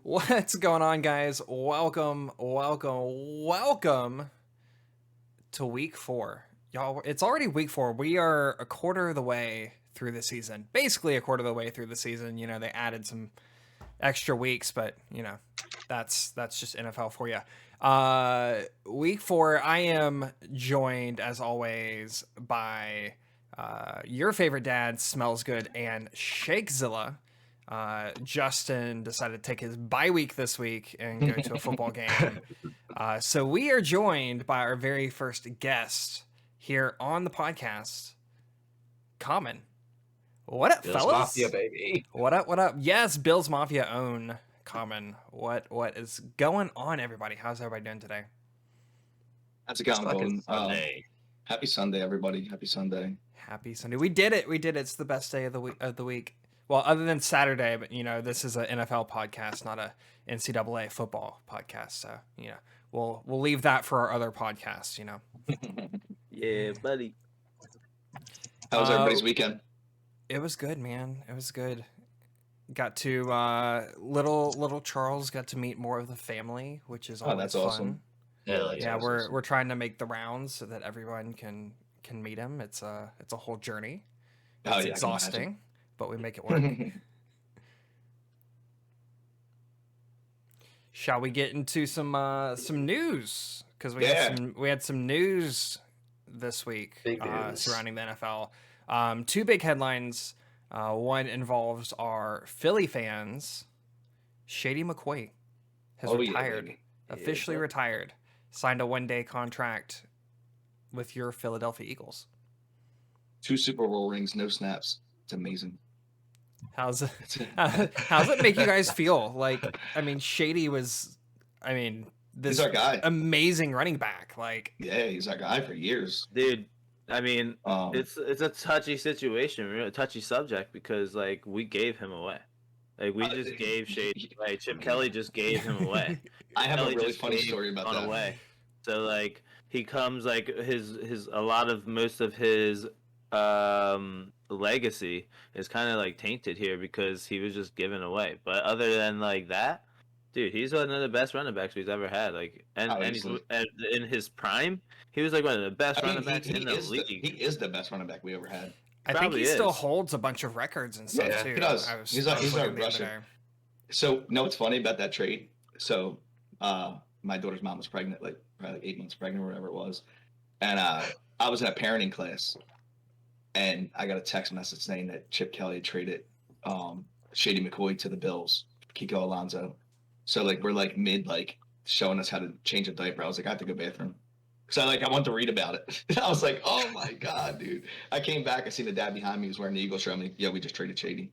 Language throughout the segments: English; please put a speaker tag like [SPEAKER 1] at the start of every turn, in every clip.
[SPEAKER 1] What's going on, guys? Welcome to week 4. Y'all, it's already week 4. We are a quarter of the way through the season. Basically a quarter of the way through the season. You know, they added some extra weeks, but you know, that's just NFL for you. Week 4, I am joined as always by your favorite dad, SmellsGoodz, and Shakezilla. Justin decided to take his bye week this week and go to a football game. So we are joined by our very first guest here on the podcast, Common. What up,
[SPEAKER 2] Bills
[SPEAKER 1] fellas?
[SPEAKER 2] Mafia, baby.
[SPEAKER 1] What up? What up? Yes, Bills Mafia own Common. What is going on, everybody? How's everybody doing today?
[SPEAKER 2] How's it going, Golden? Happy Sunday, everybody. Happy Sunday.
[SPEAKER 1] Happy Sunday. We did it. It's the best day of the week. Well, other than Saturday, but you know, this is an NFL podcast, not a NCAA football podcast. So, you know, we'll leave that for our other podcasts, you know.
[SPEAKER 3] Yeah, buddy.
[SPEAKER 2] How was everybody's weekend?
[SPEAKER 1] It was good, man. It was good. Got to little Charles got to meet more of the family, which is always
[SPEAKER 2] that's
[SPEAKER 1] fun.
[SPEAKER 2] awesome.
[SPEAKER 1] Yeah, we're trying to make the rounds so that everyone can meet him. It's a whole journey. It's exhausting, but we make it work. Shall we get into some news? Because we had some news this week surrounding the NFL. Two big headlines. One involves our Philly fans. Shady McCoy has retired, officially retired. Signed a 1-day contract with your Philadelphia Eagles.
[SPEAKER 2] 2 Super Bowl rings, no snaps. It's amazing.
[SPEAKER 1] How's it make you guys feel? Like, I mean, Shady was, this
[SPEAKER 2] he's our guy.
[SPEAKER 1] Amazing running back. Like,
[SPEAKER 2] yeah, he's our guy for years,
[SPEAKER 3] dude. I mean, it's a touchy situation, a touchy subject, because like we gave him away. Like we just gave Shady away. Chip Kelly just gave him away.
[SPEAKER 2] I have a really funny story about that.
[SPEAKER 3] Away. So like he comes like most of his legacy is kind of like tainted here because he was just given away. But other than like that, dude, he's one of the best running backs we've ever had. Like, and in his prime, he was like one of the best running backs in the league.
[SPEAKER 2] He is the best running back we ever had.
[SPEAKER 1] I think he still holds a bunch of records and stuff too.
[SPEAKER 2] He does. He's our rusher. So, know what's funny about that trade? So, my daughter's mom was pregnant, like probably 8 months pregnant or whatever it was, and I was in a parenting class, and I got a text message saying that Chip Kelly had traded Shady McCoy to the Bills, Kiko Alonso. So like we're like mid like showing us how to change a diaper. I was like, I have to go bathroom. So I wanted to read about it. I was like, oh my God, dude. I came back, I seen the dad behind me was wearing the Eagles shirt. I'm like, yeah, we just traded Shady.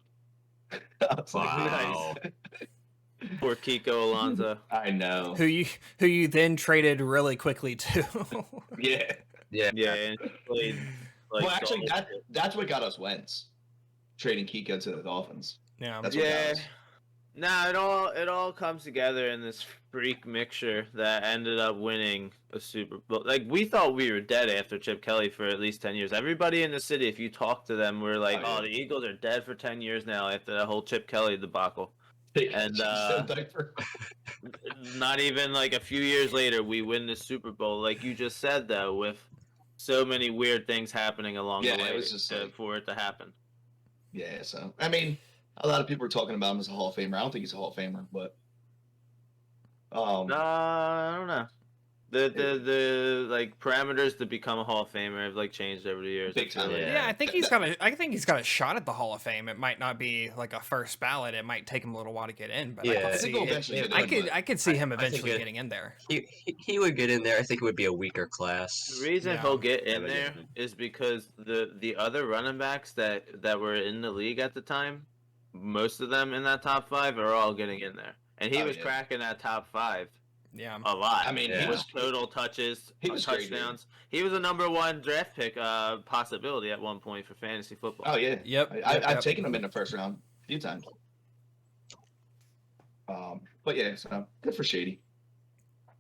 [SPEAKER 3] Wow. Nice. Poor Kiko Alonso.
[SPEAKER 2] I know.
[SPEAKER 1] Who you then traded really quickly too.
[SPEAKER 2] Yeah.
[SPEAKER 3] And played, like,
[SPEAKER 2] well, actually, that's what got us Wentz. Trading Kiko to the Dolphins.
[SPEAKER 1] Yeah.
[SPEAKER 2] That's what got us.
[SPEAKER 3] Nah, it all comes together in this freak mixture that ended up winning a Super Bowl. Like, we thought we were dead after Chip Kelly for at least 10 years. Everybody in the city, if you talk to them, we're like, the Eagles are dead for 10 years now after that whole Chip Kelly debacle. And not even like a few years later, we win the Super Bowl. Like you just said, though, with so many weird things happening along the way
[SPEAKER 2] it was just
[SPEAKER 3] for it to happen.
[SPEAKER 2] Yeah, so, I mean, a lot of people are talking about him as a Hall of Famer. I don't think he's a Hall of Famer, but
[SPEAKER 3] I don't know. The like parameters to become a Hall of Famer have like changed over the years.
[SPEAKER 2] Big time.
[SPEAKER 1] Yeah, I think he's got a shot at the Hall of Fame. It might not be like a first ballot. It might take him a little while to get in, but I could see him eventually getting in there.
[SPEAKER 4] He would get in there. I think it would be a weaker class.
[SPEAKER 3] The reason he'll get in there is because the other running backs that were in the league at the time, most of them in that top 5 are all getting in there, and he was cracking that top 5.
[SPEAKER 1] Yeah,
[SPEAKER 3] a lot.
[SPEAKER 2] I mean,
[SPEAKER 3] he was total touches, touchdowns. He was a number 1 draft pick possibility at one point for fantasy football.
[SPEAKER 2] Oh yeah,
[SPEAKER 1] yep.
[SPEAKER 2] I've taken him in the first round a few times. But yeah, so good for Shady.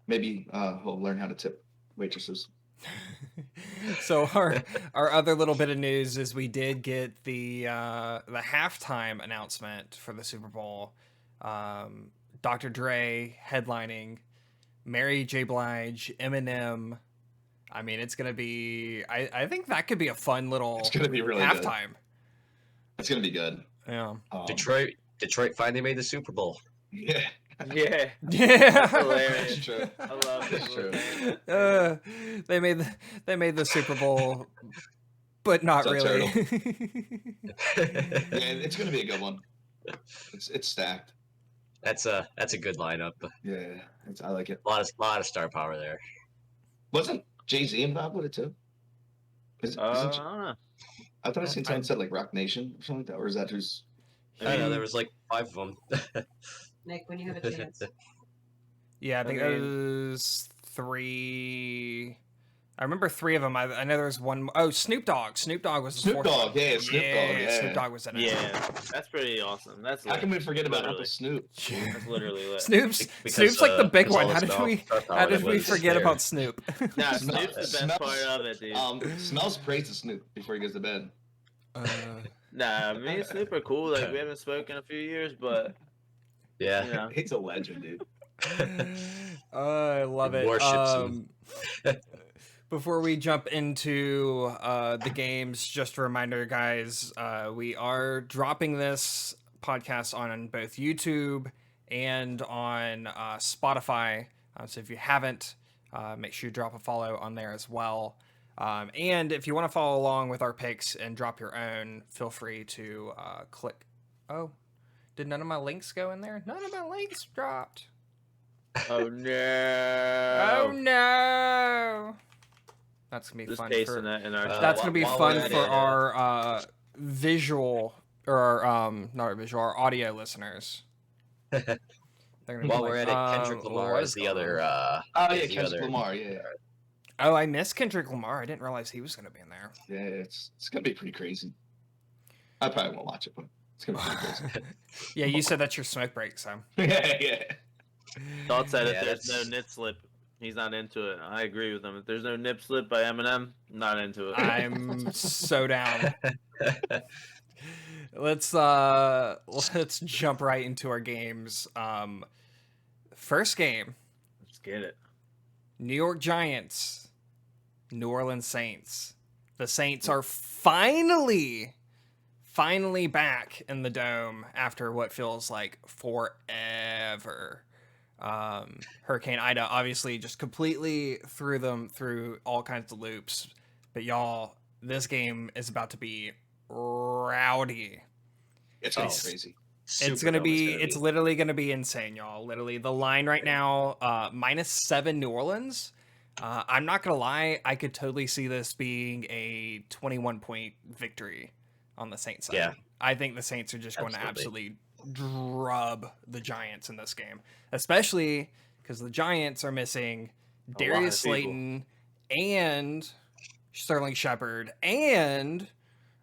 [SPEAKER 2] Maybe he'll learn how to tip waitresses.
[SPEAKER 1] So our other little bit of news is we did get the halftime announcement for the Super Bowl. Dr. Dre headlining, Mary J. Blige, Eminem. I mean, it's gonna be. I think that could be a fun little.
[SPEAKER 2] It's gonna be really
[SPEAKER 1] halftime.
[SPEAKER 2] Good. It's gonna be good.
[SPEAKER 1] Yeah.
[SPEAKER 4] Detroit finally made the Super Bowl.
[SPEAKER 2] Yeah.
[SPEAKER 3] Yeah.
[SPEAKER 1] Yeah.
[SPEAKER 3] Hilarious.
[SPEAKER 2] That's true.
[SPEAKER 3] I love
[SPEAKER 2] That's true.
[SPEAKER 1] They made the Super Bowl, but not
[SPEAKER 2] So
[SPEAKER 1] really.
[SPEAKER 2] Yeah, it's gonna be a good one. It's stacked.
[SPEAKER 4] That's a good lineup.
[SPEAKER 2] Yeah, I like it.
[SPEAKER 4] A lot of star power there.
[SPEAKER 2] Wasn't Jay-Z involved with it too?
[SPEAKER 3] I don't know.
[SPEAKER 2] I thought I seen someone said like Rock Nation or something like that, or is that who's?
[SPEAKER 4] I don't know. There was like 5 of them.
[SPEAKER 5] Nick, when you have a chance.
[SPEAKER 1] Yeah, I think it was 3. I remember 3 of them. I know there was one. Oh, Snoop Dogg. Snoop Dogg was the
[SPEAKER 2] Snoop
[SPEAKER 1] fourth
[SPEAKER 2] Dogg,
[SPEAKER 1] one.
[SPEAKER 2] yeah, Snoop Dogg, yeah.
[SPEAKER 1] Snoop Dogg was in it.
[SPEAKER 3] Yeah, that's pretty awesome. That's
[SPEAKER 2] How can we forget about
[SPEAKER 3] literally.
[SPEAKER 2] Uncle Snoop?
[SPEAKER 3] That's literally lit.
[SPEAKER 1] Snoop's like the big
[SPEAKER 4] because
[SPEAKER 1] one.
[SPEAKER 4] all
[SPEAKER 1] How
[SPEAKER 4] the
[SPEAKER 1] did
[SPEAKER 4] star
[SPEAKER 1] we
[SPEAKER 4] power that was
[SPEAKER 1] forget
[SPEAKER 4] there.
[SPEAKER 1] about Snoop?
[SPEAKER 3] Nah,
[SPEAKER 2] Smell-
[SPEAKER 3] Snoop's the best
[SPEAKER 2] smells-
[SPEAKER 3] part of it, dude.
[SPEAKER 2] Smells praise to Snoop before he goes to bed.
[SPEAKER 3] Nah, me and Snoop are cool. Like, we haven't spoken in a few years, but,
[SPEAKER 4] Yeah.
[SPEAKER 3] you know.
[SPEAKER 2] He's a legend, dude.
[SPEAKER 1] I love it.
[SPEAKER 4] Worships him.
[SPEAKER 1] Before we jump into the games, just a reminder, guys, we are dropping this podcast on both YouTube and on Spotify. So if you haven't, make sure you drop a follow on there as well. And if you want to follow along with our picks and drop your own, feel free to click. Oh, did none of my links go in there? None of my links dropped.
[SPEAKER 3] Oh, no.
[SPEAKER 1] Oh no! That's gonna be
[SPEAKER 3] Just
[SPEAKER 1] fun.
[SPEAKER 3] pasting that in our chat.
[SPEAKER 1] That's gonna be
[SPEAKER 4] While
[SPEAKER 1] fun
[SPEAKER 4] we're at
[SPEAKER 1] for
[SPEAKER 4] it,
[SPEAKER 1] our visual or not our visual, our audio listeners. They're gonna be
[SPEAKER 4] While
[SPEAKER 1] like,
[SPEAKER 4] we're at it, Kendrick Lamar
[SPEAKER 1] what
[SPEAKER 4] is the
[SPEAKER 1] going
[SPEAKER 4] other.
[SPEAKER 1] on?
[SPEAKER 2] Oh
[SPEAKER 4] is
[SPEAKER 2] yeah,
[SPEAKER 4] the
[SPEAKER 2] Kendrick
[SPEAKER 4] other-
[SPEAKER 2] Lamar. Yeah,
[SPEAKER 1] Oh, I missed Kendrick Lamar. I didn't realize he was gonna be in there.
[SPEAKER 2] yeah. It's gonna be pretty crazy. I probably won't watch it, but it's gonna be pretty crazy.
[SPEAKER 1] Yeah, you said that's your smoke break, so.
[SPEAKER 2] yeah.
[SPEAKER 3] Todd said
[SPEAKER 4] Yeah,
[SPEAKER 3] if there's no
[SPEAKER 4] that's-
[SPEAKER 3] nip slip, he's not into it. I agree with him. If there's no nip slip by Eminem, not into it.
[SPEAKER 1] I'm so down. Let's jump right into our games. First game.
[SPEAKER 3] Let's get it.
[SPEAKER 1] New York Giants, New Orleans Saints. The Saints are finally back in the dome after what feels like forever. Hurricane Ida obviously just completely threw them through all kinds of loops. But y'all, this game is about to be rowdy.
[SPEAKER 2] It's gonna be crazy.
[SPEAKER 1] It's literally gonna be insane, y'all. Literally, the line right now, -7 New Orleans. I'm not gonna lie, I could totally see this being a 21-point victory on the Saints side.
[SPEAKER 4] Yeah.
[SPEAKER 1] I think the Saints are just going to
[SPEAKER 4] Absolutely.
[SPEAKER 1] absolutely drub the Giants in this game, especially because the Giants are missing
[SPEAKER 3] lot
[SPEAKER 1] Darius
[SPEAKER 3] of people.
[SPEAKER 1] Slayton and Sterling Shepard, and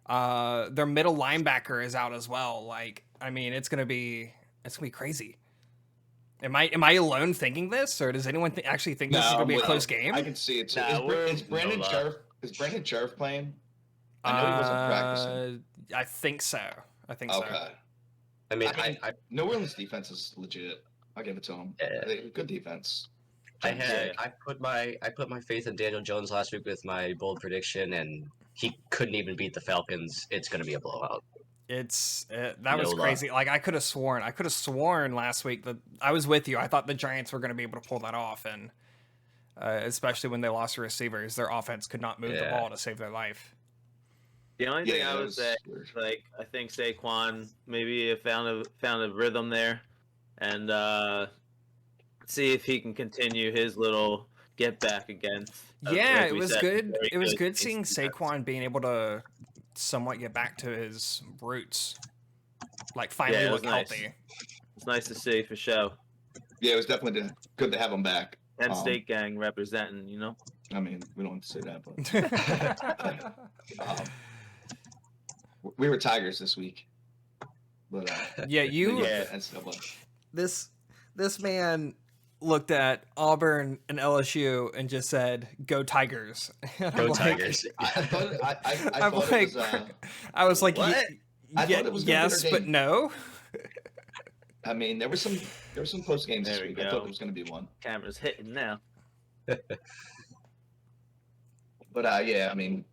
[SPEAKER 1] their middle linebacker is out as well. Like, I mean, it's gonna be crazy. Am I alone thinking this, or does anyone actually think this is gonna be a close game?
[SPEAKER 2] I can see it too.
[SPEAKER 3] Nah,
[SPEAKER 2] Is Brandon Scherf playing? I know he wasn't practicing.
[SPEAKER 1] I think so.
[SPEAKER 2] Okay.
[SPEAKER 4] I mean,
[SPEAKER 2] I New Orleans defense is legit. I'll give it to them.
[SPEAKER 4] Yeah.
[SPEAKER 2] Good defense.
[SPEAKER 4] I put my faith in Daniel Jones last week with my bold prediction, and he couldn't even beat the Falcons. It's going to be a blowout.
[SPEAKER 1] That was
[SPEAKER 4] No
[SPEAKER 1] crazy. Like, I could have sworn last week that I was with you. I thought the Giants were going to be able to pull that off, and especially when they lost the receivers, their offense could not move the
[SPEAKER 4] Yeah.
[SPEAKER 1] ball to save their life.
[SPEAKER 3] The only thing I
[SPEAKER 2] that
[SPEAKER 3] would
[SPEAKER 2] was
[SPEAKER 3] say,
[SPEAKER 2] weird.
[SPEAKER 3] like, I think Saquon maybe found a rhythm there, and see if he can continue his little get back again.
[SPEAKER 1] Yeah,
[SPEAKER 3] Like
[SPEAKER 1] it
[SPEAKER 3] we
[SPEAKER 1] was
[SPEAKER 3] said,
[SPEAKER 1] good.
[SPEAKER 3] very
[SPEAKER 1] It was good
[SPEAKER 3] Saints
[SPEAKER 1] seeing
[SPEAKER 3] defense.
[SPEAKER 1] Saquon being able to somewhat get back to his roots, like finally
[SPEAKER 3] Yeah, it was
[SPEAKER 1] look
[SPEAKER 3] nice.
[SPEAKER 1] healthy.
[SPEAKER 3] It's nice to see for sure.
[SPEAKER 2] Yeah, it was definitely good to have him back.
[SPEAKER 3] Penn State gang representing, you know.
[SPEAKER 2] I mean, we don't have to say that, but we were Tigers this week. But
[SPEAKER 1] Yeah, you.
[SPEAKER 3] Yeah.
[SPEAKER 1] This man looked at Auburn and LSU and just said, "Go Tigers!" And
[SPEAKER 4] Go
[SPEAKER 1] I'm like-
[SPEAKER 4] Tigers.
[SPEAKER 2] I thought, I
[SPEAKER 1] I'm
[SPEAKER 2] thought
[SPEAKER 1] like,
[SPEAKER 2] it was.
[SPEAKER 1] I was like,
[SPEAKER 3] What?
[SPEAKER 2] I thought it was gonna be
[SPEAKER 1] yes,
[SPEAKER 2] their
[SPEAKER 1] but
[SPEAKER 2] game.
[SPEAKER 1] no.
[SPEAKER 2] I mean, there were some close games this
[SPEAKER 3] There we
[SPEAKER 2] week. I
[SPEAKER 3] go.
[SPEAKER 2] thought there was going to be one.
[SPEAKER 3] Camera's hitting now.
[SPEAKER 2] But yeah, I mean,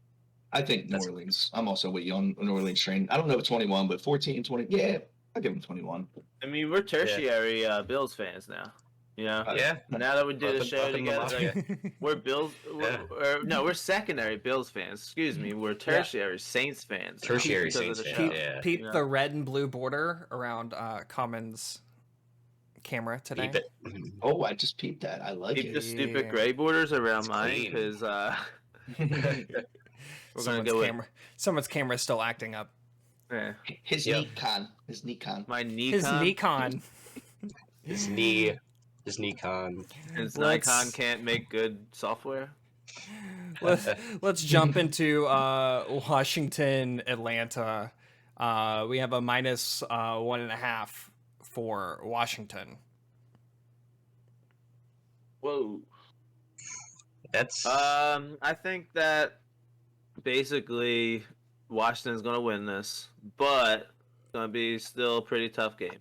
[SPEAKER 2] I think New Orleans. I'm also with you on New Orleans train. I don't know if 21, but 14, 20. Yeah, I'll give them 21.
[SPEAKER 3] I mean, we're tertiary Bills fans now. You know?
[SPEAKER 4] Yeah.
[SPEAKER 3] Now that we do the
[SPEAKER 4] Welcome-
[SPEAKER 3] show
[SPEAKER 4] welcome to
[SPEAKER 3] together,
[SPEAKER 4] Mafia.
[SPEAKER 3] like, we're Bills. We're secondary Bills fans. Excuse me. We're tertiary Saints fans. now
[SPEAKER 4] Tertiary
[SPEAKER 3] because of
[SPEAKER 4] Saints
[SPEAKER 3] the
[SPEAKER 4] fans,
[SPEAKER 3] show.
[SPEAKER 4] yeah.
[SPEAKER 1] Peep
[SPEAKER 3] You know?
[SPEAKER 1] the red and blue border around Common's camera today.
[SPEAKER 4] Keep it.
[SPEAKER 2] Oh, I just peeped that. I like
[SPEAKER 3] Keep
[SPEAKER 2] it.
[SPEAKER 3] the stupid
[SPEAKER 1] Yeah.
[SPEAKER 3] gray borders around
[SPEAKER 4] It's
[SPEAKER 3] mine
[SPEAKER 4] clean.
[SPEAKER 3] because we're gonna
[SPEAKER 1] Someone's
[SPEAKER 3] go with
[SPEAKER 1] someone's camera is still acting up.
[SPEAKER 2] His
[SPEAKER 4] Yep.
[SPEAKER 2] Nikon.
[SPEAKER 3] my Nikon.
[SPEAKER 1] His Nikon.
[SPEAKER 4] His knee. His Nikon.
[SPEAKER 3] His
[SPEAKER 1] Let's-
[SPEAKER 3] Nikon can't make good software.
[SPEAKER 1] Let's jump into Washington, Atlanta. We have a minus 1.5 for Washington.
[SPEAKER 3] Whoa.
[SPEAKER 4] That's
[SPEAKER 3] I think that basically Washington's gonna win this, but it's gonna be still a pretty tough game.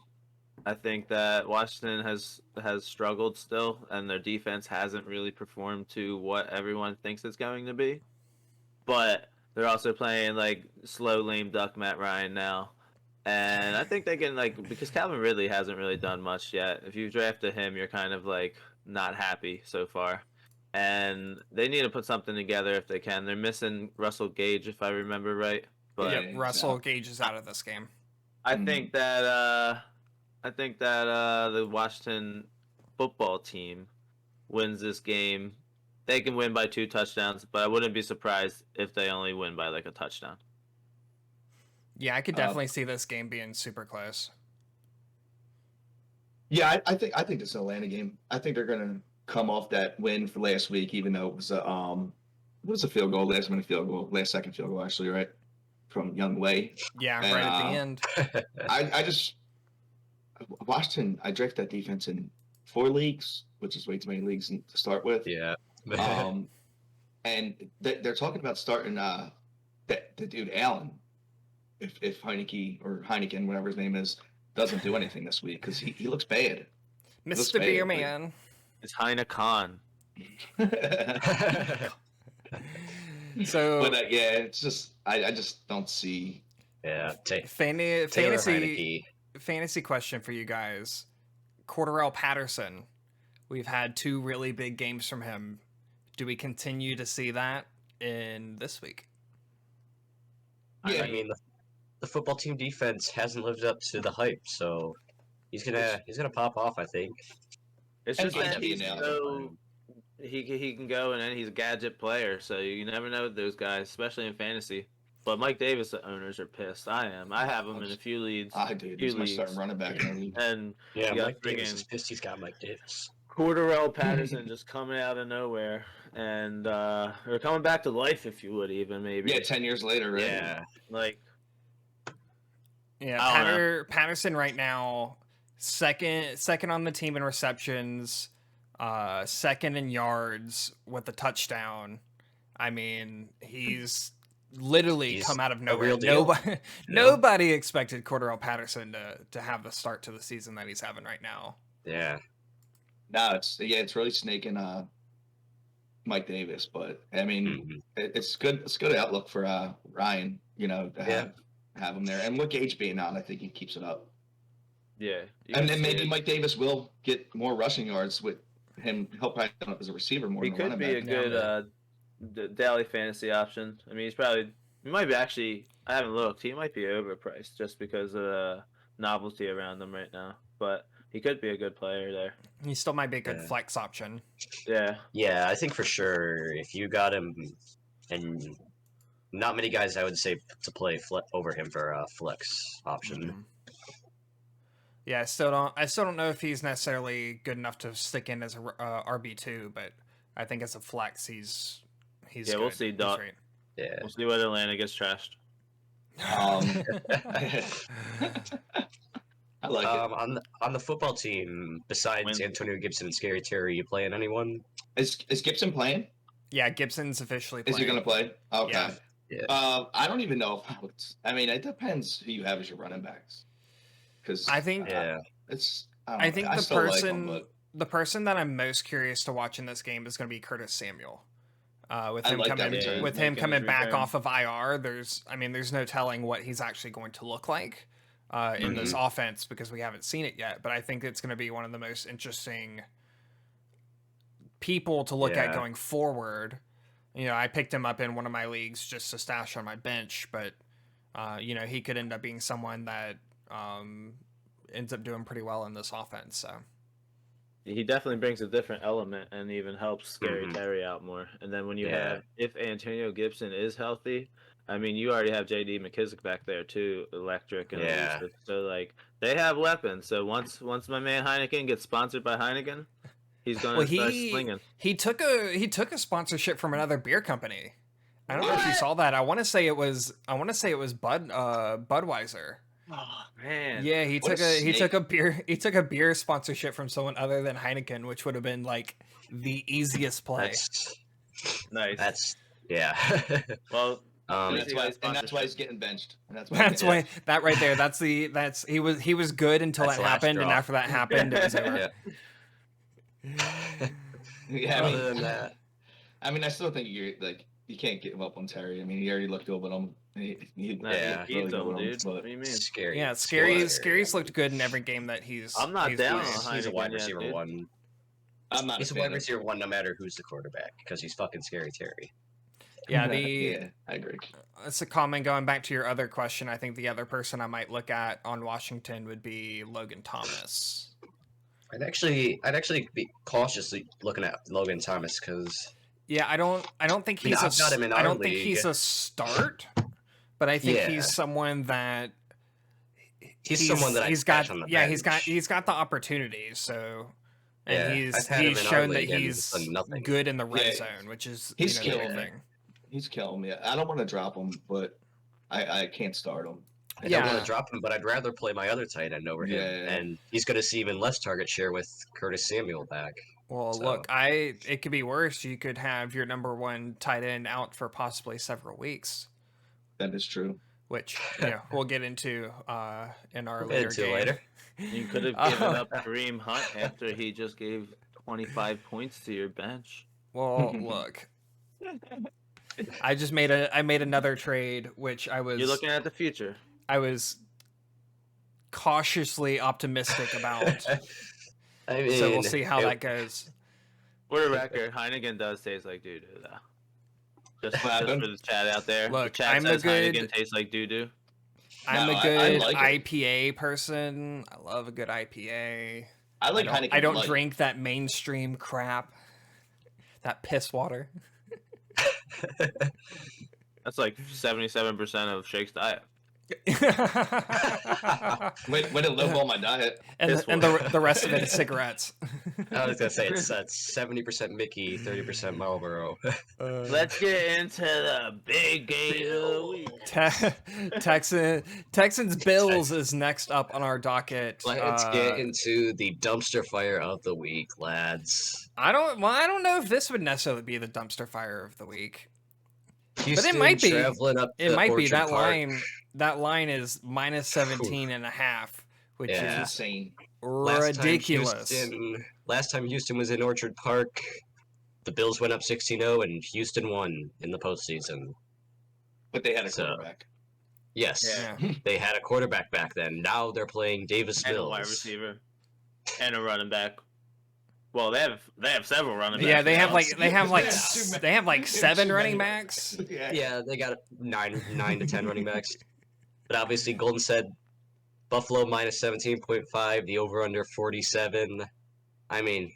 [SPEAKER 3] I think that Washington has struggled still, and their defense hasn't really performed to what everyone thinks it's going to be. But they're also playing like slow lame duck Matt Ryan now, and I think they can because Calvin Ridley hasn't really done much yet. If you drafted him, you're kind of like not happy so far. And they need to put something together if they can. They're missing Russell Gage, if I remember right. But
[SPEAKER 1] Yep, Russell Gage is out of this game.
[SPEAKER 3] I think that the Washington football team wins this game. They can win by 2 touchdowns, but I wouldn't be surprised if they only win by like a touchdown.
[SPEAKER 1] Yeah, I could definitely see this game being super close.
[SPEAKER 2] Yeah, I think this is an Atlanta game. I think they're gonna come off that win for last week, even though it was a field goal, last second field goal actually, right? From Young Way.
[SPEAKER 1] Yeah,
[SPEAKER 2] And,
[SPEAKER 1] right at the end.
[SPEAKER 2] I just Washington. I drafted that defense in 4 leagues, which is way too many leagues to start with.
[SPEAKER 4] yeah.
[SPEAKER 2] And they're talking about starting the dude Allen, if Heineken, whatever his name is, doesn't do anything this week because he looks bad. looks
[SPEAKER 1] Mr.
[SPEAKER 2] bad,
[SPEAKER 1] Beer
[SPEAKER 2] like-
[SPEAKER 1] Man.
[SPEAKER 3] It's Heine Khan.
[SPEAKER 1] So
[SPEAKER 2] But yeah, it's just I just don't see.
[SPEAKER 4] Yeah. Taylor
[SPEAKER 1] fantasy
[SPEAKER 4] Heineke.
[SPEAKER 1] question for you guys. Cordarrelle Patterson. We've had 2 really big games from him. Do we continue to see that in this week?
[SPEAKER 2] Yeah,
[SPEAKER 4] I mean, the football team defense hasn't lived up to the hype, so he's gonna pop off, I think.
[SPEAKER 3] It's
[SPEAKER 2] And
[SPEAKER 3] just that
[SPEAKER 2] Gage
[SPEAKER 3] he's
[SPEAKER 2] now.
[SPEAKER 3] so he can go, and then he's a gadget player, so you never know with those guys, especially in fantasy. But Mike Davis, the owners are pissed. I am. I have him in a few leads.
[SPEAKER 2] I do. He's my starting running back in the league.
[SPEAKER 3] And
[SPEAKER 4] Yeah,
[SPEAKER 3] you got
[SPEAKER 4] Mike Davis
[SPEAKER 3] friggin'
[SPEAKER 4] is pissed he's got Mike Davis.
[SPEAKER 3] Cordarrelle Patterson just coming out of nowhere, and or coming back to life, if you would, even maybe.
[SPEAKER 2] Yeah, 10 years later, right?
[SPEAKER 4] Yeah.
[SPEAKER 3] Like
[SPEAKER 1] Yeah,
[SPEAKER 3] I don't know.
[SPEAKER 1] Patterson right now second on the team in receptions, second in yards with a touchdown. I mean, he's literally
[SPEAKER 4] He's
[SPEAKER 1] come out of
[SPEAKER 4] a
[SPEAKER 1] nowhere.
[SPEAKER 4] real deal.
[SPEAKER 1] Nobody expected Cordarrelle Patterson to have the start to the season that he's having right now.
[SPEAKER 4] Yeah.
[SPEAKER 2] No, it's really snaking Mike Davis, but I mean,
[SPEAKER 4] Mhm.
[SPEAKER 2] it's good. It's a good outlook for Ryan, to have him there, and with Gage being out, I think he keeps it up.
[SPEAKER 3] yeah, you
[SPEAKER 2] And
[SPEAKER 3] can
[SPEAKER 2] then
[SPEAKER 3] see
[SPEAKER 2] maybe
[SPEAKER 3] it.
[SPEAKER 2] Mike Davis will get more rushing yards with him help Ryan out as a receiver more
[SPEAKER 3] He
[SPEAKER 2] than a
[SPEAKER 3] could
[SPEAKER 2] running
[SPEAKER 3] be a
[SPEAKER 2] back.
[SPEAKER 3] good daily fantasy option. I mean, he might be actually. I haven't looked. He might be overpriced just because of the novelty around him right now. But he could be a good player there.
[SPEAKER 1] He still might be a good
[SPEAKER 4] Yeah.
[SPEAKER 1] flex option.
[SPEAKER 3] Yeah,
[SPEAKER 4] Yeah, I think for sure if you got him, and not many guys I would say to play over him for a flex option.
[SPEAKER 1] Mhm. Yeah, I still don't know if he's necessarily good enough to stick in as a RB2, but I think as a flex, he's
[SPEAKER 3] Yeah,
[SPEAKER 1] good.
[SPEAKER 3] we'll see,
[SPEAKER 1] He's
[SPEAKER 3] Doc.
[SPEAKER 1] great.
[SPEAKER 4] Yeah.
[SPEAKER 3] we'll see what Atlanta gets trashed.
[SPEAKER 2] I like it.
[SPEAKER 4] On the football team, besides
[SPEAKER 3] Win.
[SPEAKER 4] Antonio Gibson and Scary Terry, you playing anyone?
[SPEAKER 2] Is Gibson playing?
[SPEAKER 1] Yeah, Gibson's officially
[SPEAKER 2] Is
[SPEAKER 1] playing.
[SPEAKER 2] he going to play? Okay.
[SPEAKER 1] Yeah.
[SPEAKER 4] Yeah.
[SPEAKER 2] I don't even know. I mean, it depends who you have as your running backs. Because
[SPEAKER 1] I think
[SPEAKER 4] Yeah.
[SPEAKER 1] I think
[SPEAKER 2] I
[SPEAKER 1] the
[SPEAKER 2] still like
[SPEAKER 1] person
[SPEAKER 2] him, but
[SPEAKER 1] the person that I'm most curious to watch in this game is going to be Curtis Samuel. With
[SPEAKER 2] I
[SPEAKER 1] him
[SPEAKER 2] like that
[SPEAKER 1] coming
[SPEAKER 2] return.
[SPEAKER 1] with him
[SPEAKER 3] Making
[SPEAKER 1] coming
[SPEAKER 3] his
[SPEAKER 1] back
[SPEAKER 3] return.
[SPEAKER 1] off of IR, there's no telling what he's actually going to look like in this offense because we haven't seen it yet. But I think it's going to be one of the most interesting people to look at
[SPEAKER 4] Yeah.
[SPEAKER 1] going forward. You know, I picked him up in one of my leagues just to stash on my bench, but you know, he could end up being someone that ends up doing pretty well in this offense. So
[SPEAKER 3] He definitely brings a different element and even helps Scary
[SPEAKER 4] Mhm.
[SPEAKER 3] Terry out more. And then when you
[SPEAKER 4] Yeah.
[SPEAKER 3] have, if Antonio Gibson is healthy, I mean, you already have J.D. McKissick back there too, electric and
[SPEAKER 4] Yeah.
[SPEAKER 3] elusive. So like they have weapons. So once my man Heineken gets sponsored by Heineken, he's gonna
[SPEAKER 1] well,
[SPEAKER 3] start slinging.
[SPEAKER 1] he took a sponsorship from another beer company. I don't know if you saw that. I want to say it was Budweiser.
[SPEAKER 3] Oh man,
[SPEAKER 1] Yeah, he
[SPEAKER 2] What
[SPEAKER 1] took
[SPEAKER 2] a
[SPEAKER 1] he took
[SPEAKER 2] snake.
[SPEAKER 1] a beer sponsorship from someone other than Heineken, which would have been like the easiest play.
[SPEAKER 3] nice.
[SPEAKER 4] That's yeah.
[SPEAKER 3] Well,
[SPEAKER 2] and
[SPEAKER 3] At
[SPEAKER 2] that's
[SPEAKER 3] least he
[SPEAKER 2] why
[SPEAKER 3] got
[SPEAKER 2] he's getting benched. And that's
[SPEAKER 1] That's why that right there. He was good until
[SPEAKER 4] That's
[SPEAKER 1] that
[SPEAKER 4] the last
[SPEAKER 1] happened, and
[SPEAKER 4] straw.
[SPEAKER 1] after that happened, it was over.
[SPEAKER 2] Yeah,
[SPEAKER 4] Other than that,
[SPEAKER 2] I mean, I still think you can't give up on Terry. I mean, he already looked good with him. He
[SPEAKER 4] Yeah.
[SPEAKER 3] beat them, dude. What do you mean?
[SPEAKER 4] scary.
[SPEAKER 1] Yeah, Scary's looked good in every game that he's.
[SPEAKER 3] I'm not
[SPEAKER 1] he's
[SPEAKER 3] down
[SPEAKER 1] played.
[SPEAKER 3] on
[SPEAKER 4] He's a
[SPEAKER 3] Heineken
[SPEAKER 4] wide
[SPEAKER 3] yet,
[SPEAKER 4] receiver
[SPEAKER 3] dude.
[SPEAKER 4] one.
[SPEAKER 2] I'm not.
[SPEAKER 4] He's a
[SPEAKER 2] fan
[SPEAKER 4] wide
[SPEAKER 2] of-
[SPEAKER 4] receiver one, no matter who's the quarterback, because he's fucking Scary Terry.
[SPEAKER 1] Yeah,
[SPEAKER 2] yeah, I agree.
[SPEAKER 1] it's a comment going back to your other question. I think the other person I might look at on Washington would be Logan Thomas.
[SPEAKER 4] I'd actually be cautiously looking at Logan Thomas because
[SPEAKER 1] Yeah, I don't think
[SPEAKER 4] I mean,
[SPEAKER 1] he's
[SPEAKER 4] I've got him in
[SPEAKER 1] I
[SPEAKER 4] our
[SPEAKER 1] don't think
[SPEAKER 4] league.
[SPEAKER 1] he's a start, but I think
[SPEAKER 4] Yeah.
[SPEAKER 1] he's someone that
[SPEAKER 4] he's someone that
[SPEAKER 1] he's
[SPEAKER 4] got
[SPEAKER 1] got
[SPEAKER 4] on the
[SPEAKER 1] yeah
[SPEAKER 4] bench.
[SPEAKER 1] he's got the opportunities. So and
[SPEAKER 4] Yeah,
[SPEAKER 1] he's
[SPEAKER 4] I've had him in our
[SPEAKER 1] shown that
[SPEAKER 4] league and
[SPEAKER 1] he's
[SPEAKER 4] done nothing.
[SPEAKER 1] good in the red
[SPEAKER 2] Yeah,
[SPEAKER 1] zone, which is
[SPEAKER 2] he's
[SPEAKER 1] the big
[SPEAKER 2] killing it.
[SPEAKER 1] thing.
[SPEAKER 2] He's killing me. I don't want to drop him, but I can't start him.
[SPEAKER 4] I don't want
[SPEAKER 1] Yeah.
[SPEAKER 4] to drop him, but I'd rather play my other tight end over him,
[SPEAKER 2] Yeah.
[SPEAKER 4] and he's going to see even less target share with Curtis Samuel back.
[SPEAKER 1] Well,
[SPEAKER 4] So-
[SPEAKER 1] look, it could be worse. You could have your number one tight end out for possibly several weeks,
[SPEAKER 2] That is true.
[SPEAKER 1] which we'll get into in our
[SPEAKER 4] We'll
[SPEAKER 1] later
[SPEAKER 4] get into
[SPEAKER 1] game.
[SPEAKER 4] later.
[SPEAKER 3] You could have given up Kareem Hunt after he just gave 25 points to your bench.
[SPEAKER 1] Well, look, I made another trade, which
[SPEAKER 3] You're looking at the future.
[SPEAKER 1] I was cautiously optimistic about.
[SPEAKER 4] I mean,
[SPEAKER 1] So we'll see how that goes.
[SPEAKER 3] For the record, Heineken does taste like doo-doo, though. Just for the chat out there.
[SPEAKER 1] Look,
[SPEAKER 3] the chat
[SPEAKER 1] I'm a
[SPEAKER 3] says
[SPEAKER 1] good-
[SPEAKER 3] Heineken tastes like doo-doo.
[SPEAKER 1] I'm
[SPEAKER 2] No,
[SPEAKER 1] a
[SPEAKER 2] I
[SPEAKER 1] good
[SPEAKER 2] like it.
[SPEAKER 1] IPA person. I love a good IPA.
[SPEAKER 2] I like
[SPEAKER 1] I
[SPEAKER 2] Heineken.
[SPEAKER 1] don't
[SPEAKER 2] Light.
[SPEAKER 1] drink that mainstream crap. That piss water.
[SPEAKER 3] That's like 77% of Shake's diet.
[SPEAKER 2] Way to lowball my diet.
[SPEAKER 1] and
[SPEAKER 3] Piss
[SPEAKER 1] the rest of it is cigarettes.
[SPEAKER 4] I was gonna say it's 70% Mickey, 30% Marlboro.
[SPEAKER 3] Let's get into the big game of the week.
[SPEAKER 1] Texans Bills is next up on our docket.
[SPEAKER 4] Let's get into the dumpster fire of the week, lads.
[SPEAKER 1] I don't know if this would necessarily be the dumpster fire of the week.
[SPEAKER 4] Houston
[SPEAKER 1] might be.
[SPEAKER 4] traveling up
[SPEAKER 1] It
[SPEAKER 4] to
[SPEAKER 1] might be
[SPEAKER 4] Orchard
[SPEAKER 1] that
[SPEAKER 4] Park.
[SPEAKER 1] line. That line is minus 17 and a half, which
[SPEAKER 4] Yeah.
[SPEAKER 1] is
[SPEAKER 2] Insane.
[SPEAKER 1] ridiculous.
[SPEAKER 4] Last time Houston was in Orchard Park, the Bills went up 16-0 and Houston won in the postseason.
[SPEAKER 2] But they had a
[SPEAKER 4] So-
[SPEAKER 2] quarterback.
[SPEAKER 4] Yes,
[SPEAKER 1] Yeah.
[SPEAKER 4] they had a quarterback back then. Now they're playing Davis
[SPEAKER 3] And a
[SPEAKER 4] Mills.
[SPEAKER 3] wide receiver. And a running back. Well, they have several running backs.
[SPEAKER 1] Yeah, they have
[SPEAKER 3] now.
[SPEAKER 1] like they have like 7
[SPEAKER 2] Too
[SPEAKER 1] running
[SPEAKER 2] many.
[SPEAKER 1] backs.
[SPEAKER 4] Yeah, they got 9 to 10 running backs. But obviously, Golden said Buffalo minus 17.5, the over/under 47. I mean,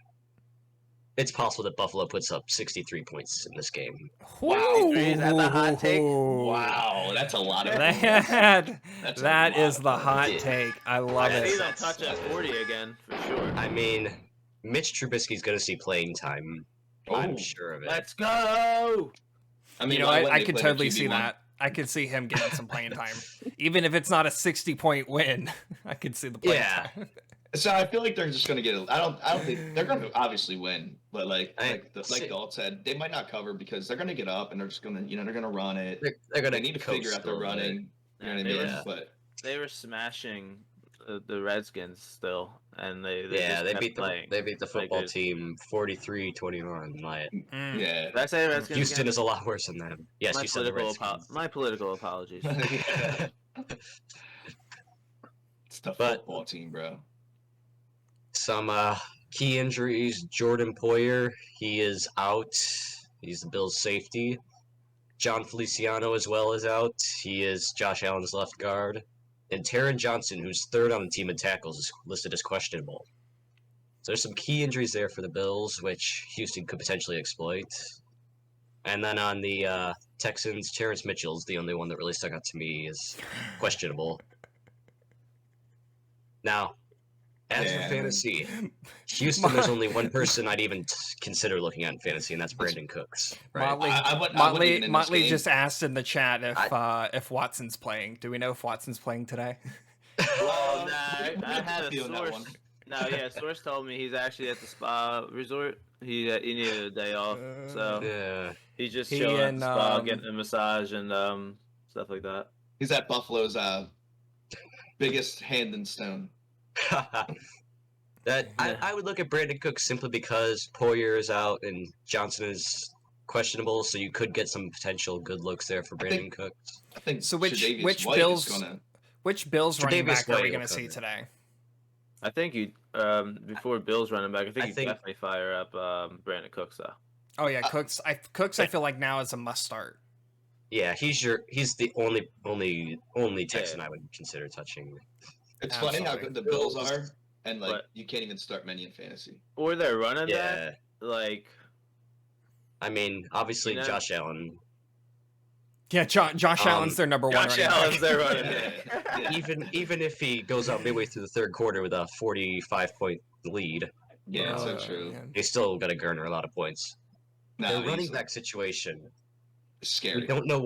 [SPEAKER 4] it's possible that Buffalo puts up 63 points in this game.
[SPEAKER 1] Wow,
[SPEAKER 3] Is that the hot take?
[SPEAKER 2] Wow, that's a lot of. That's a
[SPEAKER 1] that
[SPEAKER 2] lot
[SPEAKER 1] is
[SPEAKER 2] of
[SPEAKER 1] the
[SPEAKER 2] points.
[SPEAKER 1] hot
[SPEAKER 4] Yeah.
[SPEAKER 1] take. I love
[SPEAKER 3] I see
[SPEAKER 1] it.
[SPEAKER 3] them touch at 40 again, for sure.
[SPEAKER 4] I mean, Mitch Trubisky's going to see playing time. I'm
[SPEAKER 2] Oh.
[SPEAKER 4] sure of it.
[SPEAKER 3] Let's go!
[SPEAKER 2] I mean,
[SPEAKER 1] You know,
[SPEAKER 2] why wouldn't
[SPEAKER 1] I
[SPEAKER 2] they
[SPEAKER 1] could
[SPEAKER 2] play their
[SPEAKER 1] totally see
[SPEAKER 2] QB1?
[SPEAKER 1] that. I could see him getting some playing time, even if it's not a 60-point win. I could see the playing
[SPEAKER 4] Yeah.
[SPEAKER 1] time.
[SPEAKER 2] So I feel like they're just gonna get. I don't think they're gonna obviously win, but like
[SPEAKER 4] see-
[SPEAKER 2] Dalt said, they might not cover because they're gonna get up and they're just gonna they're gonna run it.
[SPEAKER 4] They're going
[SPEAKER 2] They need to figure out their running. You know what I mean?
[SPEAKER 3] Yeah.
[SPEAKER 2] But
[SPEAKER 3] They were smashing the Redskins still, and they
[SPEAKER 4] beat the football team 43-21.
[SPEAKER 1] Mm.
[SPEAKER 2] Yeah.
[SPEAKER 3] Did I say Redskins?
[SPEAKER 4] Houston
[SPEAKER 3] again?
[SPEAKER 4] is a lot worse than them. Yes, you said the Redskins.
[SPEAKER 3] My political apologies.
[SPEAKER 2] It's the
[SPEAKER 4] But-
[SPEAKER 2] football team, bro.
[SPEAKER 4] Some key injuries. Jordan Poyer, he is out. He's the Bills' safety. John Feliciano as well is out. He is Josh Allen's left guard. And Taron Johnson, who's third on the team in tackles, is listed as questionable. So there's some key injuries there for the Bills, which Houston could potentially exploit. And then on the Texans, Terrence Mitchell's the only one that really stuck out to me as questionable. Now, as for fantasy, Houston, there's only one person I'd even consider looking at in fantasy, and that's Brandon Cooks. Right?
[SPEAKER 1] Motley just asked in the chat if Watson's playing. Do we know if Watson's playing today?
[SPEAKER 3] Well, I had a source. Source told me he's actually at the spa resort. He needed a day off, so
[SPEAKER 4] Yeah.
[SPEAKER 3] he's just chilling at the spa, getting a massage and stuff like that.
[SPEAKER 2] He's at Buffalo's biggest hand and stone.
[SPEAKER 4] I would look at Brandon Cooks simply because Poyer is out and Johnson is questionable, so you could get some potential good looks there for Brandon Cooks.
[SPEAKER 2] I think
[SPEAKER 1] So which
[SPEAKER 2] Tre'Davious White
[SPEAKER 1] Bills
[SPEAKER 2] is gonna...
[SPEAKER 1] which Bills running
[SPEAKER 4] Tre'Davious
[SPEAKER 1] back are we
[SPEAKER 4] White
[SPEAKER 1] going
[SPEAKER 4] will
[SPEAKER 1] to see
[SPEAKER 4] cover.
[SPEAKER 1] today?
[SPEAKER 3] I think you before Bills running back, I think you definitely fire up Brandon Cooks though.
[SPEAKER 1] Oh yeah, Cooks. I feel like now is a must start.
[SPEAKER 4] Yeah, he's the only Texan I would consider touching.
[SPEAKER 2] It's funny how good the Bills
[SPEAKER 4] Bills-
[SPEAKER 2] are, and like
[SPEAKER 3] But-
[SPEAKER 2] you can't even start many in fantasy.
[SPEAKER 3] Or their running
[SPEAKER 4] Yeah,
[SPEAKER 3] back, like
[SPEAKER 4] I mean, obviously
[SPEAKER 3] You know-
[SPEAKER 4] Josh Allen.
[SPEAKER 1] Yeah, Josh Allen's their number one
[SPEAKER 3] Josh
[SPEAKER 1] running
[SPEAKER 3] Allen's
[SPEAKER 1] back.
[SPEAKER 3] their running
[SPEAKER 2] Yeah.
[SPEAKER 3] back.
[SPEAKER 4] Even if he goes out midway through the third quarter with a 45-point lead,
[SPEAKER 2] Yeah,
[SPEAKER 1] Oh,
[SPEAKER 2] so true.
[SPEAKER 1] man.
[SPEAKER 4] they still got to garner a lot of points.
[SPEAKER 2] No,
[SPEAKER 4] The running
[SPEAKER 2] easily.
[SPEAKER 4] back situation,
[SPEAKER 2] Scary.
[SPEAKER 4] we don't know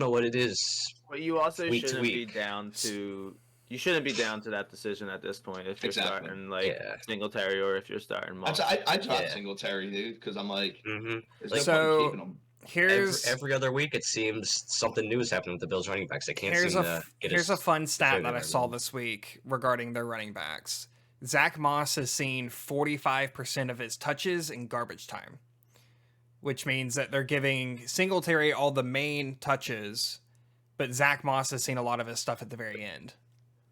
[SPEAKER 4] what it is.
[SPEAKER 3] But you also
[SPEAKER 4] Week to
[SPEAKER 3] shouldn't be
[SPEAKER 4] week.
[SPEAKER 3] down to. You shouldn't be down to that decision at this point if you're
[SPEAKER 2] Exactly.
[SPEAKER 3] starting like
[SPEAKER 4] Yeah.
[SPEAKER 3] Singletary or if you're starting Moss.
[SPEAKER 2] I dropped
[SPEAKER 4] Yeah.
[SPEAKER 2] Singletary, dude, because I'm like,
[SPEAKER 4] Mm-hmm.
[SPEAKER 2] there's no
[SPEAKER 1] So-
[SPEAKER 2] point keeping him.
[SPEAKER 1] Here's
[SPEAKER 4] Every other week, it seems something new is happening with the Bills running backs. They can't seem to get
[SPEAKER 1] here's a fun stat
[SPEAKER 4] further
[SPEAKER 1] that I
[SPEAKER 4] than
[SPEAKER 1] saw
[SPEAKER 4] them.
[SPEAKER 1] this week regarding their running backs. Zach Moss has seen 45% of his touches in garbage time, which means that they're giving Singletary all the main touches, but Zach Moss has seen a lot of his stuff at the very end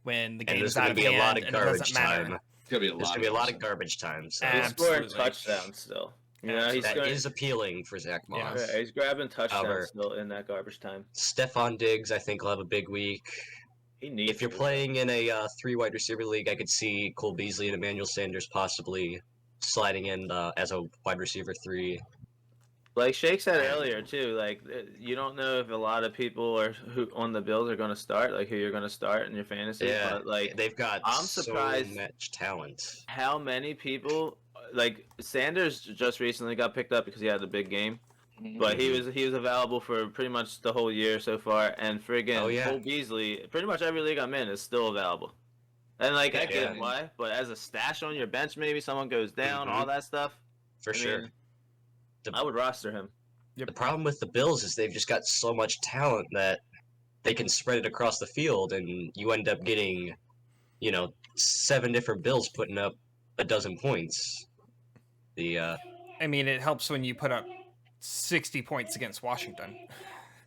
[SPEAKER 1] when the
[SPEAKER 4] And
[SPEAKER 1] game's
[SPEAKER 4] there's
[SPEAKER 1] out
[SPEAKER 4] going
[SPEAKER 1] of
[SPEAKER 4] to be a
[SPEAKER 1] hand
[SPEAKER 4] lot of
[SPEAKER 1] and it doesn't
[SPEAKER 4] garbage
[SPEAKER 1] matter.
[SPEAKER 4] time.
[SPEAKER 2] It's gonna be
[SPEAKER 4] There's going to be a lot of garbage time. So
[SPEAKER 3] He's scoring
[SPEAKER 1] Absolutely.
[SPEAKER 3] touchdowns still. You know, he's
[SPEAKER 1] Absolutely.
[SPEAKER 4] that
[SPEAKER 3] scoring,
[SPEAKER 4] is appealing for Zach
[SPEAKER 1] Yeah.
[SPEAKER 4] Moss.
[SPEAKER 3] yeah, he's grabbing touchdowns
[SPEAKER 4] However-
[SPEAKER 3] still in that garbage time.
[SPEAKER 4] Stephon Diggs, I think, will have a big week.
[SPEAKER 3] He needs.
[SPEAKER 4] If you're
[SPEAKER 3] to.
[SPEAKER 4] playing in a 3 wide receiver league, I could see Cole Beasley and Emmanuel Sanders possibly sliding in as a wide receiver 3.
[SPEAKER 3] Like Shake said earlier too, like you don't know if a lot of people are who on the Bills are going to start, like who you're going to start in your fantasy.
[SPEAKER 4] Yeah,
[SPEAKER 3] But like
[SPEAKER 4] they've got
[SPEAKER 3] I'm surprised-
[SPEAKER 4] so much talent.
[SPEAKER 3] how many people, like Sanders just recently got picked up because he had a big game, but he was available for pretty much the whole year so far. And friggin'
[SPEAKER 4] Oh, yeah.
[SPEAKER 3] Cole Beasley, pretty much every league I'm in is still available. And like I
[SPEAKER 2] Yeah.
[SPEAKER 3] get why, but as a stash on your bench, maybe someone goes down,
[SPEAKER 4] Mhm.
[SPEAKER 3] all that stuff.
[SPEAKER 4] For
[SPEAKER 3] I
[SPEAKER 4] sure.
[SPEAKER 3] mean, I would roster him.
[SPEAKER 4] The problem with the Bills is they've just got so much talent that they can spread it across the field, and you end up getting, 7 different Bills putting up a dozen points.
[SPEAKER 1] I mean, it helps when you put up 60 points against Washington.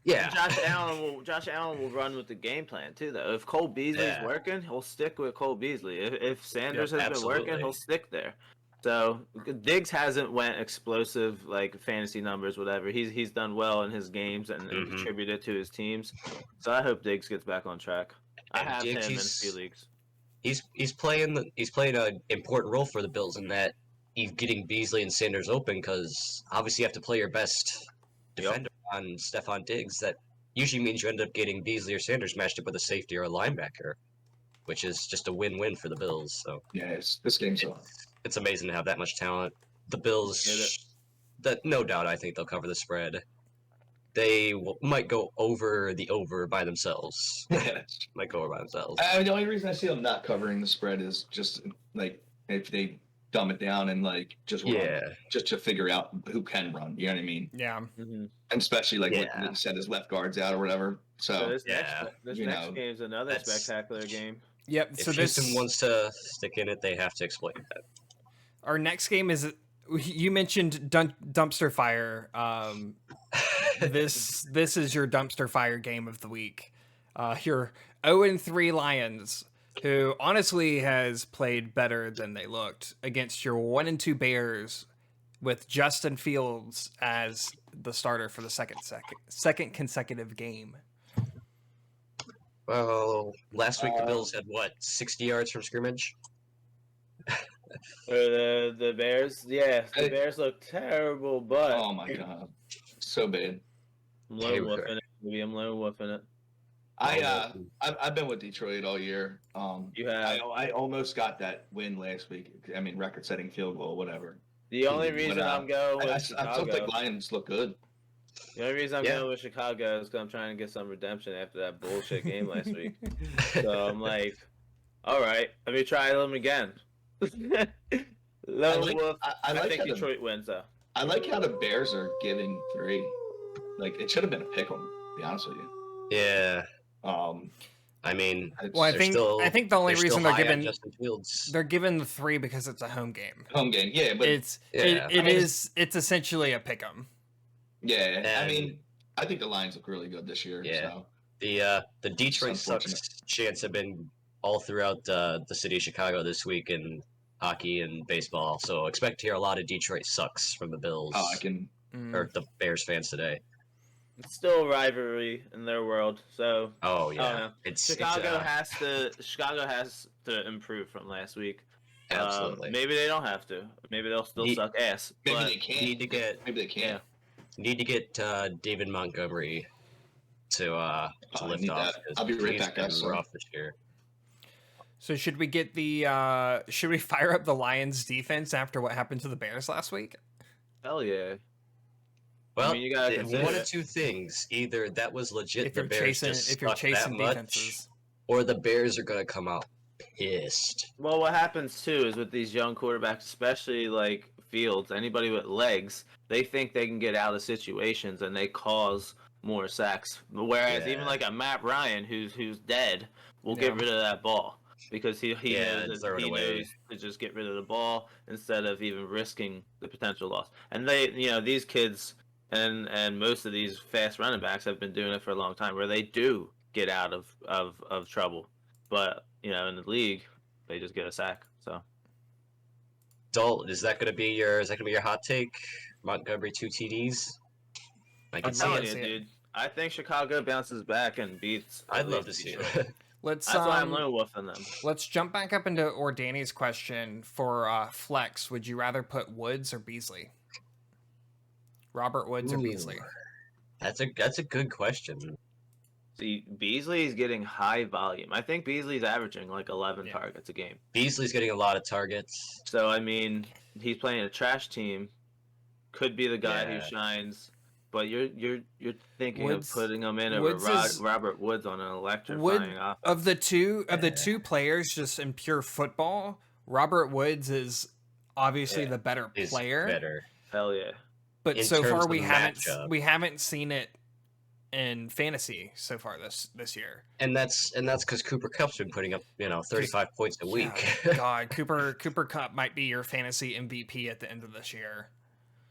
[SPEAKER 4] Yeah,
[SPEAKER 3] Josh Allen will run with the game plan too, though. If Cole Beasley's
[SPEAKER 4] Yeah.
[SPEAKER 3] working, he'll stick with Cole Beasley. If Sanders has been
[SPEAKER 4] absolutely.
[SPEAKER 3] working, he'll stick there. So Diggs hasn't went explosive like fantasy numbers, whatever. He's done well in his games and
[SPEAKER 4] Mhm.
[SPEAKER 3] contributed to his teams. So I hope Diggs gets back on track. I
[SPEAKER 4] And
[SPEAKER 3] have
[SPEAKER 4] Diggs,
[SPEAKER 3] him in a
[SPEAKER 4] he's-
[SPEAKER 3] few leagues.
[SPEAKER 4] he's playing an important role for the Bills in that he's getting Beasley and Sanders open because obviously you have to play your best defender on Stephon Diggs. That usually means you end up getting Beasley or Sanders matched up with a safety or a linebacker, which is just a win-win for the Bills. So
[SPEAKER 2] Yeah, this game's on.
[SPEAKER 4] it's amazing to have that much talent. The Bills, that no doubt, I think they'll cover the spread. They might go over by themselves.
[SPEAKER 2] Yeah.
[SPEAKER 4] Might go over by themselves.
[SPEAKER 2] I mean, the only reason I see them not covering the spread is just like if they dumb it down and like just run,
[SPEAKER 4] Yeah,
[SPEAKER 2] just to figure out who can run. You know what I mean?
[SPEAKER 1] Yeah.
[SPEAKER 2] And especially like
[SPEAKER 4] Yeah.
[SPEAKER 2] what he said, his left guard's out or whatever.
[SPEAKER 3] So
[SPEAKER 2] So
[SPEAKER 3] this
[SPEAKER 4] yeah,
[SPEAKER 3] next
[SPEAKER 2] you
[SPEAKER 3] next
[SPEAKER 2] know,
[SPEAKER 3] game's another
[SPEAKER 4] that's-
[SPEAKER 3] spectacular game.
[SPEAKER 1] Yep.
[SPEAKER 4] If
[SPEAKER 1] So
[SPEAKER 4] Houston wants to stick in it, they have to exploit that.
[SPEAKER 1] our next game is. You mentioned dumpster fire. This is your dumpster fire game of the week. Your 0-3 Lions, who honestly has played better than they looked, against your 1-2 Bears, with Justin Fields as the starter for the second consecutive game.
[SPEAKER 4] Well, last week the Bills had 60 yards from scrimmage.
[SPEAKER 3] The Bears, the Bears look terrible, but
[SPEAKER 2] Oh my god, so bad.
[SPEAKER 3] I'm lone wolfing it. Maybe I'm lone wolfing it.
[SPEAKER 2] I've been with Detroit all year.
[SPEAKER 3] You have.
[SPEAKER 2] I almost got that win last week. I mean, record-setting field goal, whatever.
[SPEAKER 3] The only reason I'm going with
[SPEAKER 2] I
[SPEAKER 3] Chicago.
[SPEAKER 2] still think Lions look good.
[SPEAKER 3] The only reason I'm going with Chicago is because I'm trying to get some redemption after that bullshit game last week. So I'm like, all right, let me try them again. Lone Wolf. I think Detroit wins though.
[SPEAKER 2] I like how the Bears are giving 3. Like it should have been a pick 'em, to be honest with you.
[SPEAKER 4] Yeah. I mean,
[SPEAKER 1] I think the only reason they're given the 3 because it's a home game.
[SPEAKER 2] Home game, yeah, but
[SPEAKER 1] it's essentially a pick 'em.
[SPEAKER 2] Yeah, and I mean, I think the Lions look really good this year.
[SPEAKER 4] Yeah.
[SPEAKER 2] So.
[SPEAKER 4] The Detroit Sucks chants have been all throughout the city of Chicago this week in hockey and baseball. So expect to hear a lot of Detroit Sucks from the Bills.
[SPEAKER 2] Oh, I can.
[SPEAKER 4] Or the Bears fans today.
[SPEAKER 3] It's still a rivalry in their world, so.
[SPEAKER 4] Oh yeah,
[SPEAKER 3] Chicago has to improve from last week.
[SPEAKER 4] Absolutely.
[SPEAKER 3] Maybe they don't have to. Maybe they'll still suck ass.
[SPEAKER 2] Maybe they can. Maybe they can.
[SPEAKER 3] Yeah.
[SPEAKER 4] Need to get David Montgomery to lift off.
[SPEAKER 2] I'll be right back, guys.
[SPEAKER 4] Rough this year.
[SPEAKER 1] So should we fire up the Lions defense after what happened to the Bears last week?
[SPEAKER 3] Hell yeah.
[SPEAKER 4] Well,
[SPEAKER 3] I mean, you gotta
[SPEAKER 4] one of two things: either that was legit,
[SPEAKER 1] if you're chasing defenses,
[SPEAKER 4] or the Bears are gonna come out pissed.
[SPEAKER 3] Well, what happens too is with these young quarterbacks, especially like Fields, anybody with legs, they think they can get out of situations and they cause more sacks. Whereas even like a Matt Ryan, who's dead, will get rid of that ball because he knows to just get rid of the ball instead of even risking the potential loss. And these kids. And most of these fast running backs have been doing it for a long time, where they do get out of trouble, but in the league, they just get a sack. So,
[SPEAKER 4] Dalton, is that gonna be your hot take? Montgomery 2 TDs.
[SPEAKER 3] I'm telling you, dude. I think Chicago bounces back and beats.
[SPEAKER 4] I'd love to see it.
[SPEAKER 3] That's why I'm lone wolfing them.
[SPEAKER 1] Let's jump back up into Danny's question for flex. Would you rather put Woods or Beasley? Robert Woods or Beasley?
[SPEAKER 4] That's a good question.
[SPEAKER 3] See, Beasley's getting high volume. I think Beasley's averaging like 11 targets a game.
[SPEAKER 4] Beasley's getting a lot of targets.
[SPEAKER 3] So I mean, he's playing a trash team. Could be the guy who shines, but you're thinking of putting him in over Robert Woods on an electrifying offense.
[SPEAKER 1] Of the two players, just in pure football, Robert Woods is obviously the better player.
[SPEAKER 4] Better.
[SPEAKER 3] Hell yeah.
[SPEAKER 1] But so far we haven't seen it in fantasy so far this year.
[SPEAKER 4] And that's because Cooper Kupp's been putting up 35 points a week.
[SPEAKER 1] God, Cooper Kupp might be your fantasy MVP at the end of this year.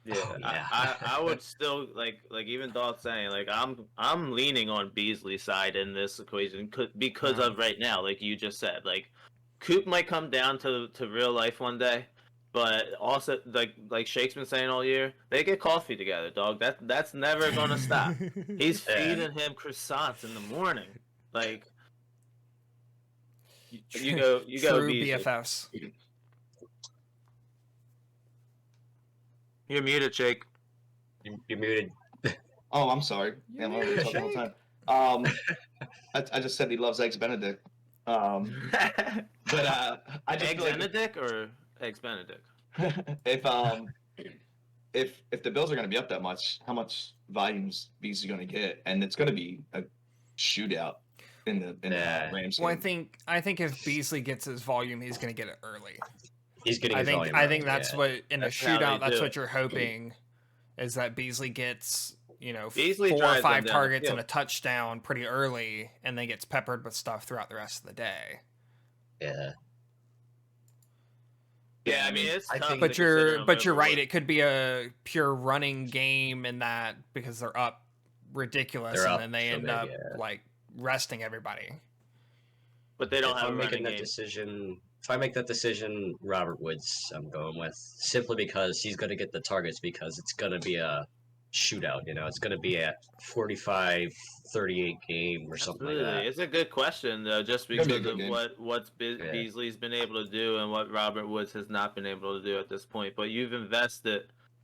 [SPEAKER 3] Yeah, I would still like even Dalton saying like I'm leaning on Beasley's side in this equation because of right now, like you just said, like Coop might come down to real life one day. But also, like Shake's been saying all year, they get coffee together, dog. That's never gonna stop. He's feeding him croissants in the morning. Like, you go.
[SPEAKER 1] True BFFs.
[SPEAKER 3] You're muted, Shake.
[SPEAKER 4] You're muted.
[SPEAKER 2] Oh, I'm sorry. I'm already talking all the time. I just said he loves Eggs Benedict. But I just
[SPEAKER 3] Eggs Benedict or Eggs Benedict.
[SPEAKER 2] If the Bills are going to be up that much, how much volume's Beasley going to get? And it's going to be a shootout in the Rams.
[SPEAKER 1] Well, I think if Beasley gets his volume, he's going to get it early.
[SPEAKER 4] He's getting. Volume
[SPEAKER 1] I think that's what in a shootout. That's what you're hoping, is that Beasley gets 4 or 5 targets and a touchdown pretty early, and then gets peppered with stuff throughout the rest of the day.
[SPEAKER 4] Yeah.
[SPEAKER 3] Yeah, I mean it's
[SPEAKER 4] I
[SPEAKER 3] tough.
[SPEAKER 4] think-
[SPEAKER 3] to
[SPEAKER 1] But
[SPEAKER 3] consider
[SPEAKER 1] you're
[SPEAKER 3] him
[SPEAKER 1] but you're
[SPEAKER 3] over
[SPEAKER 1] right.
[SPEAKER 3] Woods.
[SPEAKER 1] It could be a pure running game in that because they're up ridiculous,
[SPEAKER 4] They're
[SPEAKER 1] and
[SPEAKER 4] up
[SPEAKER 1] then they
[SPEAKER 4] so
[SPEAKER 1] end
[SPEAKER 4] big,
[SPEAKER 1] up
[SPEAKER 4] yeah.
[SPEAKER 1] like resting everybody.
[SPEAKER 3] But they don't
[SPEAKER 4] If
[SPEAKER 3] have a
[SPEAKER 4] I'm
[SPEAKER 3] running
[SPEAKER 4] making that
[SPEAKER 3] game.
[SPEAKER 4] decision, if I make that decision, Robert Woods, I'm going with simply because he's going to get the targets because it's going to be a shootout. It's going to be a 45-38 game or something like
[SPEAKER 3] Absolutely,
[SPEAKER 4] that.
[SPEAKER 3] it's a good question though, just
[SPEAKER 2] Gonna be a
[SPEAKER 3] because
[SPEAKER 2] good
[SPEAKER 3] of
[SPEAKER 2] game.
[SPEAKER 3] what's
[SPEAKER 4] Yeah.
[SPEAKER 3] Beasley's been able to do and what Robert Woods has not been able to do at this point. But you've invested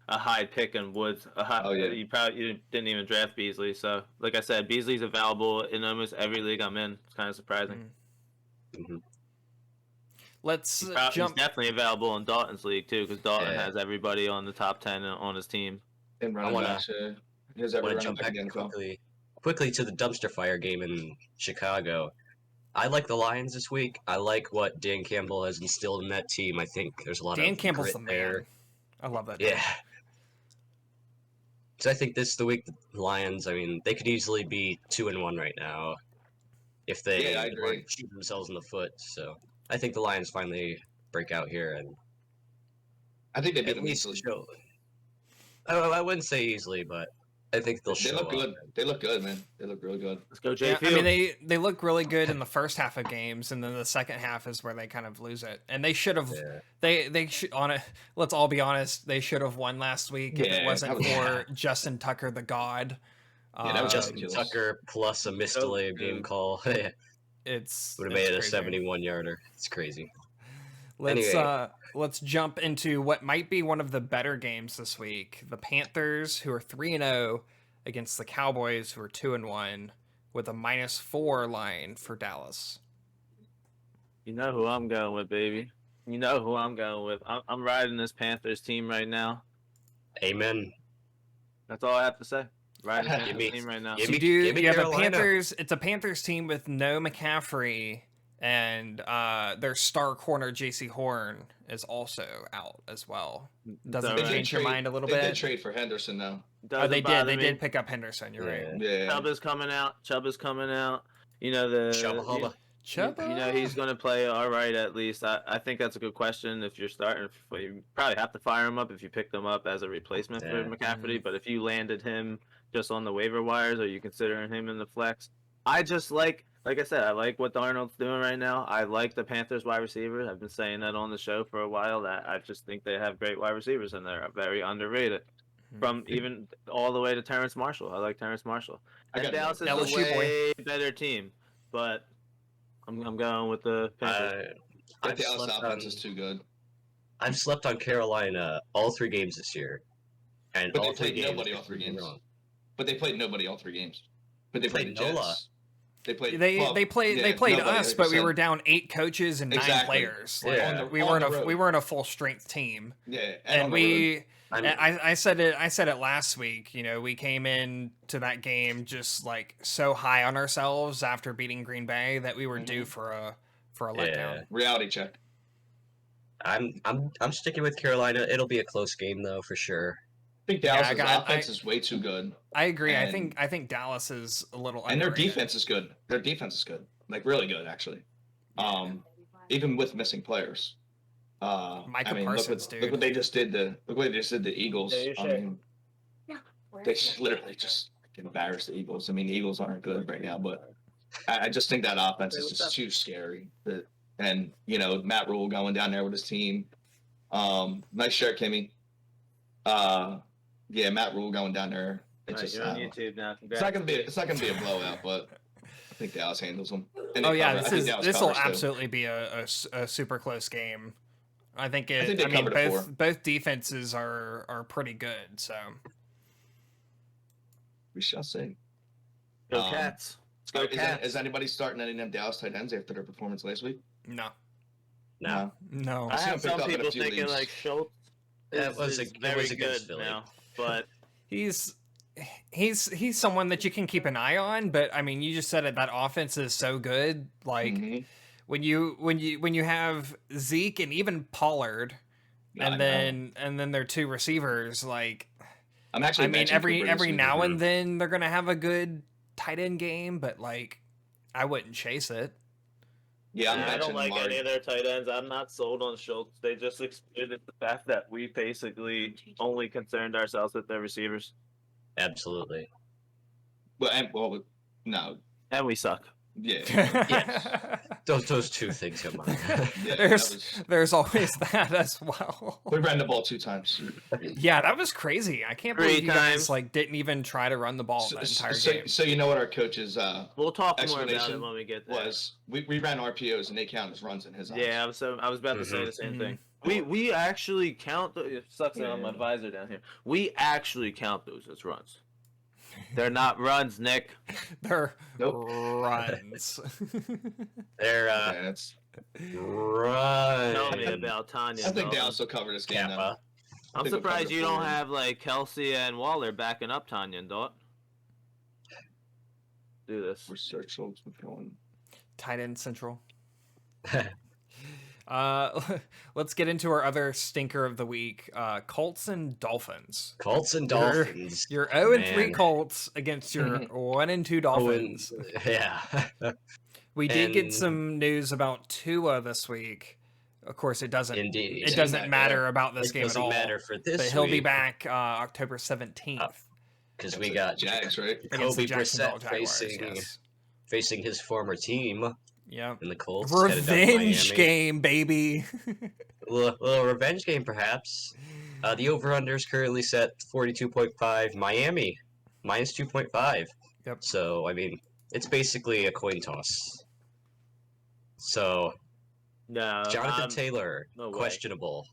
[SPEAKER 3] a high pick in Woods.
[SPEAKER 2] Oh, yeah.
[SPEAKER 3] You didn't even draft Beasley, so like I said, Beasley's available in almost every league I'm in. It's kind of surprising.
[SPEAKER 4] Mhm.
[SPEAKER 1] Let's
[SPEAKER 3] He's
[SPEAKER 1] jump.
[SPEAKER 3] definitely available in Dalton's league too, because Dalton
[SPEAKER 4] Yeah.
[SPEAKER 3] has everybody on the top 10 on his team.
[SPEAKER 2] And running
[SPEAKER 4] wanna-
[SPEAKER 2] backs. He has
[SPEAKER 4] I
[SPEAKER 2] every
[SPEAKER 4] want to
[SPEAKER 2] running
[SPEAKER 4] jump
[SPEAKER 2] back
[SPEAKER 4] back
[SPEAKER 2] in the NFL.
[SPEAKER 4] quickly to the dumpster fire game in Chicago. I like the Lions this week. I like what Dan Campbell has instilled in that team. I think there's a lot
[SPEAKER 1] Dan
[SPEAKER 4] of
[SPEAKER 1] Campbell's
[SPEAKER 4] grit
[SPEAKER 1] the
[SPEAKER 4] there.
[SPEAKER 1] man. I love that.
[SPEAKER 4] Yeah. So I think this is the week the Lions, I mean, they could easily be 2-1 right now if they
[SPEAKER 2] Yeah, I agree.
[SPEAKER 4] weren't shooting themselves in the foot. So I think the Lions finally break out here and
[SPEAKER 2] I think they beat
[SPEAKER 4] at
[SPEAKER 2] them
[SPEAKER 4] least
[SPEAKER 2] easily.
[SPEAKER 4] show. I wouldn't say easily, but I think they'll
[SPEAKER 2] They
[SPEAKER 4] show
[SPEAKER 2] look
[SPEAKER 4] up.
[SPEAKER 2] good. They look good, man. They look real good.
[SPEAKER 3] Let's go,
[SPEAKER 1] Yeah,
[SPEAKER 3] JP.
[SPEAKER 1] I mean they look really good in the first half of games, and then the second half is where they kind of lose it. And they should have.
[SPEAKER 4] Yeah.
[SPEAKER 1] They should on it. Let's all be honest. They should have won last week if it
[SPEAKER 2] Yeah,
[SPEAKER 1] wasn't
[SPEAKER 2] that was-
[SPEAKER 1] for Justin Tucker, the god.
[SPEAKER 2] Yeah, that was
[SPEAKER 4] Justin
[SPEAKER 2] ridiculous.
[SPEAKER 4] Tucker plus a missed
[SPEAKER 3] So
[SPEAKER 4] delay of game
[SPEAKER 3] good.
[SPEAKER 4] call. Yeah,
[SPEAKER 1] It's
[SPEAKER 4] would have
[SPEAKER 1] it's
[SPEAKER 4] made it a
[SPEAKER 1] crazy.
[SPEAKER 4] 71-yarder. It's crazy.
[SPEAKER 1] Let's let's jump into what might be one of the better games this week. The Panthers, who are 3-0, against the Cowboys, who are 2-1, with a -4 line for Dallas.
[SPEAKER 3] You know who I'm going with, baby. You know who I'm going with. I'm riding this Panthers team right now.
[SPEAKER 4] Amen.
[SPEAKER 3] That's all I have to say. Riding the
[SPEAKER 2] Give
[SPEAKER 3] Panthers
[SPEAKER 4] me-
[SPEAKER 3] team right now.
[SPEAKER 4] give
[SPEAKER 1] So
[SPEAKER 4] me-
[SPEAKER 1] you
[SPEAKER 4] give me
[SPEAKER 1] have a
[SPEAKER 4] Carolina.
[SPEAKER 1] Panthers. It's a Panthers team with no McCaffrey, and their star corner J.C. Horn is also out as well. Doesn't
[SPEAKER 3] All
[SPEAKER 1] that
[SPEAKER 3] right.
[SPEAKER 1] change your mind a little
[SPEAKER 2] They
[SPEAKER 1] bit?
[SPEAKER 2] did trade for Henderson though.
[SPEAKER 1] Oh,
[SPEAKER 3] Doesn't
[SPEAKER 1] they did.
[SPEAKER 3] bother
[SPEAKER 1] They
[SPEAKER 3] me.
[SPEAKER 1] did pick up Henderson. You're right.
[SPEAKER 2] Yeah.
[SPEAKER 3] Chubb is coming out. Chubb is coming out. You know the
[SPEAKER 4] Shabba hubba.
[SPEAKER 1] Chuba.
[SPEAKER 3] You know he's going to play all right at least. I think that's a good question. If you're starting, you probably have to fire him up if you picked him up as a replacement for
[SPEAKER 4] Yeah.
[SPEAKER 3] McCaffrey. But if you landed him just on the waiver wires, or you considering him in the flex, I just like I said, I like what Darnold's doing right now. I like the Panthers wide receivers. I've been saying that on the show for a while. That I just think they have great wide receivers and they're very underrated. From even all the way to Terrence Marshall. I like Terrence Marshall.
[SPEAKER 2] I
[SPEAKER 3] And
[SPEAKER 2] got
[SPEAKER 3] Dallas is
[SPEAKER 1] LSU
[SPEAKER 3] a way better team, but I'm going with the Panthers.
[SPEAKER 2] The
[SPEAKER 4] I've
[SPEAKER 2] Dallas
[SPEAKER 4] slept
[SPEAKER 2] offense
[SPEAKER 4] on-
[SPEAKER 2] is too good.
[SPEAKER 4] I've slept on Carolina all 3 games this year, and
[SPEAKER 2] But they
[SPEAKER 4] all 3
[SPEAKER 2] played
[SPEAKER 4] games.
[SPEAKER 2] nobody all 3 games.
[SPEAKER 4] wrong.
[SPEAKER 2] But they played nobody all 3 games. But they played the
[SPEAKER 4] Played Nola.
[SPEAKER 2] Jets. They played.
[SPEAKER 1] They
[SPEAKER 2] well,
[SPEAKER 1] played
[SPEAKER 2] yeah,
[SPEAKER 1] they played
[SPEAKER 2] nobody,
[SPEAKER 1] us,
[SPEAKER 2] like
[SPEAKER 1] but
[SPEAKER 2] I
[SPEAKER 1] we
[SPEAKER 2] said.
[SPEAKER 1] were down 8 coaches and 9
[SPEAKER 2] Exactly.
[SPEAKER 1] players. Like,
[SPEAKER 4] Yeah.
[SPEAKER 1] we
[SPEAKER 2] On
[SPEAKER 1] weren't
[SPEAKER 2] the road.
[SPEAKER 1] we weren't a full strength team,
[SPEAKER 2] Yeah, on
[SPEAKER 1] and
[SPEAKER 2] the road.
[SPEAKER 1] we.
[SPEAKER 4] I'm-
[SPEAKER 1] I said it last week. You know, we came in to that game just like so high on ourselves after beating Green Bay that we were due for a letdown.
[SPEAKER 2] reality check.
[SPEAKER 4] I'm sticking with Carolina. It'll be a close game though, for sure.
[SPEAKER 2] I think
[SPEAKER 1] Yeah,
[SPEAKER 2] Dallas' offense is way too good,
[SPEAKER 1] I agree.
[SPEAKER 2] And-
[SPEAKER 1] I think Dallas is a little
[SPEAKER 2] and their
[SPEAKER 1] underrated.
[SPEAKER 2] defense is good. Their defense is good, like really good actually. Even with missing players.
[SPEAKER 1] Micah
[SPEAKER 2] I mean,
[SPEAKER 1] Parsons,
[SPEAKER 2] look
[SPEAKER 1] dude.
[SPEAKER 2] what they just did. Look what they just did. The Eagles.
[SPEAKER 3] Yeah, you're
[SPEAKER 2] I
[SPEAKER 3] sure.
[SPEAKER 2] mean, they literally just embarrassed the Eagles. I mean, the Eagles aren't good right now, but I just think that offense is just too scary. And you know, Matt Rule going down there with his team. Nice shirt, Kimmy. Yeah, Matt Rule going down there. It's
[SPEAKER 3] All right,
[SPEAKER 2] just
[SPEAKER 3] you're on YouTube now.
[SPEAKER 2] it's not gonna be a blowout, but I think Dallas handles them. And
[SPEAKER 1] Oh
[SPEAKER 2] they
[SPEAKER 1] yeah,
[SPEAKER 2] cover. I think Dallas
[SPEAKER 1] this will
[SPEAKER 2] covers, too.
[SPEAKER 1] absolutely be a super close game. I think
[SPEAKER 2] I think they
[SPEAKER 1] I mean
[SPEAKER 2] covered it
[SPEAKER 1] both defenses are pretty good. So
[SPEAKER 2] We shall see.
[SPEAKER 3] Go
[SPEAKER 2] Um,
[SPEAKER 3] Cats. Let's go Cats.
[SPEAKER 2] Is anybody starting any of them Dallas tight ends after their performance last week?
[SPEAKER 1] no,
[SPEAKER 4] No.
[SPEAKER 1] no.
[SPEAKER 3] I
[SPEAKER 2] seen
[SPEAKER 3] have
[SPEAKER 2] him picked
[SPEAKER 3] some
[SPEAKER 2] up in a
[SPEAKER 3] people
[SPEAKER 2] few
[SPEAKER 3] thinking
[SPEAKER 2] leagues.
[SPEAKER 3] like Schultz
[SPEAKER 4] That
[SPEAKER 3] is,
[SPEAKER 4] was
[SPEAKER 3] is
[SPEAKER 4] it
[SPEAKER 3] very
[SPEAKER 4] was against
[SPEAKER 3] good
[SPEAKER 4] Philly.
[SPEAKER 3] now, but
[SPEAKER 1] He's someone that you can keep an eye on, but I mean, you just said it. That offense is so good. Like
[SPEAKER 2] Mhm.
[SPEAKER 1] when you have Zeke and even Pollard,
[SPEAKER 2] I
[SPEAKER 1] and
[SPEAKER 2] know.
[SPEAKER 1] then their 2 receivers. Like
[SPEAKER 2] I'm actually.
[SPEAKER 1] I mean,
[SPEAKER 2] benching
[SPEAKER 1] every
[SPEAKER 2] Cooper this week.
[SPEAKER 1] now and then they're gonna have a good tight end game, but like I wouldn't chase it.
[SPEAKER 2] Yeah, I'm
[SPEAKER 3] I don't
[SPEAKER 2] benching
[SPEAKER 3] like
[SPEAKER 2] Amari.
[SPEAKER 3] any of their tight ends. I'm not sold on Schultz. They just exploited the fact that we basically only concerned ourselves with their receivers.
[SPEAKER 4] Absolutely.
[SPEAKER 2] No.
[SPEAKER 3] And we suck.
[SPEAKER 2] Yeah.
[SPEAKER 4] Yes. Those two things combined.
[SPEAKER 2] Yeah,
[SPEAKER 1] there's always that as well.
[SPEAKER 2] we ran the ball 2 times.
[SPEAKER 1] Yeah, that was crazy. I can't
[SPEAKER 3] 3
[SPEAKER 1] believe you
[SPEAKER 3] times.
[SPEAKER 1] guys didn't even try to run the ball the entire game.
[SPEAKER 2] So you know what our coach's
[SPEAKER 3] We'll talk more about
[SPEAKER 2] explanation
[SPEAKER 3] it when we get there.
[SPEAKER 2] was? We ran RPOs and they count as runs in his eyes.
[SPEAKER 3] Yeah, I was about to say the same thing.
[SPEAKER 2] Mhm.
[SPEAKER 3] We actually count. It sucks that I'm my visor down here. We actually count those as runs. They're not runs, Nick.
[SPEAKER 1] They're
[SPEAKER 2] Nope.
[SPEAKER 1] runs.
[SPEAKER 4] They're
[SPEAKER 2] That's.
[SPEAKER 4] run.
[SPEAKER 3] Tell me about Tanya.
[SPEAKER 2] I think they
[SPEAKER 3] Dalton.
[SPEAKER 2] also covered this game. Though.
[SPEAKER 4] Kappa.
[SPEAKER 3] I'm
[SPEAKER 2] think we
[SPEAKER 3] surprised
[SPEAKER 2] covered
[SPEAKER 3] you don't
[SPEAKER 2] forward.
[SPEAKER 3] have like Kelsey and Waller backing up Tanya and Dot. Do this.
[SPEAKER 2] Research Schultz with going.
[SPEAKER 1] Tight end central. Let's get into our other stinker of the week. Colts and Dolphins.
[SPEAKER 4] Colts and Dolphins.
[SPEAKER 1] Your 0-3
[SPEAKER 4] Man.
[SPEAKER 1] Colts against your 1-2 Dolphins.
[SPEAKER 4] Yeah.
[SPEAKER 1] We did get
[SPEAKER 4] And-
[SPEAKER 1] some news about Tua this week. Of course, it doesn't.
[SPEAKER 4] Indeed.
[SPEAKER 1] It doesn't matter about this
[SPEAKER 4] It
[SPEAKER 1] game at
[SPEAKER 4] doesn't
[SPEAKER 1] all.
[SPEAKER 4] matter for this
[SPEAKER 1] But he'll be
[SPEAKER 4] week,
[SPEAKER 1] back October 17th
[SPEAKER 4] because we got
[SPEAKER 2] Jags, right?
[SPEAKER 1] against the
[SPEAKER 4] Jacoby
[SPEAKER 1] Jacksonville
[SPEAKER 4] Brissett
[SPEAKER 1] Jaguars.
[SPEAKER 4] facing his former team
[SPEAKER 1] Yeah.
[SPEAKER 4] in the Colts. headed down to
[SPEAKER 1] Revenge
[SPEAKER 4] Miami.
[SPEAKER 1] game, baby.
[SPEAKER 4] Little revenge game, perhaps. The over/under is currently set 42.5. Miami minus 2.5.
[SPEAKER 1] Yep.
[SPEAKER 4] So I mean, it's basically a coin toss. So
[SPEAKER 3] No,
[SPEAKER 4] Jonathan Taylor,
[SPEAKER 3] no way.
[SPEAKER 4] questionable.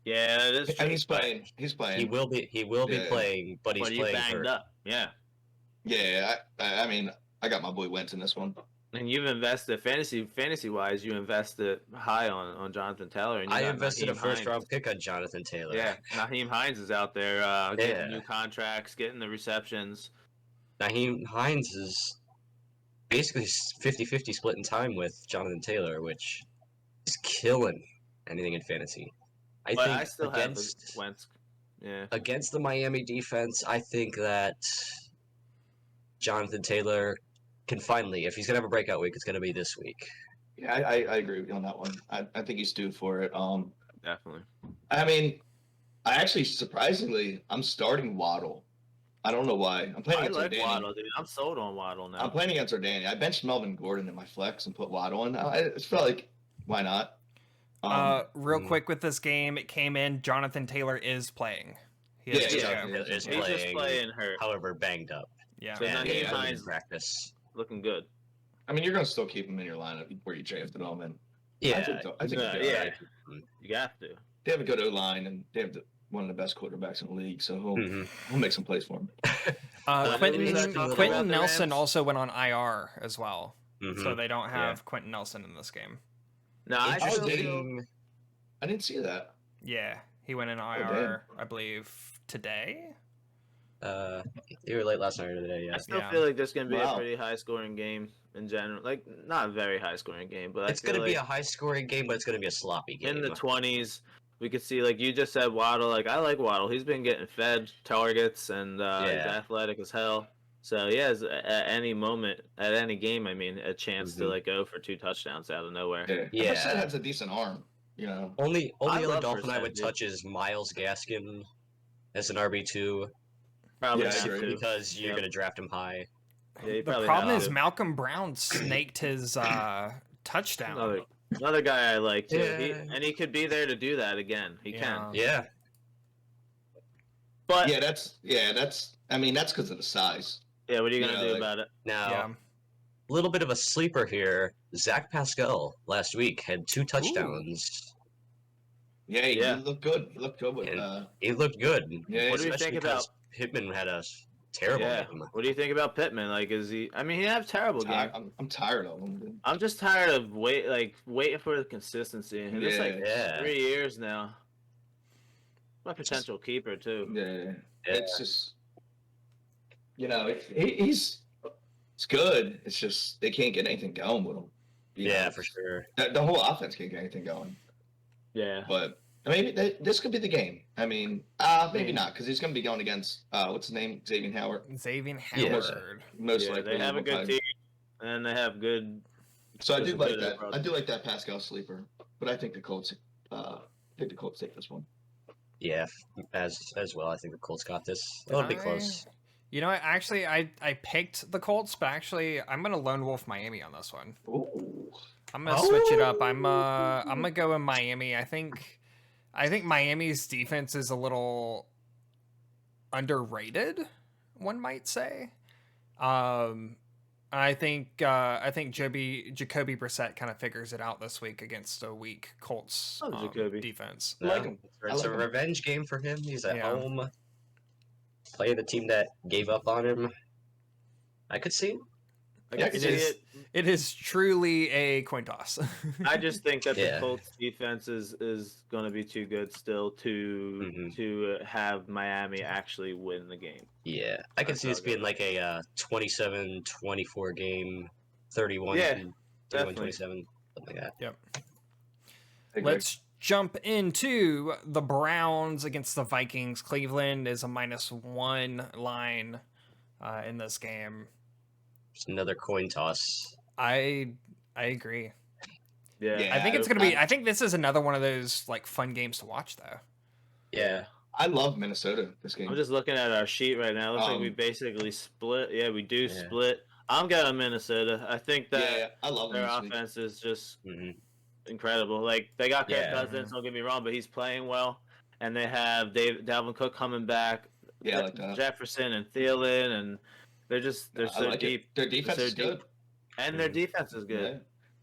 [SPEAKER 3] Yeah, it is.
[SPEAKER 2] And he's playing. He's playing.
[SPEAKER 4] He will be
[SPEAKER 2] Yeah.
[SPEAKER 4] playing, but he's
[SPEAKER 3] But he
[SPEAKER 4] playing
[SPEAKER 3] banged
[SPEAKER 4] for.
[SPEAKER 3] up. Yeah.
[SPEAKER 2] Yeah, I mean, I got my boy Wentz in this one.
[SPEAKER 3] And you've invested fantasy wise, you invested high on Jonathan Taylor. And you
[SPEAKER 4] I
[SPEAKER 3] got
[SPEAKER 4] invested a
[SPEAKER 3] Nyheim
[SPEAKER 4] first
[SPEAKER 3] Hines.
[SPEAKER 4] round pick on Jonathan Taylor.
[SPEAKER 3] Yeah, Nyheim Hines is out there getting
[SPEAKER 4] Yeah.
[SPEAKER 3] new contracts, getting the receptions.
[SPEAKER 4] Nyheim Hines is basically 50-50 split in time with Jonathan Taylor, which is killing anything in fantasy. I
[SPEAKER 3] But
[SPEAKER 4] think
[SPEAKER 3] I still
[SPEAKER 4] against
[SPEAKER 3] have Wentz. Yeah.
[SPEAKER 4] against the Miami defense, I think that Jonathan Taylor can finally, if he's gonna have a breakout week, it's gonna be this week.
[SPEAKER 2] Yeah, I agree with you on that one. I think he's due for it.
[SPEAKER 3] Definitely.
[SPEAKER 2] I mean, I actually surprisingly, I'm starting Waddle. I don't know why. I'm playing
[SPEAKER 3] I
[SPEAKER 2] against
[SPEAKER 3] like
[SPEAKER 2] Danny.
[SPEAKER 3] Waddle, dude. I'm sold on Waddle now.
[SPEAKER 2] I'm playing against Danny. I benched Melvin Gordon in my flex and put Waddle in. I just felt like, why not?
[SPEAKER 1] Real quick with this game, it came in. Jonathan Taylor is playing. He is
[SPEAKER 2] Yeah,
[SPEAKER 1] good to
[SPEAKER 2] yeah,
[SPEAKER 1] go.
[SPEAKER 2] yeah.
[SPEAKER 4] Is
[SPEAKER 3] He's just
[SPEAKER 4] playing,
[SPEAKER 3] playing hurt.
[SPEAKER 4] however, banged up.
[SPEAKER 1] Yeah.
[SPEAKER 3] So
[SPEAKER 4] And
[SPEAKER 3] Nyheim
[SPEAKER 4] he hasn't
[SPEAKER 3] Hines
[SPEAKER 4] practice.
[SPEAKER 3] looking good.
[SPEAKER 2] I mean, you're going to still keep him in your lineup where you drafted him. And
[SPEAKER 4] Yeah,
[SPEAKER 2] I think
[SPEAKER 3] Yeah,
[SPEAKER 2] he'll be
[SPEAKER 3] yeah.
[SPEAKER 2] all right.
[SPEAKER 3] You got to.
[SPEAKER 2] They have a good O-line, and they have one of the best quarterbacks in the league, so
[SPEAKER 4] Mhm.
[SPEAKER 2] he'll make some plays for him.
[SPEAKER 1] Quentin,
[SPEAKER 3] Talking about
[SPEAKER 1] Quentin
[SPEAKER 3] the
[SPEAKER 1] Nelson
[SPEAKER 3] Rams?
[SPEAKER 1] also went on IR as well,
[SPEAKER 4] Mhm.
[SPEAKER 1] so they don't have Quentin Nelson in this game.
[SPEAKER 3] No, I still feel
[SPEAKER 4] Interesting.
[SPEAKER 2] I didn't see that.
[SPEAKER 1] Yeah, he went in IR, I believe, today.
[SPEAKER 4] You were late last night or today, yeah.
[SPEAKER 3] I still
[SPEAKER 1] Yeah.
[SPEAKER 3] feel like this is gonna be
[SPEAKER 2] Wow.
[SPEAKER 3] a pretty high scoring game in general. Like not a very high scoring game, but
[SPEAKER 4] It's
[SPEAKER 3] I feel
[SPEAKER 4] gonna be
[SPEAKER 3] like
[SPEAKER 4] a high scoring game, but it's gonna be a sloppy game.
[SPEAKER 3] in the 20s. We could see, like you just said, Waddle. Like I like Waddle. He's been getting fed targets, and he's
[SPEAKER 4] Yeah.
[SPEAKER 3] athletic as hell. So he has at any moment, at any game, I mean, a chance to
[SPEAKER 4] Mhm.
[SPEAKER 3] like go for 2 touchdowns out of nowhere.
[SPEAKER 2] Yeah.
[SPEAKER 4] Yeah.
[SPEAKER 2] Brissett has a decent arm, you know.
[SPEAKER 4] Only
[SPEAKER 3] I
[SPEAKER 4] other
[SPEAKER 3] love
[SPEAKER 4] Dolphin I
[SPEAKER 3] Brissett,
[SPEAKER 4] would
[SPEAKER 3] dude.
[SPEAKER 4] touch is Miles Gaskin as an RB2
[SPEAKER 3] Probably
[SPEAKER 2] Yeah, I
[SPEAKER 3] have
[SPEAKER 2] agree.
[SPEAKER 3] to.
[SPEAKER 4] because you're
[SPEAKER 3] Yep.
[SPEAKER 4] gonna draft him high.
[SPEAKER 3] Yeah, you
[SPEAKER 1] The
[SPEAKER 3] probably
[SPEAKER 1] problem
[SPEAKER 3] have
[SPEAKER 1] is
[SPEAKER 3] to.
[SPEAKER 1] Malcolm Brown snaked his touchdown.
[SPEAKER 3] Another guy I like too.
[SPEAKER 4] Yeah.
[SPEAKER 3] And he could be there to do that again. He can.
[SPEAKER 4] Yeah.
[SPEAKER 3] But
[SPEAKER 2] Yeah, that's. I mean, that's because of the size.
[SPEAKER 3] yeah, what are you gonna
[SPEAKER 2] Yeah,
[SPEAKER 3] do
[SPEAKER 2] like-
[SPEAKER 3] about it?
[SPEAKER 4] Now,
[SPEAKER 1] Yeah.
[SPEAKER 4] a little bit of a sleeper here. Zach Pascal last week had 2 touchdowns.
[SPEAKER 2] Yeah,
[SPEAKER 3] Yeah.
[SPEAKER 2] he looked good. He looked good with.
[SPEAKER 4] He looked good.
[SPEAKER 2] Yeah,
[SPEAKER 3] What do you
[SPEAKER 4] especially
[SPEAKER 3] think
[SPEAKER 4] because Pittman had a terrible
[SPEAKER 3] Yeah.
[SPEAKER 4] game.
[SPEAKER 3] What do you think about Pittman? Like, is he? I mean, he had a terrible game.
[SPEAKER 2] I'm tired of him. Dude.
[SPEAKER 3] I'm just tired of waiting for the consistency. And it's like
[SPEAKER 4] Yeah.
[SPEAKER 3] 3 years now. My potential keeper too.
[SPEAKER 2] Yeah,
[SPEAKER 4] Yeah.
[SPEAKER 2] it's just, you know, he's good. It's just they can't get anything going with him. You
[SPEAKER 4] Yeah,
[SPEAKER 2] know,
[SPEAKER 4] for sure.
[SPEAKER 2] The whole offense can't get anything going.
[SPEAKER 3] Yeah.
[SPEAKER 2] But maybe this could be the game. I mean, maybe not because he's going to be going against what's his name, Xavier Howard.
[SPEAKER 1] Xavier
[SPEAKER 4] Yeah.
[SPEAKER 1] Howard.
[SPEAKER 2] Most
[SPEAKER 3] Yeah,
[SPEAKER 2] likely,
[SPEAKER 3] they have a
[SPEAKER 2] will
[SPEAKER 3] good
[SPEAKER 2] play.
[SPEAKER 3] team, and they have good
[SPEAKER 2] So I do
[SPEAKER 3] Just
[SPEAKER 2] like
[SPEAKER 3] good
[SPEAKER 2] that.
[SPEAKER 3] approach.
[SPEAKER 2] I do like that Pascal sleeper, but I think the Colts. Take this one.
[SPEAKER 4] Yeah, as well. I think the Colts got this. It'll be close.
[SPEAKER 1] You know what? Actually, I picked the Colts, but actually, I'm gonna lone wolf Miami on this one.
[SPEAKER 2] Ooh.
[SPEAKER 1] I'm gonna switch it up. I'm gonna go in Miami. I think Miami's defense is a little underrated, one might say. I think Jacoby Brissett kind of figures it out this week against a weak Colts
[SPEAKER 3] Jacoby.
[SPEAKER 1] defense.
[SPEAKER 2] I like him.
[SPEAKER 4] It's a revenge game for him. He's at home, playing the team that gave up on him. I could see him.
[SPEAKER 3] I can see it.
[SPEAKER 1] It is truly a coin toss.
[SPEAKER 3] I just think that the Colts defense is going to be too good still to have Miami actually win the game.
[SPEAKER 4] Yeah, I can see this being like a 27-24 game, 31,
[SPEAKER 3] Yeah,
[SPEAKER 4] 31-27, something like that.
[SPEAKER 1] Yep. Let's jump into the Browns against the Vikings. Cleveland is a -1 line in this game.
[SPEAKER 4] Just another coin toss.
[SPEAKER 1] I agree.
[SPEAKER 3] Yeah.
[SPEAKER 1] I think it's gonna be. I think this is another one of those like fun games to watch, though.
[SPEAKER 4] Yeah.
[SPEAKER 2] I love Minnesota this game.
[SPEAKER 3] I'm just looking at our sheet right now. It looks like we basically split. Yeah, we do split. I'm going Minnesota. I think that
[SPEAKER 2] I love
[SPEAKER 3] their
[SPEAKER 2] them
[SPEAKER 3] offense is just incredible. Like they got Kirk Cousins, don't get me wrong, but he's playing well. And they have Dalvin Cook coming back.
[SPEAKER 2] Yeah, I like that.
[SPEAKER 3] Jefferson and Thielen, and they're so
[SPEAKER 2] like
[SPEAKER 3] deep.
[SPEAKER 2] Their defense is good.
[SPEAKER 3] And their defense is good.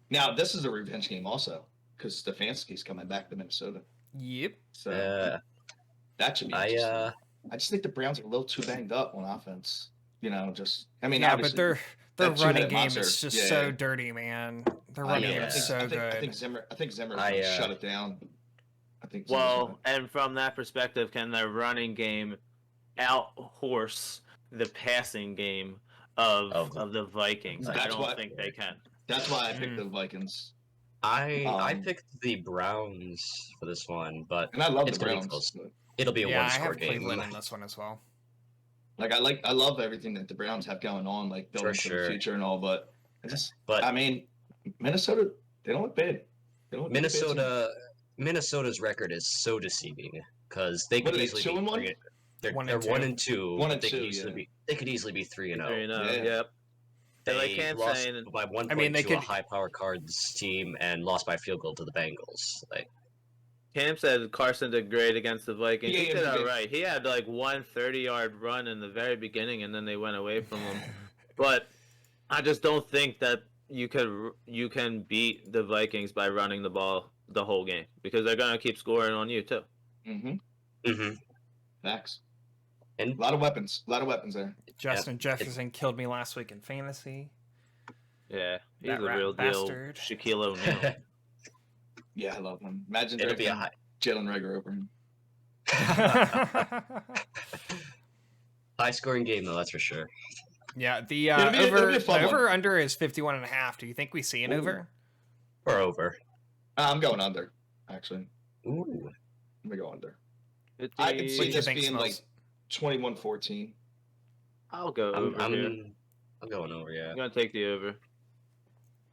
[SPEAKER 2] Yeah. Now this is a revenge game also because Stefanski's coming back to Minnesota.
[SPEAKER 1] Yep.
[SPEAKER 2] So that should be interesting. I just think the Browns are a little too banged up on offense. You know,
[SPEAKER 1] but their running game is just so dirty, man. Their running game is so good.
[SPEAKER 2] I think Zimmer will shut it down.
[SPEAKER 3] And from that perspective, can their running game outhorse the passing game of the Vikings? I don't think they can.
[SPEAKER 2] That's why I picked the Vikings.
[SPEAKER 4] I picked the Browns for this one, but
[SPEAKER 2] and I love the Browns.
[SPEAKER 4] It'll be a one-score game.
[SPEAKER 1] I have Cleveland in this one as well.
[SPEAKER 2] I love everything that the Browns have going on, like building for the future and all. But Minnesota, they don't look bad.
[SPEAKER 4] Minnesota's record is so deceiving because they could easily be
[SPEAKER 2] 2-1.
[SPEAKER 4] They're 1-2.
[SPEAKER 2] 1-2.
[SPEAKER 4] They could easily be 3-0.
[SPEAKER 3] 3-0. Yep.
[SPEAKER 4] They lost by 1 point to a high-power Cards team and lost by field goal to the Bengals.
[SPEAKER 3] Cam said Carson did great against the Vikings. He did all right. He had like 1 30-yard run in the very beginning, and then they went away from him. But I just don't think that you can beat the Vikings by running the ball the whole game because they're gonna keep scoring on you too.
[SPEAKER 2] Facts. And a lot of weapons there.
[SPEAKER 1] Justin Jefferson killed me last week in fantasy.
[SPEAKER 3] Yeah, he's a real
[SPEAKER 1] bastard.
[SPEAKER 3] Deal Shaquille O'Neal.
[SPEAKER 2] Yeah, I love him. Imagine
[SPEAKER 4] it'll be a
[SPEAKER 2] Jalen Reagor over him.
[SPEAKER 4] High-scoring game, though, that's for sure.
[SPEAKER 1] Yeah, the over under is 51.5. Do you think we see an over?
[SPEAKER 4] Or over?
[SPEAKER 2] I'm going under, actually.
[SPEAKER 4] Ooh.
[SPEAKER 2] I'm going to go under. I can see this being like 21-14.
[SPEAKER 3] I'll go over.
[SPEAKER 4] I'm going over, yeah.
[SPEAKER 3] I'm going to take the over.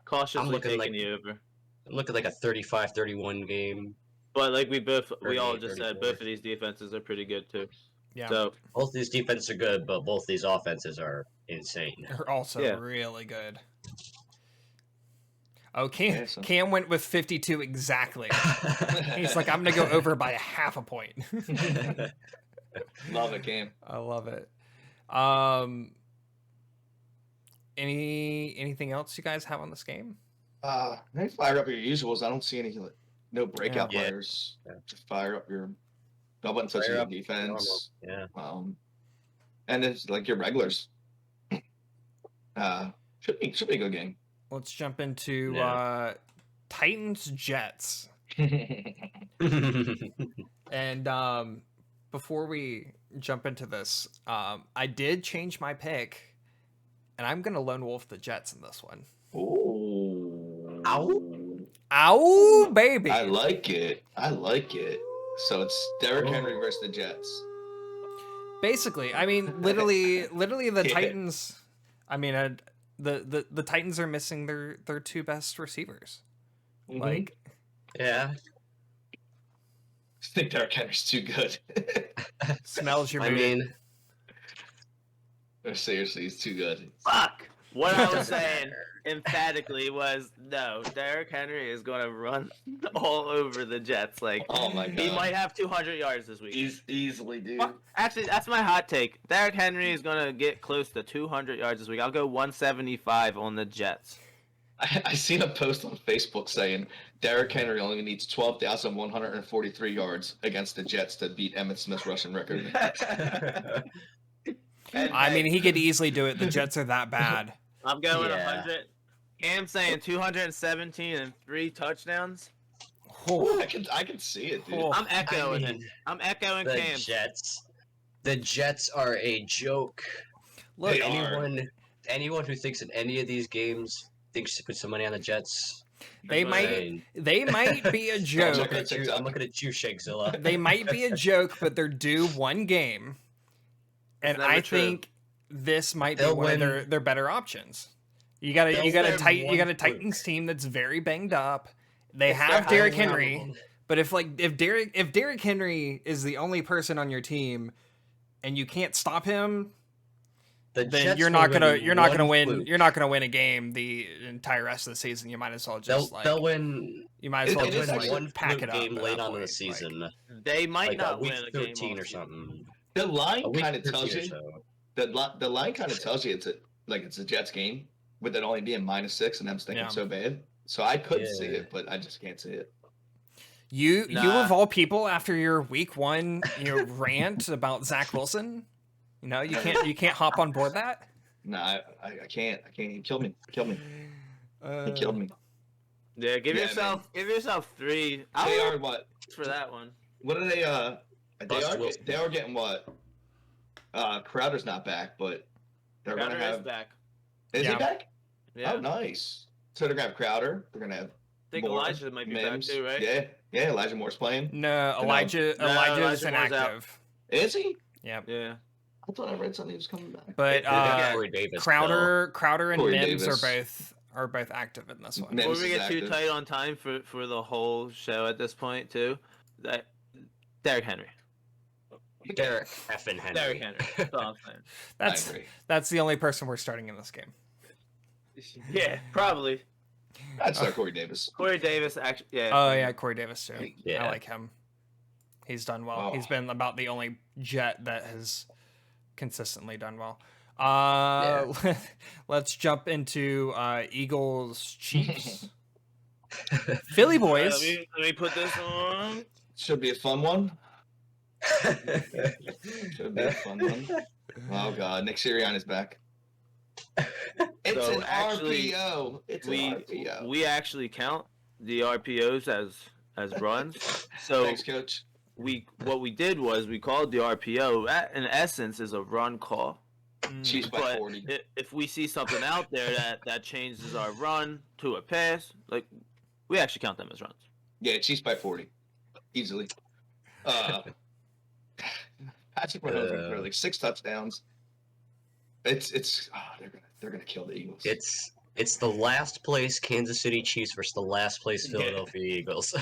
[SPEAKER 3] Cautiously taking the over.
[SPEAKER 4] I'm looking like a 35-31 game.
[SPEAKER 3] But like we all just said, both of these defenses are pretty good too.
[SPEAKER 1] Yeah.
[SPEAKER 3] So
[SPEAKER 4] both these defenses are good, but both these offenses are insane.
[SPEAKER 1] They're also really good. Oh, Cam went with 52 exactly. He's like, I'm gonna go over by 0.5 point.
[SPEAKER 2] Love it, Cam.
[SPEAKER 1] I love it. Anything else you guys have on this game?
[SPEAKER 2] Maybe fire up your usuals. I don't see any no breakout players. Yeah. Just fire up your double and touching your defense.
[SPEAKER 4] Yeah.
[SPEAKER 2] And it's like your regulars. Should be a good game.
[SPEAKER 1] Let's jump into Titans Jets. And before we jump into this, I did change my pick, and I'm gonna lone wolf the Jets in this one.
[SPEAKER 2] Ooh.
[SPEAKER 1] Ow, baby.
[SPEAKER 2] I like it. So it's Derrick Henry versus the Jets.
[SPEAKER 1] Basically, I mean, literally the Titans. I mean, the Titans are missing their two best receivers.
[SPEAKER 2] Mhm.
[SPEAKER 1] Like,
[SPEAKER 4] Yeah.
[SPEAKER 2] I think Derrick Henry's too good.
[SPEAKER 1] smells your
[SPEAKER 4] I
[SPEAKER 1] booty.
[SPEAKER 4] mean,
[SPEAKER 2] Seriously, he's too good.
[SPEAKER 3] Fuck. What I was saying emphatically was no. Derrick Henry is going to run all over the Jets. Like,
[SPEAKER 2] Oh my god.
[SPEAKER 3] he might have 200 yards this week.
[SPEAKER 2] He's easily, dude.
[SPEAKER 3] Fuck. Actually, that's my hot take. Derrick Henry is going to get close to 200 yards this week. I'll go 175 on the Jets.
[SPEAKER 2] I seen a post on Facebook saying Derrick Henry only needs 12,143 yards against the Jets to beat Emmitt Smith's rushing record.
[SPEAKER 1] I mean, he could easily do it. The Jets are that bad.
[SPEAKER 3] I'm going
[SPEAKER 4] Yeah.
[SPEAKER 3] 100. Cam's saying 217 and 3 touchdowns.
[SPEAKER 1] Oh,
[SPEAKER 2] I can see it, dude.
[SPEAKER 1] Oh.
[SPEAKER 3] I'm echoing
[SPEAKER 4] I
[SPEAKER 3] it.
[SPEAKER 4] mean,
[SPEAKER 3] I'm echoing
[SPEAKER 4] the
[SPEAKER 3] Cam.
[SPEAKER 4] Jets are a joke.
[SPEAKER 1] look,
[SPEAKER 2] They are.
[SPEAKER 4] Anyone who thinks in any of these games thinks to put some money on the Jets.
[SPEAKER 1] they
[SPEAKER 4] I
[SPEAKER 1] might
[SPEAKER 4] mean,
[SPEAKER 1] be a
[SPEAKER 4] I'm
[SPEAKER 1] joke.
[SPEAKER 4] looking at you. I'm looking at you, Shagzilla.
[SPEAKER 1] They might be a joke, but they're due one game, and
[SPEAKER 3] never
[SPEAKER 1] I
[SPEAKER 3] true.
[SPEAKER 1] think this might be
[SPEAKER 4] They'll
[SPEAKER 1] one of
[SPEAKER 4] win.
[SPEAKER 1] their better options. You got
[SPEAKER 4] They'll
[SPEAKER 1] a
[SPEAKER 4] win
[SPEAKER 1] you got a
[SPEAKER 4] one
[SPEAKER 1] Titans team that's very banged up. They
[SPEAKER 3] It's
[SPEAKER 1] have
[SPEAKER 3] their
[SPEAKER 1] Derrick
[SPEAKER 3] high
[SPEAKER 1] Henry,
[SPEAKER 3] level.
[SPEAKER 1] but if Derrick Henry is the only person on your team, and you can't stop him,
[SPEAKER 4] The
[SPEAKER 1] then
[SPEAKER 4] Jets
[SPEAKER 1] you're
[SPEAKER 4] will
[SPEAKER 1] not gonna
[SPEAKER 4] one fluke.
[SPEAKER 1] you're not gonna win a game the entire rest of the season. You might as well just
[SPEAKER 4] They'll win.
[SPEAKER 1] you might as well
[SPEAKER 2] it
[SPEAKER 4] They'll
[SPEAKER 2] is
[SPEAKER 1] just
[SPEAKER 4] win
[SPEAKER 2] like,
[SPEAKER 4] one
[SPEAKER 1] pack
[SPEAKER 4] fluke
[SPEAKER 1] it up
[SPEAKER 4] game
[SPEAKER 1] at
[SPEAKER 4] late
[SPEAKER 1] that
[SPEAKER 4] on in the
[SPEAKER 1] point,
[SPEAKER 4] season,
[SPEAKER 3] They might
[SPEAKER 4] like
[SPEAKER 3] not
[SPEAKER 4] week
[SPEAKER 3] win a game
[SPEAKER 4] 13
[SPEAKER 3] all
[SPEAKER 4] or
[SPEAKER 3] season.
[SPEAKER 4] something.
[SPEAKER 2] The line
[SPEAKER 4] A week
[SPEAKER 2] kind of
[SPEAKER 4] 13
[SPEAKER 2] tells
[SPEAKER 4] or
[SPEAKER 2] you
[SPEAKER 4] so.
[SPEAKER 2] the line kind of tells you it's a Jets game, with it only being -6 and them stinking
[SPEAKER 1] Yeah.
[SPEAKER 2] so bad. So I could see
[SPEAKER 4] Yeah.
[SPEAKER 2] it, but I just can't see it.
[SPEAKER 1] You
[SPEAKER 3] Nah.
[SPEAKER 1] of all people, after your week one rant about Zach Wilson, you can't hop on board that.
[SPEAKER 2] No, I can't. I can't. He killed me. He killed me.
[SPEAKER 3] Yeah, give
[SPEAKER 2] Yeah,
[SPEAKER 3] yourself 3.
[SPEAKER 2] They
[SPEAKER 3] I'll
[SPEAKER 2] are what?
[SPEAKER 3] for that one.
[SPEAKER 2] What are they?
[SPEAKER 4] Bust Wilson.
[SPEAKER 2] They are getting what? Crowder's not back, but they're
[SPEAKER 3] Crowder
[SPEAKER 2] gonna
[SPEAKER 3] is
[SPEAKER 2] have.
[SPEAKER 3] back.
[SPEAKER 2] Is
[SPEAKER 1] Yeah.
[SPEAKER 2] he back?
[SPEAKER 3] Yeah.
[SPEAKER 2] Oh, nice. So they're gonna have Crowder. They're gonna have.
[SPEAKER 3] I think
[SPEAKER 2] Moore,
[SPEAKER 3] Elijah might be
[SPEAKER 2] Mims.
[SPEAKER 3] back too, right?
[SPEAKER 2] Yeah. Elijah Moore's playing.
[SPEAKER 1] No,
[SPEAKER 2] No.
[SPEAKER 1] Elijah
[SPEAKER 3] No,
[SPEAKER 1] is
[SPEAKER 3] Elijah Moore's
[SPEAKER 1] inactive.
[SPEAKER 2] Is he?
[SPEAKER 1] Yep.
[SPEAKER 3] Yeah.
[SPEAKER 2] I thought I read something he was coming back.
[SPEAKER 1] But
[SPEAKER 3] Yeah.
[SPEAKER 4] Corey Davis.
[SPEAKER 1] Crowder and
[SPEAKER 2] Corey
[SPEAKER 1] Mims
[SPEAKER 2] Davis.
[SPEAKER 1] are both active in this one.
[SPEAKER 2] Mims
[SPEAKER 3] Before we
[SPEAKER 2] is
[SPEAKER 3] get too
[SPEAKER 2] active.
[SPEAKER 3] tight on time for the whole show at this point too, that Derrick Henry.
[SPEAKER 4] Though. Derrick effing Henry.
[SPEAKER 3] Derrick Henry. That's all I'm saying.
[SPEAKER 1] That's
[SPEAKER 2] I agree.
[SPEAKER 1] that's the only person we're starting in this game.
[SPEAKER 3] Yeah, probably.
[SPEAKER 2] I'd start Corey Davis.
[SPEAKER 3] Corey Davis, actually, yeah.
[SPEAKER 1] Oh yeah, Corey Davis too.
[SPEAKER 4] Yeah.
[SPEAKER 1] I like him. He's done well.
[SPEAKER 2] Oh.
[SPEAKER 1] He's been about the only Jet that has consistently done well. Let's jump into Eagles Chiefs. Philly boys.
[SPEAKER 3] Let me put this on.
[SPEAKER 2] Should be a fun one. Should be a fun one. Oh god, Nick Sirianni is back. It's
[SPEAKER 3] So
[SPEAKER 2] an
[SPEAKER 3] actually,
[SPEAKER 2] RPO. It's an RPO.
[SPEAKER 3] We actually count the RPOs as runs. So
[SPEAKER 2] Thanks, coach.
[SPEAKER 3] what we did was we called the RPO. That in essence is a run call.
[SPEAKER 2] Chiefs by
[SPEAKER 3] But
[SPEAKER 2] 40.
[SPEAKER 3] if we see something out there that changes our run to a pass, like we actually count them as runs.
[SPEAKER 2] Yeah, Chiefs by 40. Easily. Patrick Mahomes for like 6 touchdowns. They're gonna kill the Eagles.
[SPEAKER 4] It's the last place Kansas City Chiefs versus the last place Philadelphia Eagles.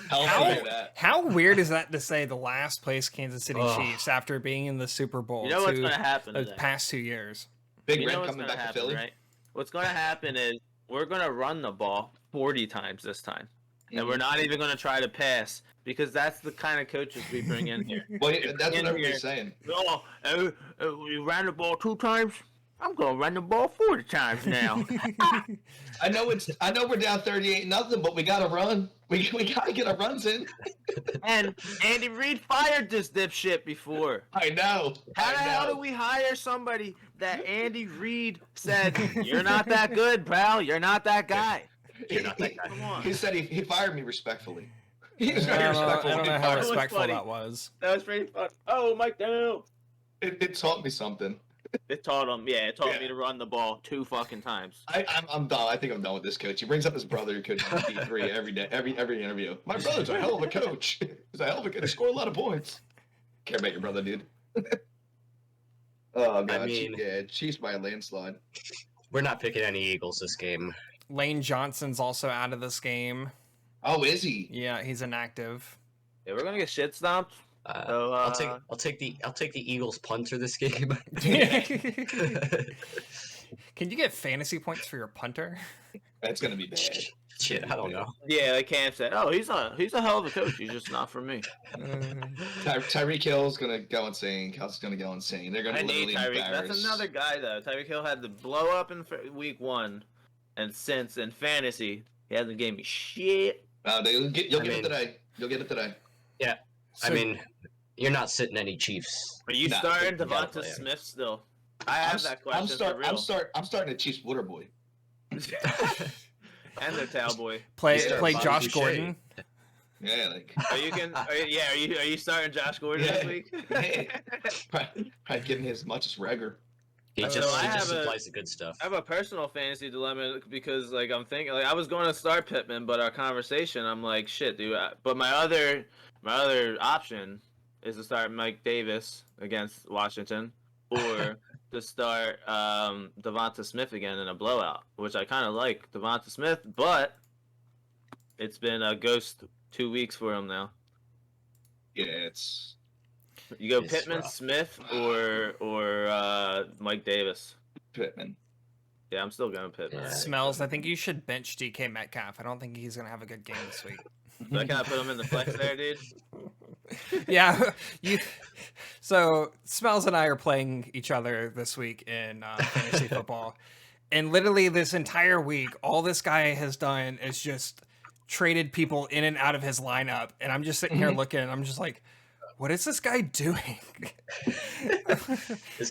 [SPEAKER 1] How weird is that to say the last place Kansas City
[SPEAKER 4] Ugh.
[SPEAKER 1] Chiefs after being in the Super Bowl
[SPEAKER 3] You know what's going to happen
[SPEAKER 1] the
[SPEAKER 3] today?
[SPEAKER 1] past 2 years?
[SPEAKER 2] Big
[SPEAKER 3] You know
[SPEAKER 2] Red
[SPEAKER 3] what's
[SPEAKER 2] coming
[SPEAKER 3] gonna
[SPEAKER 2] back to
[SPEAKER 3] happen,
[SPEAKER 2] Philly.
[SPEAKER 3] right? What's going to happen is we're going to run the ball 40 times this time. And we're not even going to try to pass because that's the kind of coaches we bring in here.
[SPEAKER 2] Well, that's what
[SPEAKER 3] In
[SPEAKER 2] everybody's
[SPEAKER 3] here.
[SPEAKER 2] saying.
[SPEAKER 3] Oh, we ran the ball 2 times. I'm going to run the ball 40 times now.
[SPEAKER 2] I know we're down 38-0, but we gotta run. We gotta get our runs in.
[SPEAKER 3] And Andy Reid fired this dipshit before.
[SPEAKER 2] I know.
[SPEAKER 3] How the
[SPEAKER 2] I
[SPEAKER 3] hell
[SPEAKER 2] know.
[SPEAKER 3] do we hire somebody that Andy Reid said, you're not that good, pal. You're not that guy.
[SPEAKER 4] You're not that guy.
[SPEAKER 3] Come on.
[SPEAKER 2] He said he fired me respectfully. He was
[SPEAKER 1] I
[SPEAKER 2] very
[SPEAKER 1] don't know,
[SPEAKER 2] respectful.
[SPEAKER 1] I don't
[SPEAKER 2] when he
[SPEAKER 1] know how
[SPEAKER 2] fired me.
[SPEAKER 1] respectful
[SPEAKER 3] funny.
[SPEAKER 1] that was.
[SPEAKER 3] That was pretty fun. Oh, Mike Down.
[SPEAKER 2] It taught me something.
[SPEAKER 3] It taught him, it taught
[SPEAKER 2] Yeah.
[SPEAKER 3] me to run the ball 2 fucking times.
[SPEAKER 2] I'm done. I think I'm done with this coach. He brings up his brother who coaches D3 every day, every interview. My brother's a hell of a coach. He's a hell of a coach. He scored a lot of points. Care about your brother, dude. Oh god.
[SPEAKER 4] mean-
[SPEAKER 2] Chiefs by a landslide.
[SPEAKER 4] We're not picking any Eagles this game.
[SPEAKER 1] Lane Johnson's also out of this game.
[SPEAKER 2] Oh, is he?
[SPEAKER 1] Yeah, he's inactive.
[SPEAKER 3] Yeah, we're gonna get shit stomped. So,
[SPEAKER 4] I'll take the Eagles punter this game.
[SPEAKER 1] Can you get fantasy points for your punter?
[SPEAKER 2] That's gonna be bad.
[SPEAKER 4] Shit, I don't know.
[SPEAKER 3] Yeah, like Cam said, oh, he's a hell of a coach. He's just not for me.
[SPEAKER 2] Tyreek Hill's gonna go insane. Kelsey's gonna go insane. They're gonna
[SPEAKER 3] I need
[SPEAKER 2] literally
[SPEAKER 3] Tyreek.
[SPEAKER 2] embarrass.
[SPEAKER 3] That's another guy though. Tyreek Hill had the blow up in week 1, and since in fantasy, he hasn't gave me shit.
[SPEAKER 2] You'll get it today. You'll get it today.
[SPEAKER 4] Yeah,
[SPEAKER 1] So,
[SPEAKER 4] I mean, you're not sitting any Chiefs.
[SPEAKER 3] Are you
[SPEAKER 2] Nah,
[SPEAKER 3] starting
[SPEAKER 4] you gotta play
[SPEAKER 3] Devonta
[SPEAKER 4] him.
[SPEAKER 3] Smith still? I have that question for real.
[SPEAKER 2] I'm starting a Chiefs water boy.
[SPEAKER 3] And their Cowboy.
[SPEAKER 1] play
[SPEAKER 2] Yeah,
[SPEAKER 1] play
[SPEAKER 4] Bobby
[SPEAKER 1] Josh
[SPEAKER 4] Boucher.
[SPEAKER 1] Gordon.
[SPEAKER 2] Yeah, like
[SPEAKER 3] Are you starting Josh Gordon this week?
[SPEAKER 2] yeah. probably giving as much as Rager.
[SPEAKER 4] He
[SPEAKER 3] So
[SPEAKER 4] just,
[SPEAKER 3] I
[SPEAKER 4] he just
[SPEAKER 3] have a-
[SPEAKER 4] supplies the good stuff.
[SPEAKER 3] I have a personal fantasy dilemma because, like, I'm thinking, like, I was going to start Pittman, but our conversation, I'm like, shit, dude. But my other option is to start Mike Davis against Washington, or to start Devonta Smith again in a blowout, which I kind of like Devonta Smith, but it's been a ghost 2 weeks for him now.
[SPEAKER 2] Yeah, it's
[SPEAKER 3] You go
[SPEAKER 4] It's
[SPEAKER 3] Pittman,
[SPEAKER 4] rough.
[SPEAKER 3] Smith, or Mike Davis.
[SPEAKER 2] Pittman.
[SPEAKER 3] Yeah, I'm still going Pittman.
[SPEAKER 4] Yeah.
[SPEAKER 1] Smells. I think you should bench DK Metcalf. I don't think he's gonna have a good game this week.
[SPEAKER 3] So I kind of put him in the flex there, dude.
[SPEAKER 1] Yeah, you. So Smells and I are playing each other this week in fantasy football, and literally this entire week, all this guy has done is just traded people in and out of his lineup, and I'm just sitting here looking, and I'm just like, what is this guy doing?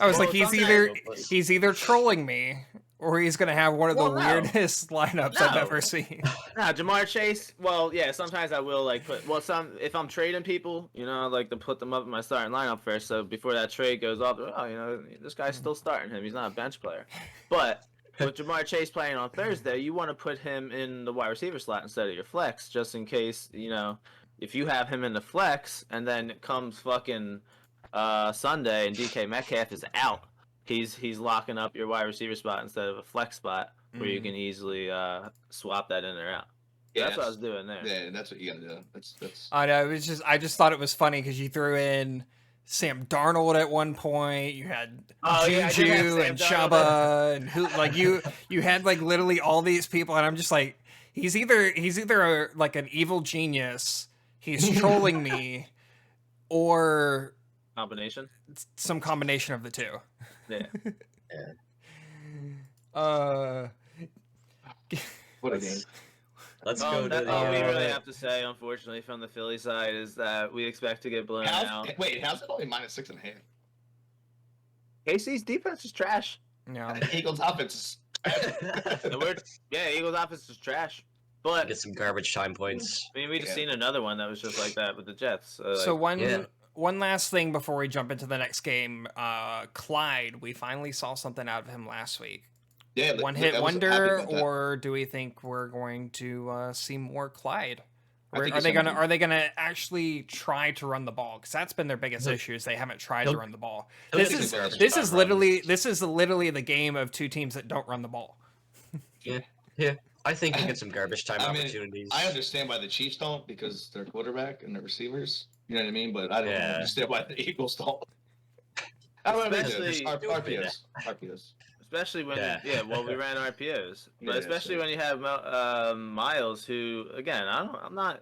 [SPEAKER 1] I was like, he's either trolling me or he's gonna have one of the
[SPEAKER 3] Well, no.
[SPEAKER 1] weirdest lineups I've
[SPEAKER 3] No.
[SPEAKER 1] ever seen.
[SPEAKER 3] Nah, Jamar Chase. Well, yeah. Sometimes I will like put. Well, if I'm trading people, I like to put them up in my starting lineup first. So before that trade goes off, this guy's still starting him. He's not a bench player. But with Jamar Chase playing on Thursday, you want to put him in the wide receiver slot instead of your flex, just in case if you have him in the flex and then it comes fucking Sunday and DK Metcalf is out. He's locking up your wide receiver spot instead of a flex spot where you can easily swap that in or out.
[SPEAKER 2] Yeah,
[SPEAKER 3] That's what I was doing there.
[SPEAKER 2] Yeah, that's what you gotta do. That's.
[SPEAKER 1] I know. I just thought it was funny because you threw in Sam Darnold at one point. You had
[SPEAKER 3] Oh, yeah, I did have
[SPEAKER 1] Juju
[SPEAKER 3] Sam
[SPEAKER 1] and
[SPEAKER 3] Darnold.
[SPEAKER 1] Chuba and who like you had like literally all these people, and I'm just like, he's either like an evil genius, he's trolling me, or
[SPEAKER 3] Combination.
[SPEAKER 1] some combination of the two.
[SPEAKER 3] Yeah.
[SPEAKER 2] What a game.
[SPEAKER 4] Let's go to
[SPEAKER 3] That's
[SPEAKER 4] the.
[SPEAKER 3] all we really have to say, unfortunately, from the Philly side is that we expect to get blown out.
[SPEAKER 2] How's it only -6.5?
[SPEAKER 3] KC's defense is trash.
[SPEAKER 1] Yeah.
[SPEAKER 2] Eagles offense
[SPEAKER 3] Eagles offense is trash. But
[SPEAKER 4] Get some garbage time points.
[SPEAKER 3] I mean, we just
[SPEAKER 2] Yeah.
[SPEAKER 3] seen another one that was just like that with the Jets.
[SPEAKER 1] So
[SPEAKER 3] like,
[SPEAKER 1] one last thing before we jump into the next game, Clyde. We finally saw something out of him last week.
[SPEAKER 2] Yeah,
[SPEAKER 1] One hit wonder, or do we think we're going to see more Clyde? Or are they gonna actually try to run the ball? Because that's been their biggest issue is they haven't tried to run the ball. This is literally the game of two teams that don't run the ball.
[SPEAKER 4] Yeah. I think we get some garbage time
[SPEAKER 2] I mean,
[SPEAKER 4] opportunities.
[SPEAKER 2] I understand why the Chiefs don't because their quarterback and their receivers. You know what I mean? But I don't understand why the Eagles don't.
[SPEAKER 3] Especially-
[SPEAKER 2] RPOs.
[SPEAKER 3] especially when
[SPEAKER 4] Yeah.
[SPEAKER 3] we ran RPOs, but
[SPEAKER 2] Yeah,
[SPEAKER 3] especially
[SPEAKER 2] so-
[SPEAKER 3] when you have Miles, who again I'm not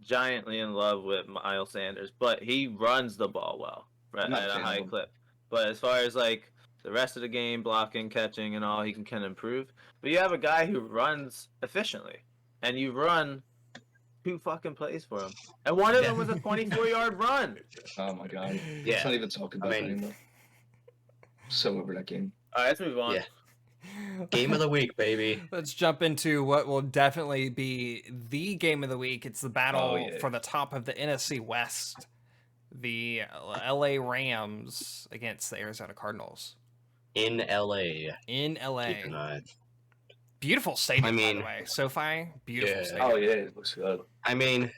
[SPEAKER 3] giantly in love with Miles Sanders, but he runs the ball well at
[SPEAKER 2] Not
[SPEAKER 3] a
[SPEAKER 2] fan of
[SPEAKER 3] high
[SPEAKER 2] him.
[SPEAKER 3] clip. But as far as like the rest of the game, blocking, catching, and all, he can improve. But you have a guy who runs efficiently, and you run 2 fucking plays for him, and one of them was a 24-yard run.
[SPEAKER 2] Oh my god.
[SPEAKER 4] Yeah.
[SPEAKER 2] Let's not even talk about
[SPEAKER 4] I mean-
[SPEAKER 2] that anymore. So over that game.
[SPEAKER 3] All right, let's move on.
[SPEAKER 4] Yeah. Game of the week, baby.
[SPEAKER 1] Let's jump into what will definitely be the game of the week. It's the battle
[SPEAKER 2] yeah.
[SPEAKER 1] for the top of the NFC West. The LA Rams against the Arizona Cardinals
[SPEAKER 4] In LA.
[SPEAKER 1] in LA.
[SPEAKER 4] Keep an eye.
[SPEAKER 1] Beautiful stadium,
[SPEAKER 4] I
[SPEAKER 1] by
[SPEAKER 4] mean,
[SPEAKER 1] the way. SoFi, beautiful
[SPEAKER 4] yeah.
[SPEAKER 1] stadium.
[SPEAKER 2] Oh yeah, it looks good.
[SPEAKER 4] I mean,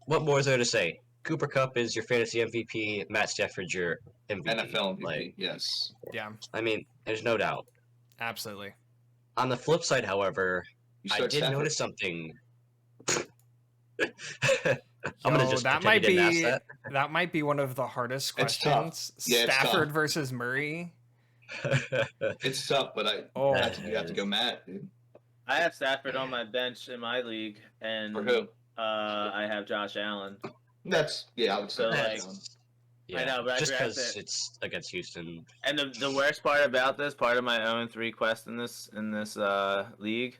[SPEAKER 4] what more is there to say? Cooper Kupp is your fantasy MVP. Matt Stafford's your MVP.
[SPEAKER 2] NFL MVP,
[SPEAKER 4] Like,
[SPEAKER 2] yes.
[SPEAKER 1] Yeah,
[SPEAKER 4] I mean, there's no doubt.
[SPEAKER 1] Absolutely.
[SPEAKER 4] On the flip side, however, I did
[SPEAKER 2] Stafford?
[SPEAKER 4] notice something. I'm
[SPEAKER 1] Yo,
[SPEAKER 4] gonna just
[SPEAKER 1] that
[SPEAKER 4] pretend
[SPEAKER 1] might
[SPEAKER 4] you didn't
[SPEAKER 1] be
[SPEAKER 4] ask
[SPEAKER 1] that might be one of the hardest
[SPEAKER 2] It's tough.
[SPEAKER 1] questions.
[SPEAKER 2] Yeah, it's
[SPEAKER 1] Stafford
[SPEAKER 2] tough.
[SPEAKER 1] versus Murray.
[SPEAKER 4] that.
[SPEAKER 2] It's tough, but
[SPEAKER 1] Oh.
[SPEAKER 2] you have to go Matt, dude.
[SPEAKER 3] I have Stafford on my bench in my league, and
[SPEAKER 2] For who?
[SPEAKER 3] I have Josh Allen.
[SPEAKER 2] I would
[SPEAKER 3] So,
[SPEAKER 2] say
[SPEAKER 3] like,
[SPEAKER 2] Allen.
[SPEAKER 4] Yeah,
[SPEAKER 3] I know, but I
[SPEAKER 4] just
[SPEAKER 3] drafted
[SPEAKER 4] because
[SPEAKER 3] it.
[SPEAKER 4] it's against Houston.
[SPEAKER 3] And the worst part about this, part of my own 3 quests in this league,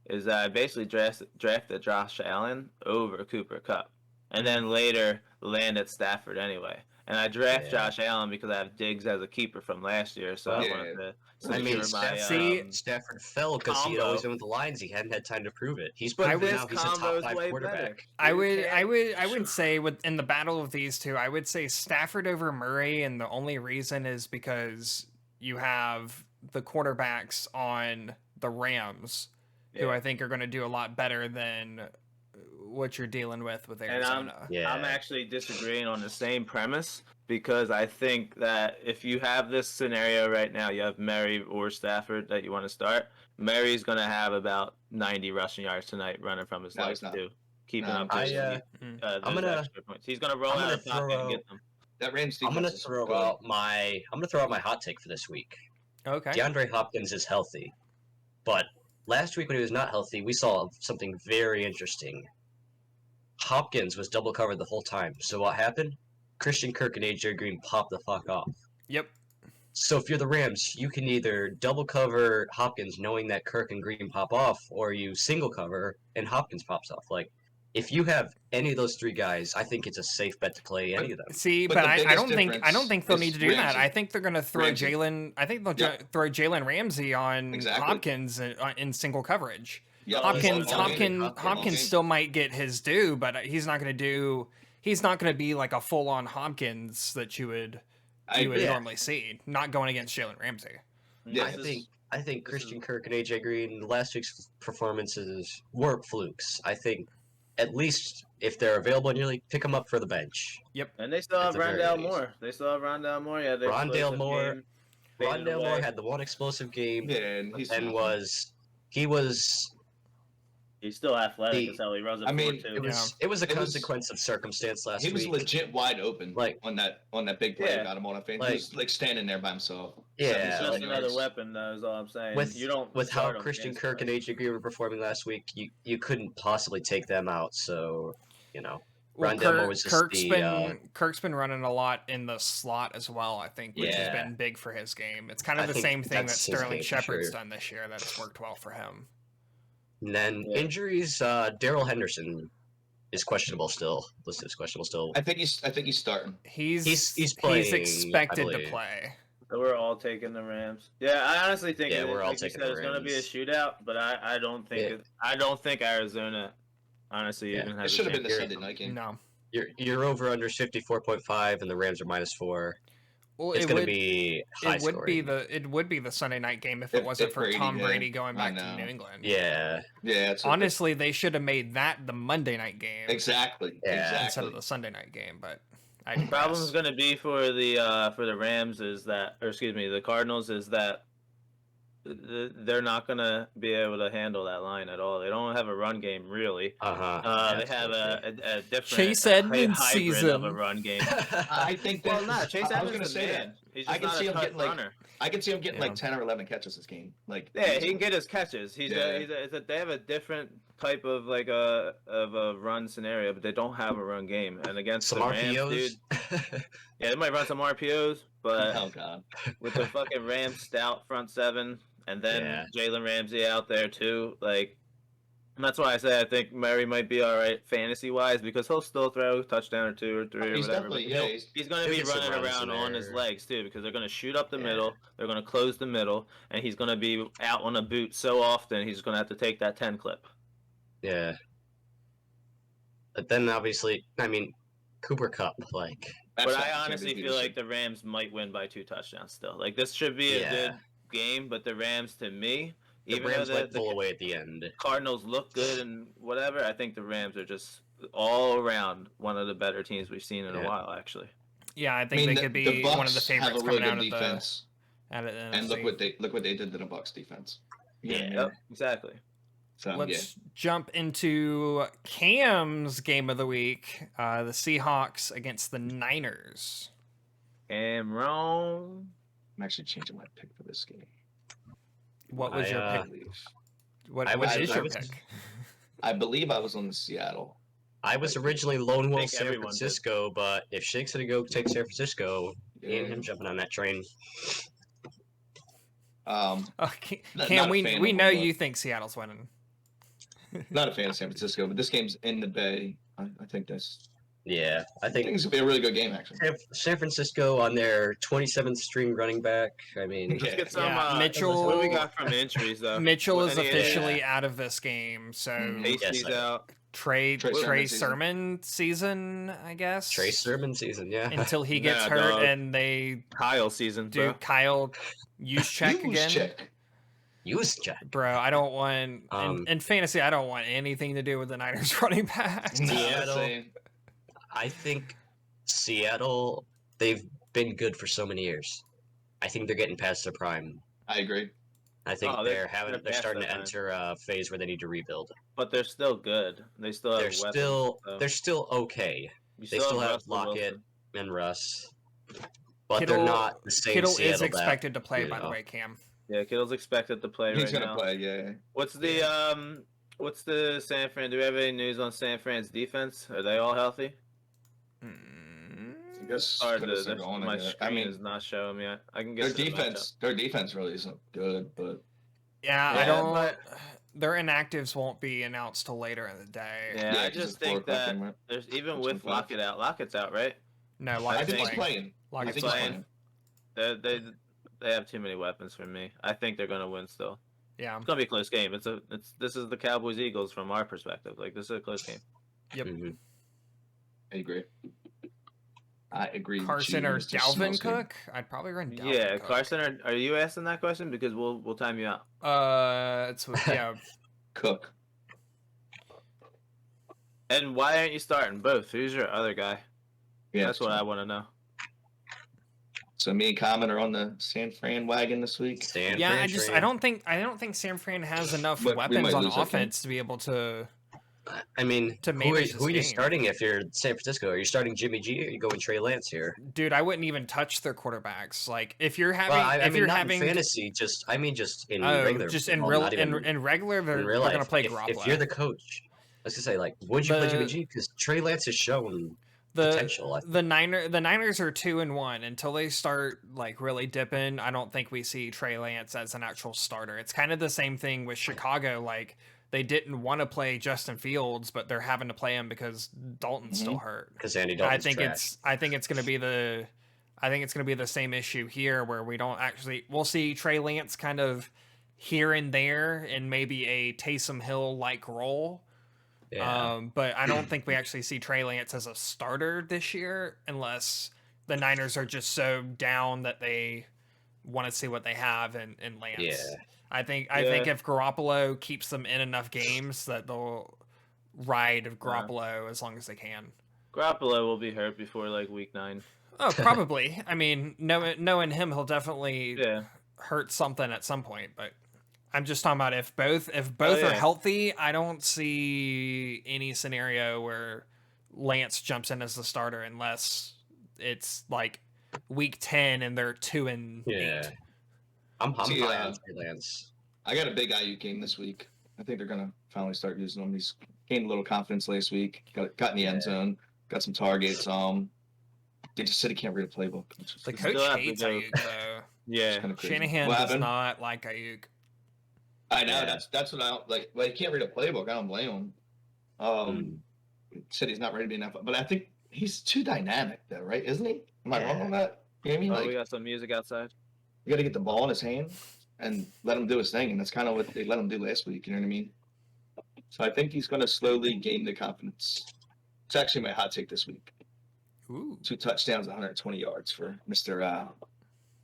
[SPEAKER 3] is that I basically drafted Josh Allen over Cooper Kupp, and then later landed Stafford anyway. And I draft Josh Allen because I have Diggs as a keeper from last year, so I wanted to secure my
[SPEAKER 4] Stafford fell because he had always been with the Lions. He hadn't had time to prove it. He's
[SPEAKER 3] But
[SPEAKER 4] now
[SPEAKER 3] this
[SPEAKER 4] he's a top
[SPEAKER 3] combo's
[SPEAKER 4] 5
[SPEAKER 3] way
[SPEAKER 4] quarterback.
[SPEAKER 3] better.
[SPEAKER 1] I would say in the battle of these two, I would say Stafford over Murray, and the only reason is because you have the quarterbacks on the Rams, who I think are going to do a lot better than what you're dealing with Arizona.
[SPEAKER 3] And I'm actually disagreeing on the same premise, because I think that if you have this scenario right now, you have Murray or Stafford that you want to start. Murray's going to have about 90 rushing yards tonight running from his legs too, keeping up those extra points. He's going to roll out of the pocket and get them.
[SPEAKER 2] That Rams
[SPEAKER 4] I'm
[SPEAKER 2] defense
[SPEAKER 4] gonna throw out my hot take for this week.
[SPEAKER 1] Okay.
[SPEAKER 4] DeAndre Hopkins is healthy, but last week when he was not healthy, we saw something very interesting. Hopkins was double covered the whole time. So what happened? Christian Kirk and AJ Green popped the fuck off.
[SPEAKER 1] Yep.
[SPEAKER 4] So if you're the Rams, you can either double cover Hopkins knowing that Kirk and Green pop off, or you single cover and Hopkins pops off. Like, if you have any of those 3 guys, I think it's a safe bet to play any of them.
[SPEAKER 1] See,
[SPEAKER 2] But
[SPEAKER 1] but
[SPEAKER 2] the
[SPEAKER 1] I don't
[SPEAKER 2] biggest
[SPEAKER 1] think they'll need to do that.
[SPEAKER 2] Ramsey.
[SPEAKER 1] I think they're going to throw
[SPEAKER 2] Ramsey.
[SPEAKER 1] Jalen. I think they'll throw Jalen Ramsey on
[SPEAKER 2] Exactly.
[SPEAKER 1] Hopkins in single coverage.
[SPEAKER 2] Yeah,
[SPEAKER 1] Hopkins still might get his due, but he's not going to be like a full on Hopkins that you would normally see. Not going against Jalen Ramsey.
[SPEAKER 2] Yeah,
[SPEAKER 4] I think Christian Kirk and AJ Green last week's performances weren't flukes. I think at least if they're available in your league, pick them up for the bench.
[SPEAKER 1] Yep.
[SPEAKER 3] And they still have Rondale Moore. Yeah,
[SPEAKER 4] Rondale Moore had the one explosive game.
[SPEAKER 2] Yeah, and
[SPEAKER 3] he's still athletic as hell. He runs a 4.2.
[SPEAKER 4] It was a consequence of circumstance last week.
[SPEAKER 2] He was legit wide open,
[SPEAKER 4] like
[SPEAKER 2] on that big play. Got him on a fan. He was like standing there by himself.
[SPEAKER 4] Yeah,
[SPEAKER 3] he's just another weapon, though. Is all I'm saying.
[SPEAKER 4] With how Christian Kirk and AJ Green were performing last week, you couldn't possibly take them out. So,
[SPEAKER 1] Well, Kirk's been running a lot in the slot as well, I think, which has been big for his game. It's kind of the same thing that Sterling Shepard's done this year that's worked well for him.
[SPEAKER 4] And then injuries, Darrell Henderson is questionable still. Listed as questionable still.
[SPEAKER 2] I think he's starting.
[SPEAKER 1] He's
[SPEAKER 4] playing,
[SPEAKER 1] he's expected to play.
[SPEAKER 3] So we're all taking the Rams. Yeah, I honestly think
[SPEAKER 4] we're all taking the Rams.
[SPEAKER 3] It's going to be a shootout, but I don't think I don't think Arizona honestly even has.
[SPEAKER 2] It should have been the Sunday night game.
[SPEAKER 1] No.
[SPEAKER 4] Your over under 54.5 and the Rams are -4.
[SPEAKER 1] Well,
[SPEAKER 4] it's going to be high scoring.
[SPEAKER 1] It would be the Sunday night game if it wasn't for Tom Brady going back to New England.
[SPEAKER 4] Yeah.
[SPEAKER 1] Honestly, they should have made that the Monday night game.
[SPEAKER 2] Exactly.
[SPEAKER 1] Instead of the Sunday night game, but
[SPEAKER 3] the problem is going to be for the Rams the Cardinals is that they're not going to be able to handle that line at all. They don't have a run game, really. They have a different
[SPEAKER 1] Chase Edmonds
[SPEAKER 3] hybrid
[SPEAKER 1] season
[SPEAKER 3] of a run game.
[SPEAKER 2] I think that.
[SPEAKER 3] Chase Edmonds
[SPEAKER 2] I was going to say that.
[SPEAKER 3] He's
[SPEAKER 2] I can see him getting
[SPEAKER 3] runner.
[SPEAKER 2] I can see him getting like 10 or 11 catches this game. Like
[SPEAKER 3] he can get his catches. They have a different type of a run scenario, but they don't have a run game. And against
[SPEAKER 4] some
[SPEAKER 3] the
[SPEAKER 4] RPOs,
[SPEAKER 3] Rams, dude, they might run some RPOs, but
[SPEAKER 2] oh god,
[SPEAKER 3] with the fucking Rams stout front seven. And then Jalen Ramsey out there too, and that's why I say I think Murray might be all right fantasy wise because he'll still throw a touchdown or 2 or 3 or whatever. He's going to be running around on his legs too because they're going to shoot up the middle, they're going to close the middle, and he's going to be out on a boot so often he's going to have to take that 10 clip.
[SPEAKER 4] Yeah. But then obviously, Cooper Kupp,
[SPEAKER 3] But I honestly feel like the Rams might win by 2 touchdowns still. This should be a good game, but the Rams, to me, even
[SPEAKER 4] Rams
[SPEAKER 3] though
[SPEAKER 4] might pull away at the end.
[SPEAKER 3] Cardinals look good and whatever, I think the Rams are just all around one of the better teams we've seen in a while, actually.
[SPEAKER 1] Yeah, I think they could be one of the favorites coming out of
[SPEAKER 2] And look what they did to the Bucs defense.
[SPEAKER 3] Yep, exactly.
[SPEAKER 2] So
[SPEAKER 1] let's jump into Cam's game of the week. The Seahawks against the Niners.
[SPEAKER 3] Cameron.
[SPEAKER 2] I'm actually changing my pick for this game.
[SPEAKER 1] What was your pick? What is your pick?
[SPEAKER 2] I believe I was on the Seattle.
[SPEAKER 4] I was originally Lone Wolf San Francisco, but if Shake's gonna go take San Francisco, me and him jumping on that train.
[SPEAKER 1] Cam, we know you think Seattle's winning.
[SPEAKER 2] Not a fan of San Francisco, but this game's in the Bay. I think this.
[SPEAKER 4] Yeah, I think
[SPEAKER 2] it's gonna be a really good game actually.
[SPEAKER 4] San Francisco on their 27th string running back. I mean,
[SPEAKER 3] let's get some
[SPEAKER 1] Mitchell.
[SPEAKER 3] What do we got from injuries though?
[SPEAKER 1] Mitchell is officially out of this game, so
[SPEAKER 3] Hasty's out.
[SPEAKER 1] Trey Sermon season, I guess.
[SPEAKER 4] Trey Sermon season, yeah.
[SPEAKER 1] Until he gets hurt and they
[SPEAKER 3] Kyle season.
[SPEAKER 1] Do Kyle Juszczyk again?
[SPEAKER 4] Juszczyk.
[SPEAKER 1] Bro, I don't want in fantasy. I don't want anything to do with the Niners running back.
[SPEAKER 4] Seattle. I think Seattle. They've been good for so many years. I think they're getting past their prime.
[SPEAKER 2] I agree.
[SPEAKER 4] I think they're starting to enter a phase where they need to rebuild.
[SPEAKER 3] But they're still good. They still have weapons.
[SPEAKER 4] They're still okay. They still have Lockett and Russ. But
[SPEAKER 1] Kittle,
[SPEAKER 4] they're not the same
[SPEAKER 1] Kittle
[SPEAKER 4] Seattle
[SPEAKER 1] is expected to play, by the way, Cam.
[SPEAKER 3] Yeah, Kittle's expected to play
[SPEAKER 2] He's
[SPEAKER 3] right
[SPEAKER 2] gonna play, yeah.
[SPEAKER 3] What's the San Fran? Do we have any news on San Fran's defense? Are they all healthy?
[SPEAKER 2] I guess
[SPEAKER 3] my screen is not showing me. I can get
[SPEAKER 2] their defense really isn't good, but
[SPEAKER 1] I don't. Their inactives won't be announced till later in the day.
[SPEAKER 3] Yeah, I just think that there's even with Lockett out. Lockett's out, right?
[SPEAKER 1] No, Lockett's
[SPEAKER 2] playing.
[SPEAKER 1] Lockett's playing.
[SPEAKER 3] They have too many weapons for me. I think they're gonna win still.
[SPEAKER 1] Yeah,
[SPEAKER 3] it's gonna be a close game. This is the Cowboys Eagles from our perspective. Like, this is a close game.
[SPEAKER 1] Yep.
[SPEAKER 4] Mm-hmm.
[SPEAKER 2] I agree.
[SPEAKER 1] Carson or Dalvin Cook? I'd probably run Dalvin Cook.
[SPEAKER 3] Carson. Are you asking that question? Because we'll time you out.
[SPEAKER 1] It's
[SPEAKER 2] Cook.
[SPEAKER 3] And why aren't you starting both? Who's your other guy?
[SPEAKER 2] Yeah,
[SPEAKER 3] that's what I want to know.
[SPEAKER 2] So me and Common are on the San Fran wagon this week.
[SPEAKER 1] I don't think San Fran has enough weapons on offense to be able to.
[SPEAKER 4] I mean,
[SPEAKER 1] to manage
[SPEAKER 4] who are you starting if you're San Francisco? Are you starting Jimmy G or are you going Trey Lance here?
[SPEAKER 1] Dude, I wouldn't even touch their quarterbacks. Like, if you're having,
[SPEAKER 4] in fantasy, just in regular,
[SPEAKER 1] just in regular, they're going to play Garoppolo.
[SPEAKER 4] If you're the coach, I was gonna say, like, would you play Jimmy G? Because Trey Lance has shown potential.
[SPEAKER 1] The Niners are 2-1 until they start like really dipping. I don't think we see Trey Lance as an actual starter. It's kind of the same thing with Chicago. Like, they didn't want to play Justin Fields, but they're having to play him because Dalton's still hurt.
[SPEAKER 4] Because Andy Dalton's
[SPEAKER 1] I think it's going to be the same issue here, where we'll see Trey Lance kind of here and there in maybe a Taysom Hill like role.
[SPEAKER 4] Yeah.
[SPEAKER 1] But I don't think we actually see Trey Lance as a starter this year, unless the Niners are just so down that they want to see what they have in Lance.
[SPEAKER 4] Yeah.
[SPEAKER 1] I think if Garoppolo keeps them in enough games, that they'll ride Garoppolo as long as they can.
[SPEAKER 3] Garoppolo will be hurt before like week 9.
[SPEAKER 1] Oh, probably. I mean, knowing him, he'll definitely hurt something at some point. But I'm just talking about if both are healthy, I don't see any scenario where Lance jumps in as the starter unless it's like week 10 and they're 2-8.
[SPEAKER 4] I'm high on Trey Lance.
[SPEAKER 2] I got a big IU game this week. I think they're gonna finally start using him. He's gained a little confidence last week. Got in the end zone. Got some targets. They just said he can't read a playbook.
[SPEAKER 1] The coach hates Ayuk though.
[SPEAKER 3] Yeah,
[SPEAKER 1] Shanahan does not like Ayuk.
[SPEAKER 2] I know that's what I like. Well, he can't read a playbook. I don't blame him. Said he's not ready to be enough, but I think he's too dynamic though, right? Isn't he? Am I wrong on that? You know what I mean?
[SPEAKER 3] Like, we got some music outside.
[SPEAKER 2] You got to get the ball in his hand and let him do his thing, and that's kind of what they let him do last week. You know what I mean? So I think he's going to slowly gain the confidence. It's actually my hot take this week.
[SPEAKER 1] Ooh.
[SPEAKER 2] 2 touchdowns, 120 yards for Mr.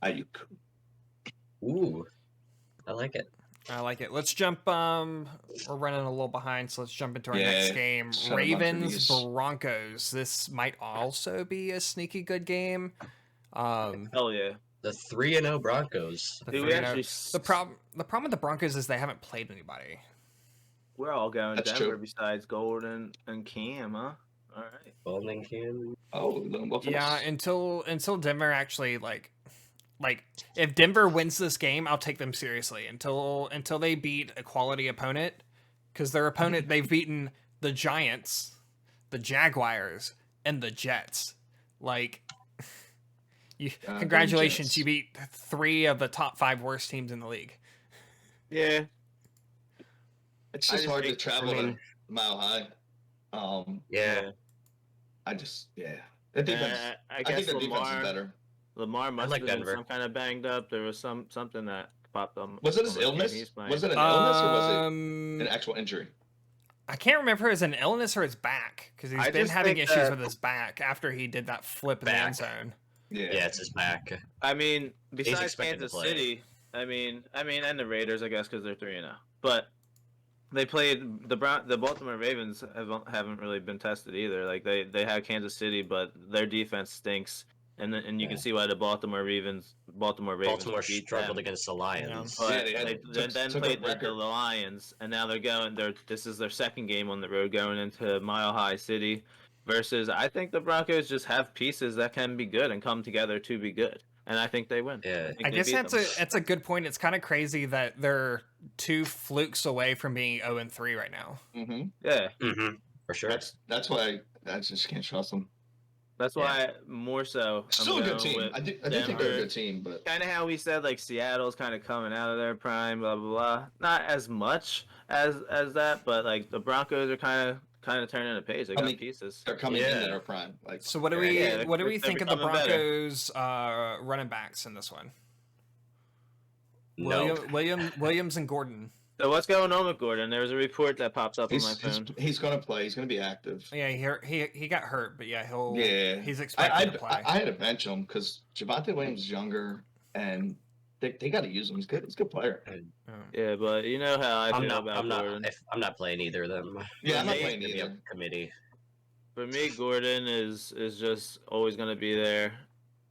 [SPEAKER 2] Ayuk.
[SPEAKER 4] Ooh, I like it.
[SPEAKER 1] Let's jump. We're running a little behind, so let's jump into our next game. Ravens Broncos. This might also be a sneaky good game.
[SPEAKER 3] Hell yeah.
[SPEAKER 4] The 3-0 Broncos.
[SPEAKER 1] The
[SPEAKER 3] Dude, we
[SPEAKER 1] 3-0.
[SPEAKER 3] actually
[SPEAKER 1] The problem with the Broncos is they haven't played anybody.
[SPEAKER 3] we're all going
[SPEAKER 2] That's
[SPEAKER 3] Denver
[SPEAKER 2] true.
[SPEAKER 3] besides Golden and Cam, huh? All right.
[SPEAKER 4] Bowling Cam.
[SPEAKER 2] Oh, Lone Buffaloes.
[SPEAKER 1] Yeah, until Denver actually like if Denver wins this game, I'll take them seriously. Until they beat a quality opponent, because their opponent they've beaten the Giants, the Jaguars, and the Jets. Like, congratulations,
[SPEAKER 2] Jets.
[SPEAKER 1] you beat 3 of the top 5 worst teams in the league.
[SPEAKER 3] Yeah.
[SPEAKER 2] It's
[SPEAKER 3] I
[SPEAKER 2] just
[SPEAKER 3] just
[SPEAKER 2] hard to
[SPEAKER 3] think-
[SPEAKER 2] travel
[SPEAKER 4] I mean-
[SPEAKER 2] to Mile High.
[SPEAKER 4] Yeah.
[SPEAKER 2] I just I think
[SPEAKER 3] I
[SPEAKER 2] I
[SPEAKER 3] guess
[SPEAKER 2] think their defense is
[SPEAKER 3] Lamar
[SPEAKER 2] better.
[SPEAKER 3] must
[SPEAKER 4] like
[SPEAKER 3] have been
[SPEAKER 4] Denver.
[SPEAKER 3] some kind of banged up. There was something that popped up.
[SPEAKER 2] Was it his
[SPEAKER 3] on the game
[SPEAKER 2] illness?
[SPEAKER 3] he's playing.
[SPEAKER 2] Was it an illness or was it
[SPEAKER 1] Um,
[SPEAKER 2] an actual injury?
[SPEAKER 1] I can't remember if it was an illness or his back, because he's
[SPEAKER 3] I
[SPEAKER 1] been
[SPEAKER 3] just
[SPEAKER 1] having
[SPEAKER 3] think
[SPEAKER 1] issues
[SPEAKER 3] that-
[SPEAKER 1] with his back after he did that flip in the end
[SPEAKER 4] Back.
[SPEAKER 1] zone.
[SPEAKER 4] Yeah, it's his back.
[SPEAKER 3] I mean, besides
[SPEAKER 4] expected to
[SPEAKER 3] Kansas
[SPEAKER 4] play.
[SPEAKER 3] City, I mean, and the Raiders, I guess, because they're 3-0. But they played the Baltimore Ravens haven't really been tested either. Like they had Kansas City, but their defense stinks, and you can see why the Baltimore Ravens
[SPEAKER 4] Baltimore
[SPEAKER 3] beat
[SPEAKER 4] struggled
[SPEAKER 3] them.
[SPEAKER 4] against the Lions.
[SPEAKER 3] But
[SPEAKER 2] Yeah, they had-
[SPEAKER 3] they then
[SPEAKER 2] took a
[SPEAKER 3] played the
[SPEAKER 2] record.
[SPEAKER 3] Lions, and now they're going. This is their second game on the road, going into Mile High City. Versus, I think the Broncos just have pieces that can be good and come together to be good, and I think they win.
[SPEAKER 4] Yeah.
[SPEAKER 3] think
[SPEAKER 1] I
[SPEAKER 3] they
[SPEAKER 1] guess
[SPEAKER 3] beat them.
[SPEAKER 1] that's a good point. It's kind of crazy that they're 2 flukes away from being 0-3 right now.
[SPEAKER 2] Mm-hmm.
[SPEAKER 3] Yeah,
[SPEAKER 4] Mm-hmm. For sure.
[SPEAKER 2] That's why I just can't trust them.
[SPEAKER 3] that's why more so.
[SPEAKER 2] Still a good team. I do think they're a
[SPEAKER 3] Denver.
[SPEAKER 2] good team, but
[SPEAKER 3] Kind of how we said, like Seattle's kind of coming out of their prime, blah blah blah. Not as much as that, but like the Broncos are kind of turning the page. They got
[SPEAKER 2] mean,
[SPEAKER 3] pieces.
[SPEAKER 2] they're coming
[SPEAKER 4] Yeah.
[SPEAKER 2] in their prime. Like
[SPEAKER 1] So what do
[SPEAKER 3] Yeah,
[SPEAKER 1] we
[SPEAKER 3] they're
[SPEAKER 1] think of the
[SPEAKER 3] becoming better.
[SPEAKER 1] Broncos running backs in this one?
[SPEAKER 4] No.
[SPEAKER 1] Williams and Gordon.
[SPEAKER 3] So what's going on with Gordon? There was a report that popped up on my phone.
[SPEAKER 2] he's going to play. He's going to be active.
[SPEAKER 1] Yeah, he got hurt, but yeah, he's
[SPEAKER 2] I
[SPEAKER 1] expected to play.
[SPEAKER 2] I had to bench him because Javonte Williams is younger and they got to use him. He's good. He's a good player.
[SPEAKER 3] Yeah, but you know how I feel about Gordon.
[SPEAKER 4] I'm not playing either of them.
[SPEAKER 2] Yeah, I'm not
[SPEAKER 3] me,
[SPEAKER 2] playing
[SPEAKER 4] Maybe a
[SPEAKER 2] either.
[SPEAKER 4] committee.
[SPEAKER 3] For me, Gordon is just always going to be there,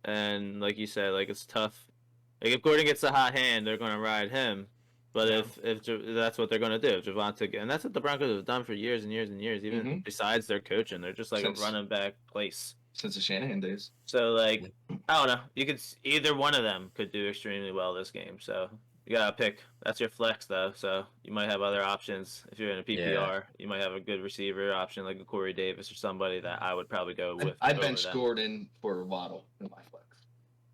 [SPEAKER 3] and like you said, like it's tough. Like if Gordon gets the hot hand, they're going to ride him. But if that's what they're going to do, if Javonte, and that's what the Broncos have done for years and years and years, even
[SPEAKER 2] Mhm.
[SPEAKER 3] besides their coaching, they're just like
[SPEAKER 2] Since-
[SPEAKER 3] a running back place.
[SPEAKER 2] Since the Shanahan days.
[SPEAKER 3] So like, I don't know, you could either one of them could do extremely well this game. So you gotta pick. That's your flex though, so you might have other options. If you're in a PPR, you might have a good receiver option like a Corey Davis or somebody that I would probably go with.
[SPEAKER 2] I
[SPEAKER 3] over
[SPEAKER 2] benched
[SPEAKER 3] them.
[SPEAKER 2] Gordon for Waddle in my flex,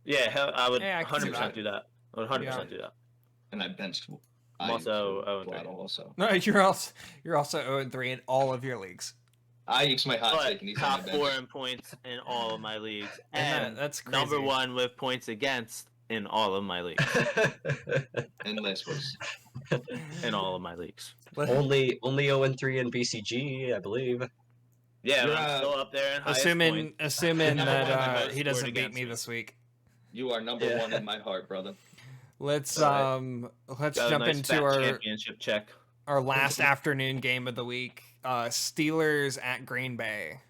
[SPEAKER 3] Yeah, I would
[SPEAKER 1] Yeah, I can see
[SPEAKER 3] 100% do that. I would 100%
[SPEAKER 1] Yeah.
[SPEAKER 3] do that.
[SPEAKER 2] and I benched.
[SPEAKER 3] I'm also
[SPEAKER 2] Ayuk for
[SPEAKER 3] 0-3.
[SPEAKER 2] Waddle also.
[SPEAKER 1] No, you're also 0-3 in all of your leagues.
[SPEAKER 2] Ayuk's my hot take,
[SPEAKER 3] But
[SPEAKER 2] and he's on
[SPEAKER 3] top
[SPEAKER 2] my
[SPEAKER 3] 4
[SPEAKER 2] bench.
[SPEAKER 3] in points in all of my leagues,
[SPEAKER 1] And
[SPEAKER 3] and
[SPEAKER 1] that's crazy.
[SPEAKER 3] number 1 with points against in all of my leagues.
[SPEAKER 2] And last was
[SPEAKER 3] In all of my leagues.
[SPEAKER 4] only 0-3 in BCG, I believe.
[SPEAKER 3] Yeah,
[SPEAKER 2] You're,
[SPEAKER 3] but I'm still up there in highest
[SPEAKER 1] assuming
[SPEAKER 3] points.
[SPEAKER 1] assuming
[SPEAKER 2] Number one,
[SPEAKER 1] that
[SPEAKER 2] most
[SPEAKER 1] he
[SPEAKER 3] scored
[SPEAKER 1] doesn't beat
[SPEAKER 3] against
[SPEAKER 1] me
[SPEAKER 3] me.
[SPEAKER 1] this week.
[SPEAKER 2] you are number
[SPEAKER 4] Yeah.
[SPEAKER 2] 1 in my heart, brother.
[SPEAKER 1] Let's
[SPEAKER 3] Got a
[SPEAKER 1] jump
[SPEAKER 3] nice
[SPEAKER 1] into
[SPEAKER 3] fat
[SPEAKER 1] our
[SPEAKER 3] championship check.
[SPEAKER 1] last afternoon game of the week. Steelers at Green Bay.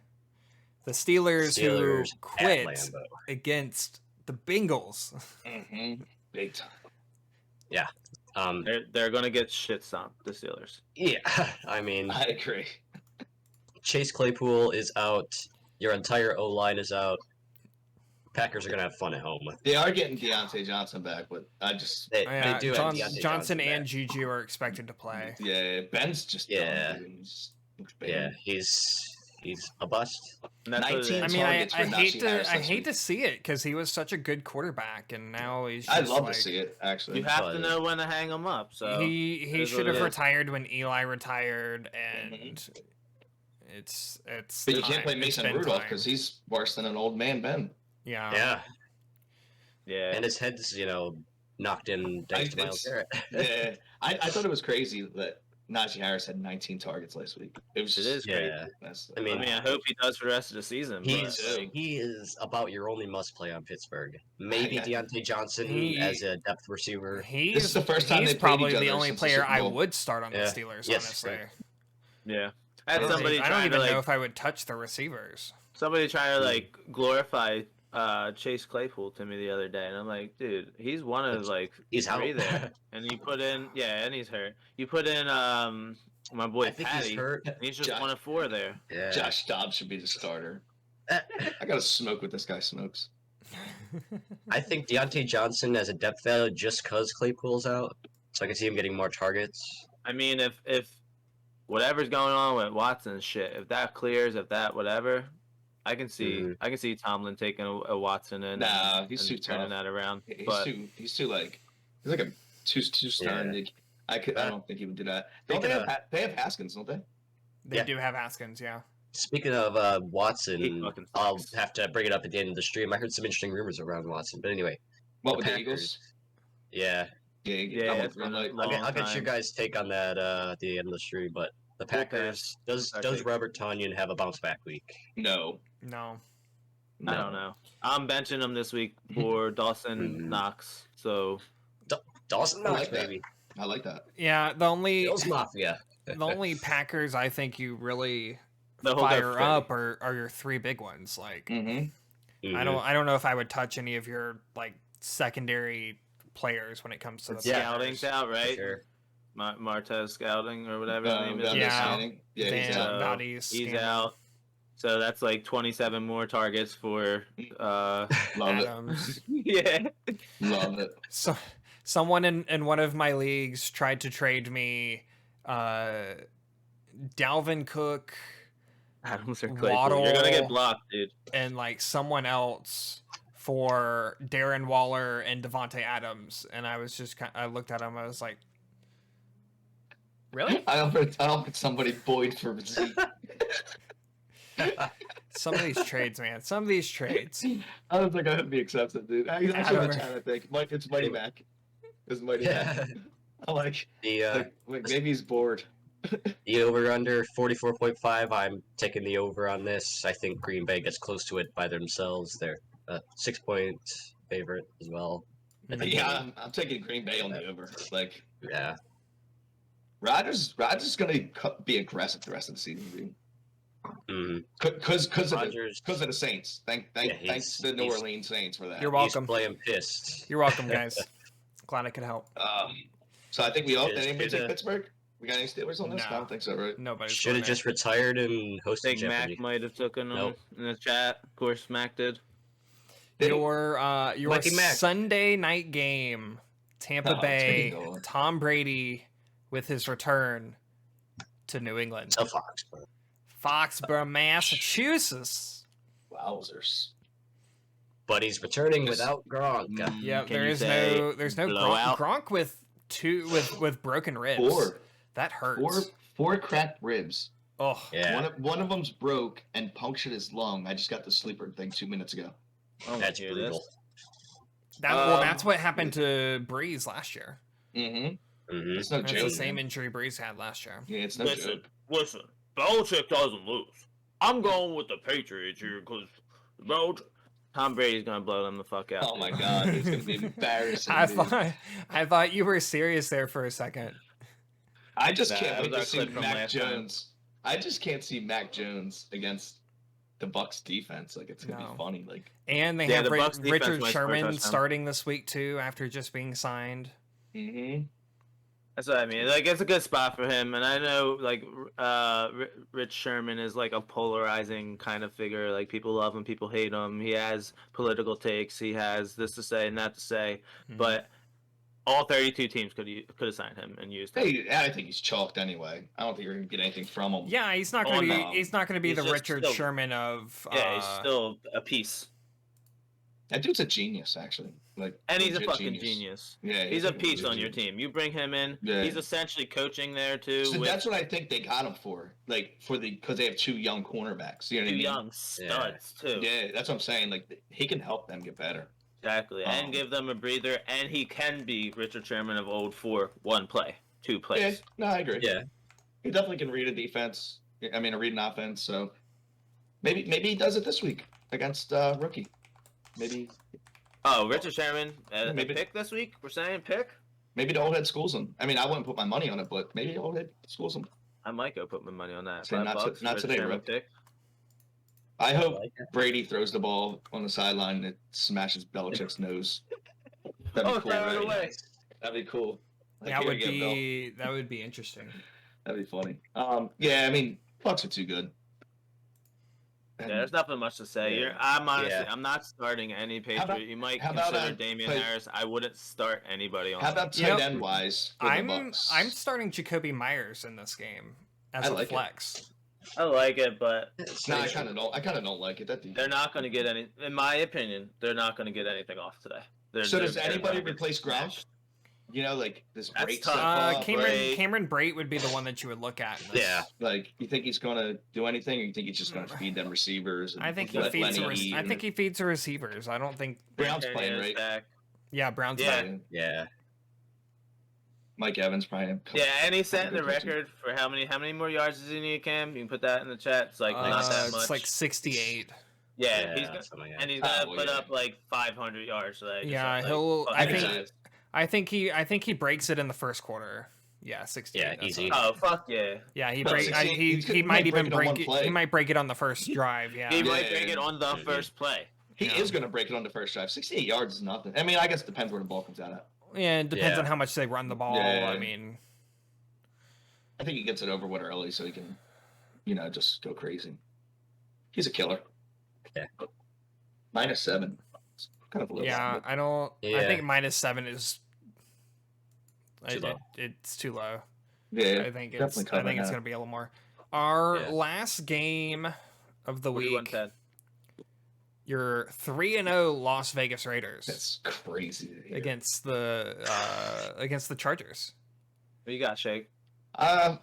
[SPEAKER 1] The Steelers who
[SPEAKER 4] Steelers at
[SPEAKER 1] quit
[SPEAKER 4] Lambeau.
[SPEAKER 1] against the Bengals.
[SPEAKER 2] Mm-hmm. Big time.
[SPEAKER 3] They're gonna get shit stomped, the Steelers.
[SPEAKER 4] Yeah, I mean,
[SPEAKER 2] I agree.
[SPEAKER 4] Chase Claypool is out. Your entire O-line is out. Packers are gonna have fun at home.
[SPEAKER 2] They are getting Deontay Johnson back, but I just
[SPEAKER 4] They do have
[SPEAKER 1] Johnson
[SPEAKER 4] Deontay
[SPEAKER 1] and
[SPEAKER 4] back.
[SPEAKER 1] Juju are expected to play.
[SPEAKER 2] yeah, Ben's just
[SPEAKER 4] Yeah.
[SPEAKER 2] dumb, dude. He's bad.
[SPEAKER 4] Yeah, he's a bust.
[SPEAKER 3] And that's what it
[SPEAKER 2] 19
[SPEAKER 1] I
[SPEAKER 3] is.
[SPEAKER 1] mean,
[SPEAKER 2] targets for
[SPEAKER 1] I hate
[SPEAKER 2] Najee
[SPEAKER 1] to
[SPEAKER 2] Harris
[SPEAKER 1] I
[SPEAKER 2] this
[SPEAKER 1] hate
[SPEAKER 2] week.
[SPEAKER 1] to see it because he was such a good quarterback, and now he's just
[SPEAKER 2] I'd love
[SPEAKER 1] like,
[SPEAKER 2] to see it, actually.
[SPEAKER 3] You have to
[SPEAKER 4] But-
[SPEAKER 3] know when to hang them up. So
[SPEAKER 1] he
[SPEAKER 3] is
[SPEAKER 1] should
[SPEAKER 3] what it
[SPEAKER 1] have
[SPEAKER 3] is.
[SPEAKER 1] retired when Eli retired, and it's
[SPEAKER 2] But you
[SPEAKER 1] time.
[SPEAKER 2] can't play
[SPEAKER 1] It's
[SPEAKER 2] Mason
[SPEAKER 1] been
[SPEAKER 2] Rudolph
[SPEAKER 1] time.
[SPEAKER 2] because he's worse than an old man Ben.
[SPEAKER 1] yeah.
[SPEAKER 4] Yeah,
[SPEAKER 3] yeah,
[SPEAKER 4] and his head's knocked in thanks to Myles
[SPEAKER 2] it's-
[SPEAKER 4] Garrett.
[SPEAKER 2] Yeah, I thought it was crazy that Najee Harris had 19 targets last week. It was
[SPEAKER 3] it
[SPEAKER 2] just,
[SPEAKER 3] is great.
[SPEAKER 4] Yeah,
[SPEAKER 2] that's,
[SPEAKER 4] I
[SPEAKER 3] I
[SPEAKER 4] mean,
[SPEAKER 3] mean, I hope he does for the rest of the season.
[SPEAKER 4] he is about your only must play on Pittsburgh. Maybe
[SPEAKER 2] Yeah.
[SPEAKER 4] Deontay Johnson
[SPEAKER 1] He-
[SPEAKER 4] as a depth receiver.
[SPEAKER 1] He's,
[SPEAKER 2] This is the first time
[SPEAKER 1] he's
[SPEAKER 2] they played
[SPEAKER 1] probably
[SPEAKER 2] each other
[SPEAKER 1] the only
[SPEAKER 2] since the
[SPEAKER 1] player
[SPEAKER 2] Super
[SPEAKER 1] I
[SPEAKER 2] Bowl.
[SPEAKER 1] would start on the
[SPEAKER 4] Yeah.
[SPEAKER 1] Steelers,
[SPEAKER 4] Yes,
[SPEAKER 1] honestly.
[SPEAKER 4] right.
[SPEAKER 3] Yeah, I had
[SPEAKER 1] I
[SPEAKER 3] somebody
[SPEAKER 1] don't
[SPEAKER 3] trying
[SPEAKER 1] even
[SPEAKER 3] to
[SPEAKER 1] know
[SPEAKER 3] like
[SPEAKER 1] if I would touch the receivers.
[SPEAKER 3] glorify Chase Claypool to me the other day, and I'm like, dude, he's one of like
[SPEAKER 4] He's
[SPEAKER 3] three
[SPEAKER 4] out.
[SPEAKER 3] there, and you put in, and he's hurt. You put in my boy
[SPEAKER 4] I think
[SPEAKER 3] Patty,
[SPEAKER 4] he's hurt.
[SPEAKER 3] and he's just
[SPEAKER 2] Josh-
[SPEAKER 3] 1 of 4 there.
[SPEAKER 4] Yeah.
[SPEAKER 2] Josh Dobbs should be the starter. I gotta smoke what this guy smokes.
[SPEAKER 4] I think Deontay Johnson as a depth value just because Claypool's out, so I can see him getting more targets.
[SPEAKER 3] I mean, if whatever's going on with Watson's shit, if that clears, if that whatever, I can see Tomlin taking a Watson in.
[SPEAKER 2] Nah, he's
[SPEAKER 3] and
[SPEAKER 2] too
[SPEAKER 3] turning
[SPEAKER 2] tough.
[SPEAKER 3] that around.
[SPEAKER 2] He's
[SPEAKER 3] But
[SPEAKER 2] too like he's like a too stern.
[SPEAKER 4] Yeah.
[SPEAKER 2] I don't think he would do that.
[SPEAKER 4] Speaking
[SPEAKER 2] They have Haskins, don't they?
[SPEAKER 1] They
[SPEAKER 4] Yeah.
[SPEAKER 1] do have Haskins, yeah.
[SPEAKER 4] Speaking of
[SPEAKER 3] He
[SPEAKER 4] Watson,
[SPEAKER 3] fucking
[SPEAKER 4] I'll
[SPEAKER 3] sucks.
[SPEAKER 4] have to bring it up at the end of the stream. I heard some interesting rumors around Watson, but anyway,
[SPEAKER 2] What
[SPEAKER 4] The
[SPEAKER 2] with the
[SPEAKER 4] Packers.
[SPEAKER 2] Eagles?
[SPEAKER 4] yeah.
[SPEAKER 3] Yeah,
[SPEAKER 2] I'm
[SPEAKER 3] it's been
[SPEAKER 2] like,
[SPEAKER 3] a
[SPEAKER 4] I'll get
[SPEAKER 3] time.
[SPEAKER 4] your guys' take on that at the end of the stream. But the
[SPEAKER 3] We'll
[SPEAKER 4] Packers,
[SPEAKER 3] pass.
[SPEAKER 4] does Robert Tonyan have a bounce back week?
[SPEAKER 2] no.
[SPEAKER 1] No.
[SPEAKER 3] I don't know. I'm benching him this week for Dawson
[SPEAKER 4] Mhm.
[SPEAKER 3] Knox. So
[SPEAKER 4] Dawson
[SPEAKER 2] I
[SPEAKER 4] Knox,
[SPEAKER 2] like that.
[SPEAKER 4] baby.
[SPEAKER 2] I like that.
[SPEAKER 1] Yeah, the only
[SPEAKER 4] Bills Mafia.
[SPEAKER 1] Packers I think you really
[SPEAKER 3] the whole
[SPEAKER 1] fire up are your 3 big ones. Like
[SPEAKER 2] Mm-hmm.
[SPEAKER 1] I don't know if I would touch any of your like secondary players when it comes to the
[SPEAKER 4] Yeah.
[SPEAKER 3] Scouting's
[SPEAKER 1] Packers.
[SPEAKER 3] out, right?
[SPEAKER 4] Sure.
[SPEAKER 3] Martez Scouting or whatever his name is.
[SPEAKER 2] Valdez
[SPEAKER 1] Yeah.
[SPEAKER 2] Scanning. Yeah, he's
[SPEAKER 1] Van-
[SPEAKER 2] out.
[SPEAKER 1] Valdez
[SPEAKER 3] He's
[SPEAKER 1] Scanning.
[SPEAKER 3] out. So that's like 27 more targets for
[SPEAKER 2] Love
[SPEAKER 1] Adams.
[SPEAKER 3] yeah.
[SPEAKER 2] it. Love it.
[SPEAKER 1] So someone in one of my leagues tried to trade me Dalvin Cook
[SPEAKER 3] Adams or Claypool.
[SPEAKER 1] Waddle.
[SPEAKER 3] You're gonna get blocked, dude.
[SPEAKER 1] and like someone else for Darren Waller and Devontae Adams, and I was just I looked at him, I was like, really?
[SPEAKER 2] I offered somebody Boyd for Zeke.
[SPEAKER 1] Some of these trades, man. Some of these trades.
[SPEAKER 2] I don't think I would be accepted, dude. I
[SPEAKER 1] Adam-
[SPEAKER 2] should trying to think. It's Mighty Mac. It's Mighty Mac. I'm like maybe he's bored.
[SPEAKER 4] The over under 44.5. I'm taking the over on this. I think Green Bay gets close to it by themselves. They're a 6-point favorite as well. I think
[SPEAKER 2] Yeah, I'm taking Green Bay on the over. Like
[SPEAKER 4] Yeah.
[SPEAKER 2] Rodgers is gonna be aggressive the rest of the season, dude.
[SPEAKER 4] Mhm.
[SPEAKER 2] Because of
[SPEAKER 4] Rodgers,
[SPEAKER 2] the Saints. Thanks to the New Orleans Saints for that.
[SPEAKER 1] You're
[SPEAKER 4] he's
[SPEAKER 1] welcome.
[SPEAKER 4] playing pissed.
[SPEAKER 1] You're welcome, guys. Glad I could help.
[SPEAKER 2] So I think we all
[SPEAKER 4] Just
[SPEAKER 2] anybody take
[SPEAKER 4] shoulda-
[SPEAKER 2] Pittsburgh. We got any Steelers on this? I
[SPEAKER 1] No.
[SPEAKER 2] don't think so, right?
[SPEAKER 1] Nobody's
[SPEAKER 4] Should have
[SPEAKER 1] going
[SPEAKER 4] just retired and hosted
[SPEAKER 3] Big
[SPEAKER 4] Jeopardy.
[SPEAKER 3] Mac might have taken him
[SPEAKER 4] Nope.
[SPEAKER 3] in the chat. Of course, Mac did.
[SPEAKER 1] there. Your
[SPEAKER 4] Mikey Mac.
[SPEAKER 1] Sunday night game, Tampa
[SPEAKER 2] Oh,
[SPEAKER 1] Bay,
[SPEAKER 2] take it all.
[SPEAKER 1] Tom Brady with his return to New England,
[SPEAKER 4] Tell Fox, bro.
[SPEAKER 1] Foxborough, Massachusetts.
[SPEAKER 2] Wowzers.
[SPEAKER 4] But he's returning
[SPEAKER 2] Just-
[SPEAKER 4] without Gronk.
[SPEAKER 1] Yeah,
[SPEAKER 3] Can you
[SPEAKER 1] there's
[SPEAKER 3] say
[SPEAKER 1] no
[SPEAKER 3] blowout?
[SPEAKER 1] Gronk with broken ribs. That hurts.
[SPEAKER 2] Four cracked ribs.
[SPEAKER 1] Oh,
[SPEAKER 4] Yeah,
[SPEAKER 2] One of them's broke and punctured his lung. I just got the sleeper thing 2 minutes ago.
[SPEAKER 3] Oh,
[SPEAKER 4] that's
[SPEAKER 3] hear
[SPEAKER 4] brutal.
[SPEAKER 3] this.
[SPEAKER 1] that's what happened to Breeze last year.
[SPEAKER 2] Mm-hmm.
[SPEAKER 4] Mhm.
[SPEAKER 2] It's no
[SPEAKER 1] That's
[SPEAKER 2] joke.
[SPEAKER 1] the same
[SPEAKER 2] man.
[SPEAKER 1] injury Breeze had last year.
[SPEAKER 2] Yeah, it's no
[SPEAKER 3] Listen,
[SPEAKER 2] joke.
[SPEAKER 3] listen. Belichick doesn't lose. I'm going with the Patriots here because Tom Brady's gonna blow them the fuck out.
[SPEAKER 2] Oh my god, it's gonna be embarrassing. dude.
[SPEAKER 1] I thought you were serious there for a second.
[SPEAKER 2] I just
[SPEAKER 3] That
[SPEAKER 2] can't
[SPEAKER 3] was
[SPEAKER 2] wait to
[SPEAKER 3] our
[SPEAKER 2] see
[SPEAKER 3] clip from
[SPEAKER 2] Mac
[SPEAKER 3] last time.
[SPEAKER 2] Jones. I just can't see Mac Jones against the Bucks defense. Like it's gonna
[SPEAKER 1] No.
[SPEAKER 2] be funny. Like
[SPEAKER 1] And they
[SPEAKER 3] Yeah,
[SPEAKER 1] have
[SPEAKER 3] the Bucs defense
[SPEAKER 1] Richard
[SPEAKER 3] might score a
[SPEAKER 1] Sherman
[SPEAKER 3] touchdown.
[SPEAKER 1] starting this week too after just being signed.
[SPEAKER 3] That's what I mean. Like, it's a good spot for him, and I know like Rich Sherman is like a polarizing kind of figure. Like, people love him, people hate him. He has political takes. He has this to say and that to say.
[SPEAKER 1] Mhm.
[SPEAKER 3] But all 32 teams could have signed him and used him.
[SPEAKER 2] Hey, I think he's chalked anyway. I don't think you're gonna get anything from him.
[SPEAKER 1] Yeah, he's not
[SPEAKER 3] Oh,
[SPEAKER 1] going to be.
[SPEAKER 2] no.
[SPEAKER 1] He's not going to be
[SPEAKER 3] He's
[SPEAKER 1] the
[SPEAKER 3] just
[SPEAKER 1] Richard
[SPEAKER 3] still-
[SPEAKER 1] Sherman of.
[SPEAKER 3] Yeah, he's still a piece,
[SPEAKER 2] That dude's a genius, actually. Like,
[SPEAKER 3] and he's a
[SPEAKER 2] legit
[SPEAKER 3] fucking genius.
[SPEAKER 2] Yeah,
[SPEAKER 3] He's a piece
[SPEAKER 2] legit
[SPEAKER 3] on your
[SPEAKER 2] genius.
[SPEAKER 3] team. You bring him in.
[SPEAKER 2] Yeah.
[SPEAKER 3] He's essentially coaching there too.
[SPEAKER 2] So
[SPEAKER 3] with
[SPEAKER 2] that's what I think they got him for. Like because they have 2 young cornerbacks. You know what I
[SPEAKER 3] two
[SPEAKER 2] mean?
[SPEAKER 3] young studs too.
[SPEAKER 2] Yeah, that's what I'm saying. Like he can help them get better.
[SPEAKER 3] Exactly,
[SPEAKER 2] Um,
[SPEAKER 3] and give them a breather. And he can be Richard Sherman of old for 1 play, 2
[SPEAKER 2] Yeah,
[SPEAKER 3] plays.
[SPEAKER 2] no, I agree.
[SPEAKER 4] Yeah.
[SPEAKER 2] He definitely can read a defense. I mean, read an offense. So maybe he does it this week against rookie. Maybe
[SPEAKER 3] Oh, Richard Sherman,
[SPEAKER 2] Maybe-
[SPEAKER 3] pick this week? We're saying pick?
[SPEAKER 2] maybe the old head schools him. I mean, I wouldn't put my money on it, but maybe the old head schools him.
[SPEAKER 3] I might go put my money on that.
[SPEAKER 2] Say
[SPEAKER 3] $5,
[SPEAKER 2] not
[SPEAKER 3] Richard
[SPEAKER 2] today,
[SPEAKER 3] Sherman
[SPEAKER 2] Rick.
[SPEAKER 3] pick.
[SPEAKER 2] I hope
[SPEAKER 4] like it.
[SPEAKER 2] Brady throws the ball on the sideline and it smashes Belichick's nose. That'd be cool.
[SPEAKER 3] throw it
[SPEAKER 2] Right?
[SPEAKER 3] away.
[SPEAKER 2] That'd be cool. Like,
[SPEAKER 1] That
[SPEAKER 2] here
[SPEAKER 1] would
[SPEAKER 2] you go, Bill.
[SPEAKER 1] be interesting.
[SPEAKER 2] That'd be funny. Yeah, I mean, Bucks are too good.
[SPEAKER 3] Yeah, there's nothing much to say. I'm honestly,
[SPEAKER 4] Yeah.
[SPEAKER 3] I'm not starting any Patriot.
[SPEAKER 2] about-
[SPEAKER 3] You might
[SPEAKER 2] how about
[SPEAKER 3] consider
[SPEAKER 2] I
[SPEAKER 3] Damian
[SPEAKER 2] play-
[SPEAKER 3] Harris. I wouldn't start anybody on.
[SPEAKER 2] How about
[SPEAKER 1] You know,
[SPEAKER 2] tight end wise for the Bucks?
[SPEAKER 1] I'm starting Jacoby Myers in this game as
[SPEAKER 2] I
[SPEAKER 1] a
[SPEAKER 2] like it.
[SPEAKER 1] flex.
[SPEAKER 3] I like it, but
[SPEAKER 2] No, I kind of don't like it. That
[SPEAKER 3] they're not going to get any. In my opinion, they're not going to get anything off today.
[SPEAKER 2] So does
[SPEAKER 3] they're
[SPEAKER 2] anybody
[SPEAKER 3] gonna get
[SPEAKER 2] replace Gronk?
[SPEAKER 3] smashed.
[SPEAKER 2] You know, like this
[SPEAKER 3] That's
[SPEAKER 2] break
[SPEAKER 3] tough.
[SPEAKER 2] step up,
[SPEAKER 3] Bray.
[SPEAKER 1] Cameron Brate would be the one that you would look at. In this.
[SPEAKER 4] Yeah.
[SPEAKER 2] Like, you think he's gonna do anything, or you think he's just gonna feed them receivers? And
[SPEAKER 1] I think he
[SPEAKER 2] let
[SPEAKER 1] feeds.
[SPEAKER 2] Lenny eat
[SPEAKER 1] I
[SPEAKER 2] and-
[SPEAKER 1] think he feeds the receivers. I don't think.
[SPEAKER 2] Brown's
[SPEAKER 3] Kenny
[SPEAKER 2] playing
[SPEAKER 3] is
[SPEAKER 2] right.
[SPEAKER 3] back.
[SPEAKER 1] Yeah, Brown's
[SPEAKER 3] Yeah.
[SPEAKER 1] back.
[SPEAKER 4] Yeah.
[SPEAKER 2] Mike Evans probably.
[SPEAKER 3] Yeah, and he's setting the
[SPEAKER 2] Good catching.
[SPEAKER 3] record for how many more yards does he need, Cam? You can put that in the chat. It's like not that much.
[SPEAKER 1] It's like 68.
[SPEAKER 3] yeah, he's
[SPEAKER 4] something like that.
[SPEAKER 3] and he's gonna
[SPEAKER 2] Oh,
[SPEAKER 3] put
[SPEAKER 2] yeah.
[SPEAKER 3] up like 500 yards today. just
[SPEAKER 1] Yeah,
[SPEAKER 3] like,
[SPEAKER 1] he'll-
[SPEAKER 3] fuck
[SPEAKER 1] I
[SPEAKER 3] it.
[SPEAKER 1] think- I think he breaks it in the first quarter. Yeah, 68.
[SPEAKER 4] Yeah,
[SPEAKER 1] that's
[SPEAKER 4] easy.
[SPEAKER 1] what-
[SPEAKER 3] Oh fuck yeah!
[SPEAKER 1] Yeah, he
[SPEAKER 2] Well,
[SPEAKER 1] break.
[SPEAKER 2] 68
[SPEAKER 1] He might even
[SPEAKER 2] break it on one
[SPEAKER 1] break it.
[SPEAKER 2] play.
[SPEAKER 1] He might break it on the first drive. Yeah.
[SPEAKER 3] He
[SPEAKER 2] Yeah.
[SPEAKER 3] might break it on the
[SPEAKER 4] Mhm.
[SPEAKER 3] first play.
[SPEAKER 2] He
[SPEAKER 1] Yeah.
[SPEAKER 2] is gonna break it on the first drive. 68 yards is nothing. I mean, I guess it depends where the ball comes out at.
[SPEAKER 1] Yeah, it depends
[SPEAKER 4] Yeah.
[SPEAKER 1] on how much they run the ball.
[SPEAKER 2] Yeah.
[SPEAKER 1] I mean,
[SPEAKER 2] I think he gets it over with early, so he can, just go crazy. He's a killer.
[SPEAKER 4] Yeah.
[SPEAKER 2] -7. It's kind of low.
[SPEAKER 1] yeah, I don't. I
[SPEAKER 4] Yeah.
[SPEAKER 1] think -7 is.
[SPEAKER 4] Too low.
[SPEAKER 1] It's too low.
[SPEAKER 2] Yeah,
[SPEAKER 1] I think
[SPEAKER 2] definitely
[SPEAKER 1] it's
[SPEAKER 2] covering
[SPEAKER 1] going
[SPEAKER 2] that.
[SPEAKER 1] to be a little more. Our
[SPEAKER 4] Yeah.
[SPEAKER 1] last game of the
[SPEAKER 3] What do you want,
[SPEAKER 1] week,
[SPEAKER 3] Ted?
[SPEAKER 1] your 3-0 Las Vegas Raiders
[SPEAKER 2] That's crazy. to hear.
[SPEAKER 1] against the Chargers.
[SPEAKER 3] What you got, Shake?
[SPEAKER 2] I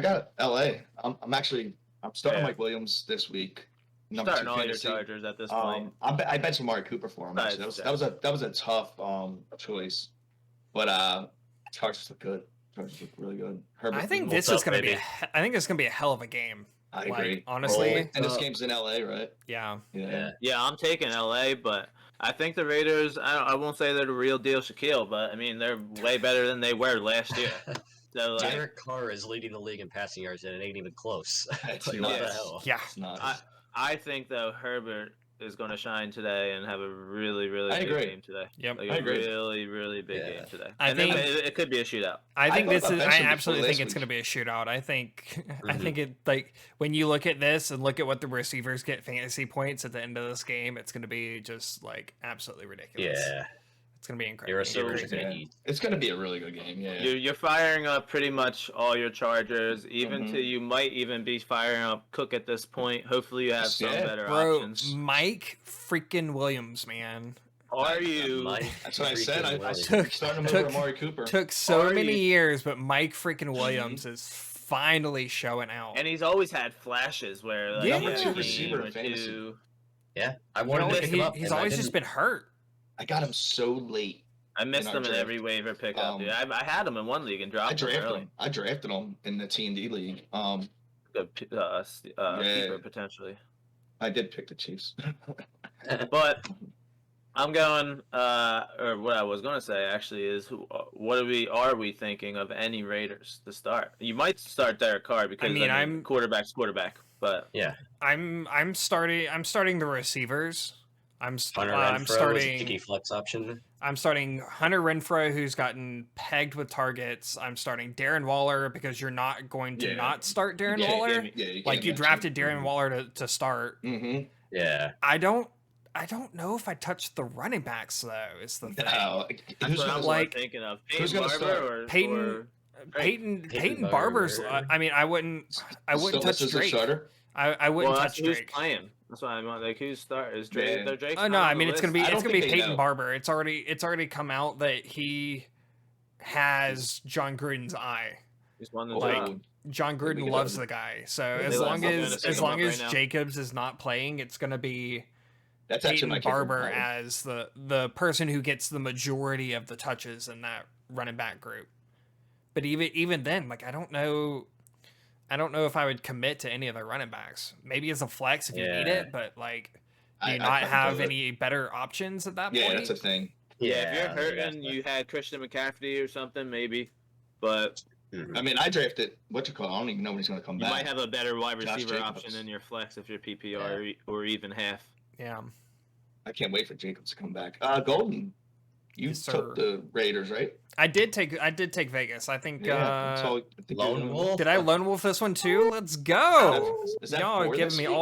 [SPEAKER 2] got LA. I'm starting
[SPEAKER 3] Yeah.
[SPEAKER 2] Mike Williams this week. Number
[SPEAKER 3] Starting
[SPEAKER 2] 2
[SPEAKER 3] all your
[SPEAKER 2] fantasy.
[SPEAKER 3] Chargers at this point.
[SPEAKER 2] I bet some Amari Cooper for him. Actually.
[SPEAKER 3] Nice.
[SPEAKER 2] That was a tough choice, but Chargers look good. Chargers look really good. Herbert
[SPEAKER 1] I think
[SPEAKER 2] was-
[SPEAKER 1] this
[SPEAKER 4] What's
[SPEAKER 1] is
[SPEAKER 4] up,
[SPEAKER 1] going to be.
[SPEAKER 4] baby?
[SPEAKER 1] I think this is going to be a hell of a game.
[SPEAKER 2] I
[SPEAKER 1] Like,
[SPEAKER 2] agree.
[SPEAKER 1] honestly,
[SPEAKER 2] And this game's in LA, right?
[SPEAKER 1] yeah.
[SPEAKER 4] Yeah.
[SPEAKER 3] Yeah, I'm taking LA, but I think the Raiders. I won't say they're the real deal, Shaquille, but I mean they're way better than they were last year. So like,
[SPEAKER 4] Derek Carr is leading the league in passing yards, and it ain't even close.
[SPEAKER 2] It's
[SPEAKER 4] Like,
[SPEAKER 2] not.
[SPEAKER 4] what the
[SPEAKER 3] Yes.
[SPEAKER 4] hell?
[SPEAKER 1] Yeah.
[SPEAKER 2] It's not.
[SPEAKER 3] I think though Herbert is going to shine today and have a really
[SPEAKER 2] I
[SPEAKER 3] big
[SPEAKER 2] agree.
[SPEAKER 3] game today.
[SPEAKER 1] Yep.
[SPEAKER 3] Like
[SPEAKER 2] I
[SPEAKER 3] a
[SPEAKER 2] agree.
[SPEAKER 3] really big
[SPEAKER 4] Yeah.
[SPEAKER 3] game today.
[SPEAKER 1] I
[SPEAKER 3] And then
[SPEAKER 1] think-
[SPEAKER 3] it could be a shootout.
[SPEAKER 1] I think
[SPEAKER 2] thought
[SPEAKER 1] this
[SPEAKER 2] about
[SPEAKER 1] is. I
[SPEAKER 2] benching
[SPEAKER 1] absolutely
[SPEAKER 2] before
[SPEAKER 1] think
[SPEAKER 2] last
[SPEAKER 1] it's going to be a shootout. I think. I
[SPEAKER 4] Mhm.
[SPEAKER 1] think it like when you look at this and look at what the receivers get fantasy points at the end of this game, it's going to be just like absolutely ridiculous.
[SPEAKER 4] Yeah.
[SPEAKER 1] It's going to be incredible.
[SPEAKER 4] Your receivers
[SPEAKER 1] Crazy.
[SPEAKER 4] are going to
[SPEAKER 2] Yeah.
[SPEAKER 4] eat.
[SPEAKER 2] It's going to be a really good game. Yeah.
[SPEAKER 3] You're firing up pretty much all your Chargers, even
[SPEAKER 2] Mhm.
[SPEAKER 3] to you might even be firing up Cook at this point. Hopefully you have some
[SPEAKER 2] Yeah.
[SPEAKER 3] better
[SPEAKER 1] Bro,
[SPEAKER 3] options.
[SPEAKER 1] Mike freaking Williams, man,
[SPEAKER 3] Are you?
[SPEAKER 4] Mike
[SPEAKER 2] That's what I said. I
[SPEAKER 4] freaking
[SPEAKER 1] took-
[SPEAKER 2] starting to
[SPEAKER 1] took-
[SPEAKER 2] move Amari Cooper.
[SPEAKER 1] took so
[SPEAKER 3] Are
[SPEAKER 1] many
[SPEAKER 3] you-
[SPEAKER 1] years, but Mike freaking Williams is finally showing out.
[SPEAKER 3] And he's always had flashes where like,
[SPEAKER 1] Yeah.
[SPEAKER 3] he
[SPEAKER 1] Number
[SPEAKER 3] had
[SPEAKER 1] two
[SPEAKER 3] a game
[SPEAKER 2] receiver in
[SPEAKER 3] or
[SPEAKER 2] fantasy.
[SPEAKER 3] two.
[SPEAKER 4] Yeah. I
[SPEAKER 1] You know
[SPEAKER 4] wanted to
[SPEAKER 1] what?
[SPEAKER 4] pick him up.
[SPEAKER 1] He's
[SPEAKER 4] and I
[SPEAKER 1] always just
[SPEAKER 4] didn't.
[SPEAKER 1] been hurt.
[SPEAKER 2] I got him so late.
[SPEAKER 3] I missed
[SPEAKER 2] our
[SPEAKER 3] him in
[SPEAKER 2] draft.
[SPEAKER 3] every waiver pickup. Dude.
[SPEAKER 2] Um,
[SPEAKER 3] I had him in one league and dropped him early.
[SPEAKER 2] I drafted him in the T&D league.
[SPEAKER 3] Good keeper potentially.
[SPEAKER 2] I did pick the Chiefs.
[SPEAKER 3] But I'm going, or what I was going to say actually is, what are we thinking of any Raiders to start? You might start Derek Carr because
[SPEAKER 1] I'm-
[SPEAKER 3] quarterback's quarterback, but
[SPEAKER 1] I'm starting the receivers.
[SPEAKER 4] Hunter
[SPEAKER 1] I'm
[SPEAKER 4] Renfrow is a
[SPEAKER 1] starting
[SPEAKER 4] cheeky flex option.
[SPEAKER 1] I'm starting Hunter Renfrow, who's gotten pegged with targets. I'm starting Darren Waller because you're not going to
[SPEAKER 2] Yeah.
[SPEAKER 1] not start Darren
[SPEAKER 2] Yeah,
[SPEAKER 1] Waller.
[SPEAKER 2] you
[SPEAKER 1] Like you drafted Darren Waller to start.
[SPEAKER 2] Mm-hmm.
[SPEAKER 4] Yeah.
[SPEAKER 1] I don't know if I touched the running backs though. Is the thing.
[SPEAKER 2] No,
[SPEAKER 3] that's
[SPEAKER 2] who's
[SPEAKER 3] what
[SPEAKER 2] gonna
[SPEAKER 3] I'm
[SPEAKER 1] like-
[SPEAKER 3] thinking of.
[SPEAKER 2] who's
[SPEAKER 3] Peyton
[SPEAKER 2] gonna
[SPEAKER 3] Barber
[SPEAKER 2] start?
[SPEAKER 3] or
[SPEAKER 1] Peyton Peyton Barber's.
[SPEAKER 4] Barber.
[SPEAKER 1] I mean, I wouldn't touch
[SPEAKER 2] Still
[SPEAKER 1] Drake.
[SPEAKER 2] starter?
[SPEAKER 1] I wouldn't
[SPEAKER 3] well,
[SPEAKER 1] touch
[SPEAKER 3] that's who's
[SPEAKER 1] Drake.
[SPEAKER 3] playing. That's why I'm like, who's start? Is Drake?
[SPEAKER 2] Yeah.
[SPEAKER 3] They're Drake's
[SPEAKER 1] Oh no,
[SPEAKER 3] not
[SPEAKER 1] I
[SPEAKER 3] on
[SPEAKER 1] mean
[SPEAKER 3] the
[SPEAKER 1] it's gonna be
[SPEAKER 3] list.
[SPEAKER 2] I don't think they
[SPEAKER 1] Peyton
[SPEAKER 2] know.
[SPEAKER 1] Barber. It's already come out that he has John Gruden's eye.
[SPEAKER 3] He's won the
[SPEAKER 2] Like,
[SPEAKER 3] job.
[SPEAKER 1] John
[SPEAKER 2] Maybe
[SPEAKER 1] Gruden
[SPEAKER 2] he
[SPEAKER 1] loves
[SPEAKER 2] doesn't.
[SPEAKER 1] the guy. So
[SPEAKER 3] They
[SPEAKER 1] as
[SPEAKER 3] like
[SPEAKER 1] long
[SPEAKER 3] him. I'm gonna
[SPEAKER 1] as
[SPEAKER 3] pick him up right now.
[SPEAKER 1] Jacobs is not playing, it's gonna be
[SPEAKER 2] That's actually my
[SPEAKER 1] Peyton
[SPEAKER 2] kicker.
[SPEAKER 1] Barber as the person who gets the majority of the touches in that running back group. But even then, like I don't know if I would commit to any of the running backs. Maybe as a flex if you need
[SPEAKER 4] Yeah.
[SPEAKER 1] it, but like do
[SPEAKER 2] I
[SPEAKER 1] you not
[SPEAKER 2] couldn't
[SPEAKER 1] have
[SPEAKER 2] do it.
[SPEAKER 1] any better options at that
[SPEAKER 2] Yeah,
[SPEAKER 1] point?
[SPEAKER 2] that's a thing.
[SPEAKER 3] Yeah, if you're
[SPEAKER 4] I think
[SPEAKER 3] hurting, you had Christian McCaffrey or something, maybe. But
[SPEAKER 2] I mean, I drafted I don't even know when he's going to come
[SPEAKER 3] You
[SPEAKER 2] back.
[SPEAKER 3] might have a better wide
[SPEAKER 2] Josh
[SPEAKER 3] receiver
[SPEAKER 2] Jacobs.
[SPEAKER 3] option in your flex if you're PPR or even half.
[SPEAKER 1] Yeah.
[SPEAKER 2] I can't wait for Jacobs to come back. Golden, you
[SPEAKER 1] Yes,
[SPEAKER 2] took the Raiders, right?
[SPEAKER 1] I did take Vegas. I think.
[SPEAKER 2] I think
[SPEAKER 4] Lone Wolf.
[SPEAKER 1] Did I lone wolf this one too? Let's go.
[SPEAKER 2] Is that
[SPEAKER 1] Y'all are
[SPEAKER 2] 4
[SPEAKER 1] giving
[SPEAKER 2] this
[SPEAKER 1] me
[SPEAKER 2] week?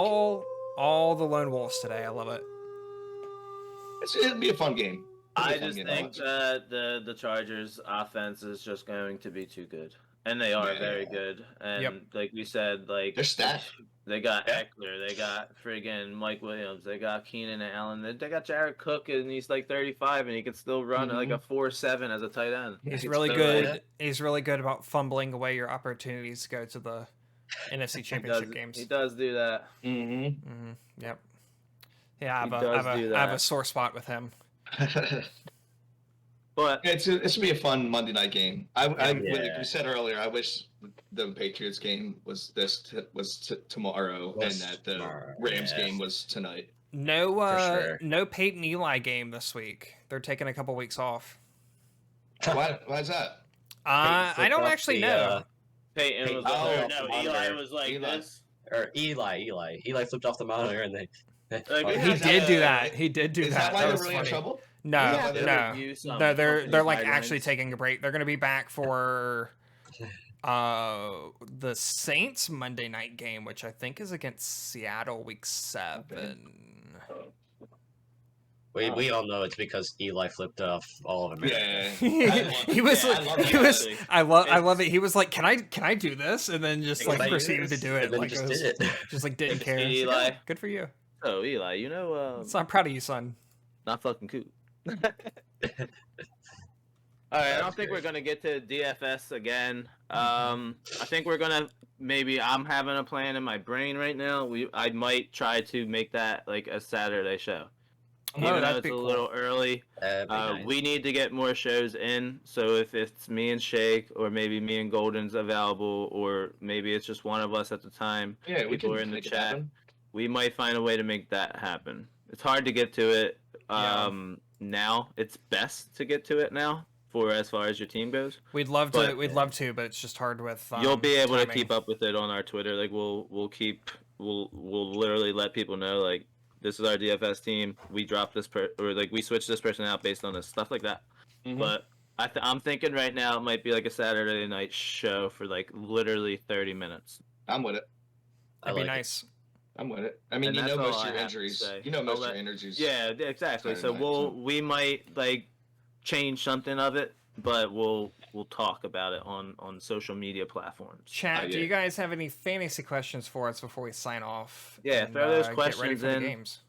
[SPEAKER 1] all the lone wolves today. I love it.
[SPEAKER 2] It'll be a fun game.
[SPEAKER 3] I just think that the Chargers offense is just going to be too good. And they are very good. And like we said, like
[SPEAKER 2] they're stacked.
[SPEAKER 3] They got Eckler, they got friggin' Mike Williams, they got Keenan Allen, they got Jared Cook, and he's like 35, and he can still run like a 4.7 as a tight end.
[SPEAKER 1] He's really good. He's really good about fumbling away your opportunities to go to the NFC Championship games.
[SPEAKER 3] He does do that.
[SPEAKER 1] Yep. Yeah, I have a sore spot with him.
[SPEAKER 2] But it's going to be a fun Monday night game. Like we said earlier, I wish the Patriots game was tomorrow, and that the Rams game was tonight.
[SPEAKER 1] No, no Peyton Eli game this week. They're taking a couple weeks off.
[SPEAKER 2] Why is that?
[SPEAKER 1] I don't actually know.
[SPEAKER 3] Peyton was Eli was like this.
[SPEAKER 4] Or Eli flipped off the monitor, and
[SPEAKER 1] he did do that. He did do that.
[SPEAKER 2] Is that why
[SPEAKER 1] That
[SPEAKER 2] they're
[SPEAKER 1] was
[SPEAKER 2] really in
[SPEAKER 1] funny.
[SPEAKER 2] trouble?
[SPEAKER 1] No. They're like
[SPEAKER 3] guidelines.
[SPEAKER 1] actually taking a break. They're going to be back for the Saints Monday night game, which I think is against Seattle week 7.
[SPEAKER 4] We all know it's because Eli flipped off all of them.
[SPEAKER 2] Yeah.
[SPEAKER 1] I love it. He was like, "Can I do this?" And then just like proceeded to do it.
[SPEAKER 4] And then
[SPEAKER 1] Like
[SPEAKER 4] just
[SPEAKER 1] it was,
[SPEAKER 4] did it.
[SPEAKER 1] just like didn't care.
[SPEAKER 3] Eli.
[SPEAKER 1] Yeah, good for you.
[SPEAKER 3] Oh, Eli,
[SPEAKER 1] So I'm proud of you, son.
[SPEAKER 3] not fucking cool. All right, I don't think we're gonna get to DFS again. I think we're gonna I'm having a plan in my brain right now. I might try to make that like a Saturday show. Even though it's a little early,
[SPEAKER 4] Nice.
[SPEAKER 3] we need to get more shows in. So if it's me and Shake, or maybe me and Golden's available, or maybe it's just one of us at the time,
[SPEAKER 2] Yeah, we
[SPEAKER 3] people
[SPEAKER 2] can
[SPEAKER 3] are in the
[SPEAKER 2] make it
[SPEAKER 3] chat.
[SPEAKER 2] happen.
[SPEAKER 3] We might find a way to make that happen. It's hard to get to it now. It's best to get to it now for as far as your team goes.
[SPEAKER 1] We'd love to, but it's just hard with.
[SPEAKER 3] You'll be able
[SPEAKER 1] timing.
[SPEAKER 3] to keep up with it on our Twitter. Like we'll literally let people know like this is our DFS team. We dropped this or like we switched this person out based on this stuff like that.
[SPEAKER 2] Mhm.
[SPEAKER 3] But I'm thinking right now it might be like a Saturday night show for like literally 30 minutes.
[SPEAKER 2] I'm with it.
[SPEAKER 1] That'd be nice.
[SPEAKER 2] I'm with it. I mean,
[SPEAKER 3] And
[SPEAKER 2] you
[SPEAKER 3] that's
[SPEAKER 2] know most
[SPEAKER 3] all
[SPEAKER 2] of your
[SPEAKER 3] I have to
[SPEAKER 2] injuries.
[SPEAKER 3] say.
[SPEAKER 2] You know most of
[SPEAKER 3] I'll
[SPEAKER 2] your
[SPEAKER 3] let-
[SPEAKER 2] injuries.
[SPEAKER 3] Yeah, exactly.
[SPEAKER 2] Saturday
[SPEAKER 3] So
[SPEAKER 2] night,
[SPEAKER 3] we might like change something of it, but we'll talk about it on social media platforms.
[SPEAKER 1] Chat, do
[SPEAKER 2] yeah.
[SPEAKER 1] you guys have any fantasy questions for us before we sign off?
[SPEAKER 3] Yeah,
[SPEAKER 1] and,
[SPEAKER 3] throw those
[SPEAKER 1] get ready
[SPEAKER 3] questions
[SPEAKER 1] for the
[SPEAKER 3] in.
[SPEAKER 1] games.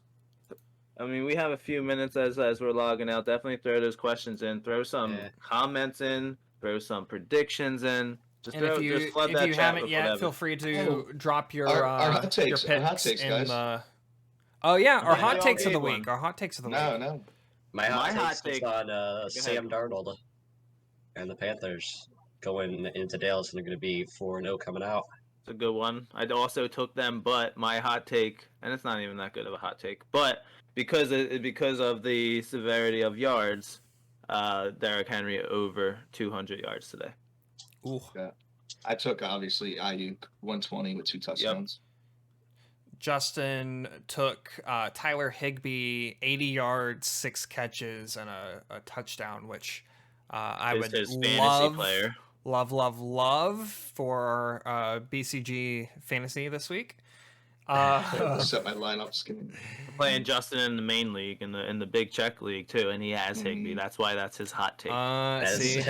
[SPEAKER 3] I mean, we have a few minutes as we're logging out. Definitely throw those questions in. Throw some comments in. Throw some predictions in. Just
[SPEAKER 1] And
[SPEAKER 3] just flood
[SPEAKER 1] if
[SPEAKER 3] that
[SPEAKER 1] you
[SPEAKER 3] chat
[SPEAKER 1] haven't
[SPEAKER 3] with
[SPEAKER 1] yet,
[SPEAKER 3] whatever.
[SPEAKER 1] feel free to drop your
[SPEAKER 2] our hot takes,
[SPEAKER 1] your picks
[SPEAKER 2] our hot takes,
[SPEAKER 1] in
[SPEAKER 2] guys.
[SPEAKER 1] the. Oh yeah, our
[SPEAKER 3] Yeah,
[SPEAKER 1] hot
[SPEAKER 3] we all
[SPEAKER 1] takes of the
[SPEAKER 3] gave
[SPEAKER 1] week.
[SPEAKER 3] one.
[SPEAKER 1] Our hot takes of the week.
[SPEAKER 2] No.
[SPEAKER 4] My hot
[SPEAKER 3] take-
[SPEAKER 4] take is on Sam Darnold and the Panthers going into Dallas, and they're going to be 4-0 coming out.
[SPEAKER 3] It's a good one. I also took them, but my hot take, and it's not even that good of a hot take, but because of the severity of yards, Derrick Henry over 200 yards today.
[SPEAKER 1] Ooh.
[SPEAKER 2] I took obviously Ayuk 120 with 2 touchdowns.
[SPEAKER 1] Justin took Tyler Higbee 80 yards, 6 catches, and a touchdown, which I would
[SPEAKER 3] His fantasy
[SPEAKER 1] love,
[SPEAKER 3] player.
[SPEAKER 1] love for BCG fantasy this week.
[SPEAKER 2] Set my lineup. Just kidding.
[SPEAKER 3] Playing Justin in the main league, in the big check league too, and he has Higbee. That's why that's his hot take.
[SPEAKER 1] See,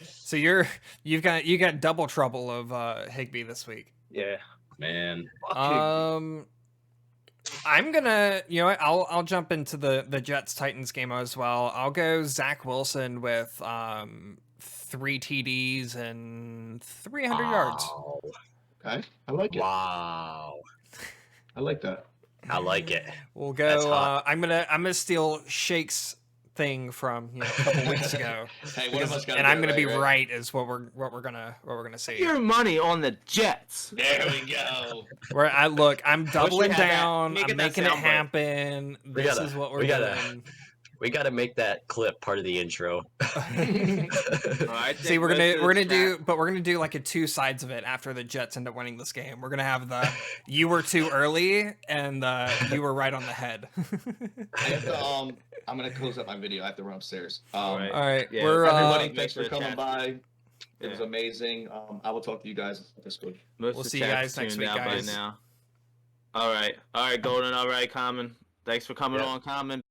[SPEAKER 1] so you got double trouble of Higbee this week.
[SPEAKER 3] Yeah,
[SPEAKER 4] Man.
[SPEAKER 1] I'm gonna, I'll jump into the Jets Titans game as well. I'll go Zach Wilson with 3 TDs and 300 yards.
[SPEAKER 2] Okay, I like it.
[SPEAKER 4] Wow.
[SPEAKER 2] I like that.
[SPEAKER 4] I like it.
[SPEAKER 1] We'll
[SPEAKER 4] That's
[SPEAKER 1] go.
[SPEAKER 4] hot.
[SPEAKER 1] I'm gonna steal Shake's thing from a couple weeks ago,
[SPEAKER 2] Hey, one of us got
[SPEAKER 1] and I'm gonna be right is what we're gonna see.
[SPEAKER 3] your money on the Jets.
[SPEAKER 2] There we go.
[SPEAKER 1] Where I'm doubling
[SPEAKER 3] had that.
[SPEAKER 1] down.
[SPEAKER 3] Make
[SPEAKER 1] I'm
[SPEAKER 3] it that
[SPEAKER 1] making it
[SPEAKER 3] soundbite.
[SPEAKER 1] happen. This is what we're
[SPEAKER 4] we gotta-
[SPEAKER 1] doing.
[SPEAKER 4] We got to make that clip part of the intro.
[SPEAKER 1] See, we're gonna do like a two sides of it after the Jets end up winning this game. We're gonna have the you were too early and the you were right on the head.
[SPEAKER 2] I have to, I'm gonna close up my video. I have to run upstairs.
[SPEAKER 1] All right.
[SPEAKER 3] Yeah,
[SPEAKER 1] We're
[SPEAKER 2] Everybody, thanks for coming by. It was
[SPEAKER 3] Yeah.
[SPEAKER 2] amazing. I will talk to you guys this week.
[SPEAKER 3] Most
[SPEAKER 1] We'll
[SPEAKER 3] of the
[SPEAKER 1] see you
[SPEAKER 3] chat's
[SPEAKER 1] guys next
[SPEAKER 3] tuned
[SPEAKER 1] week,
[SPEAKER 3] out by
[SPEAKER 1] guys.
[SPEAKER 3] now. All right, Golden. All right, Common. Thanks for coming
[SPEAKER 2] Yeah.
[SPEAKER 3] on, Common.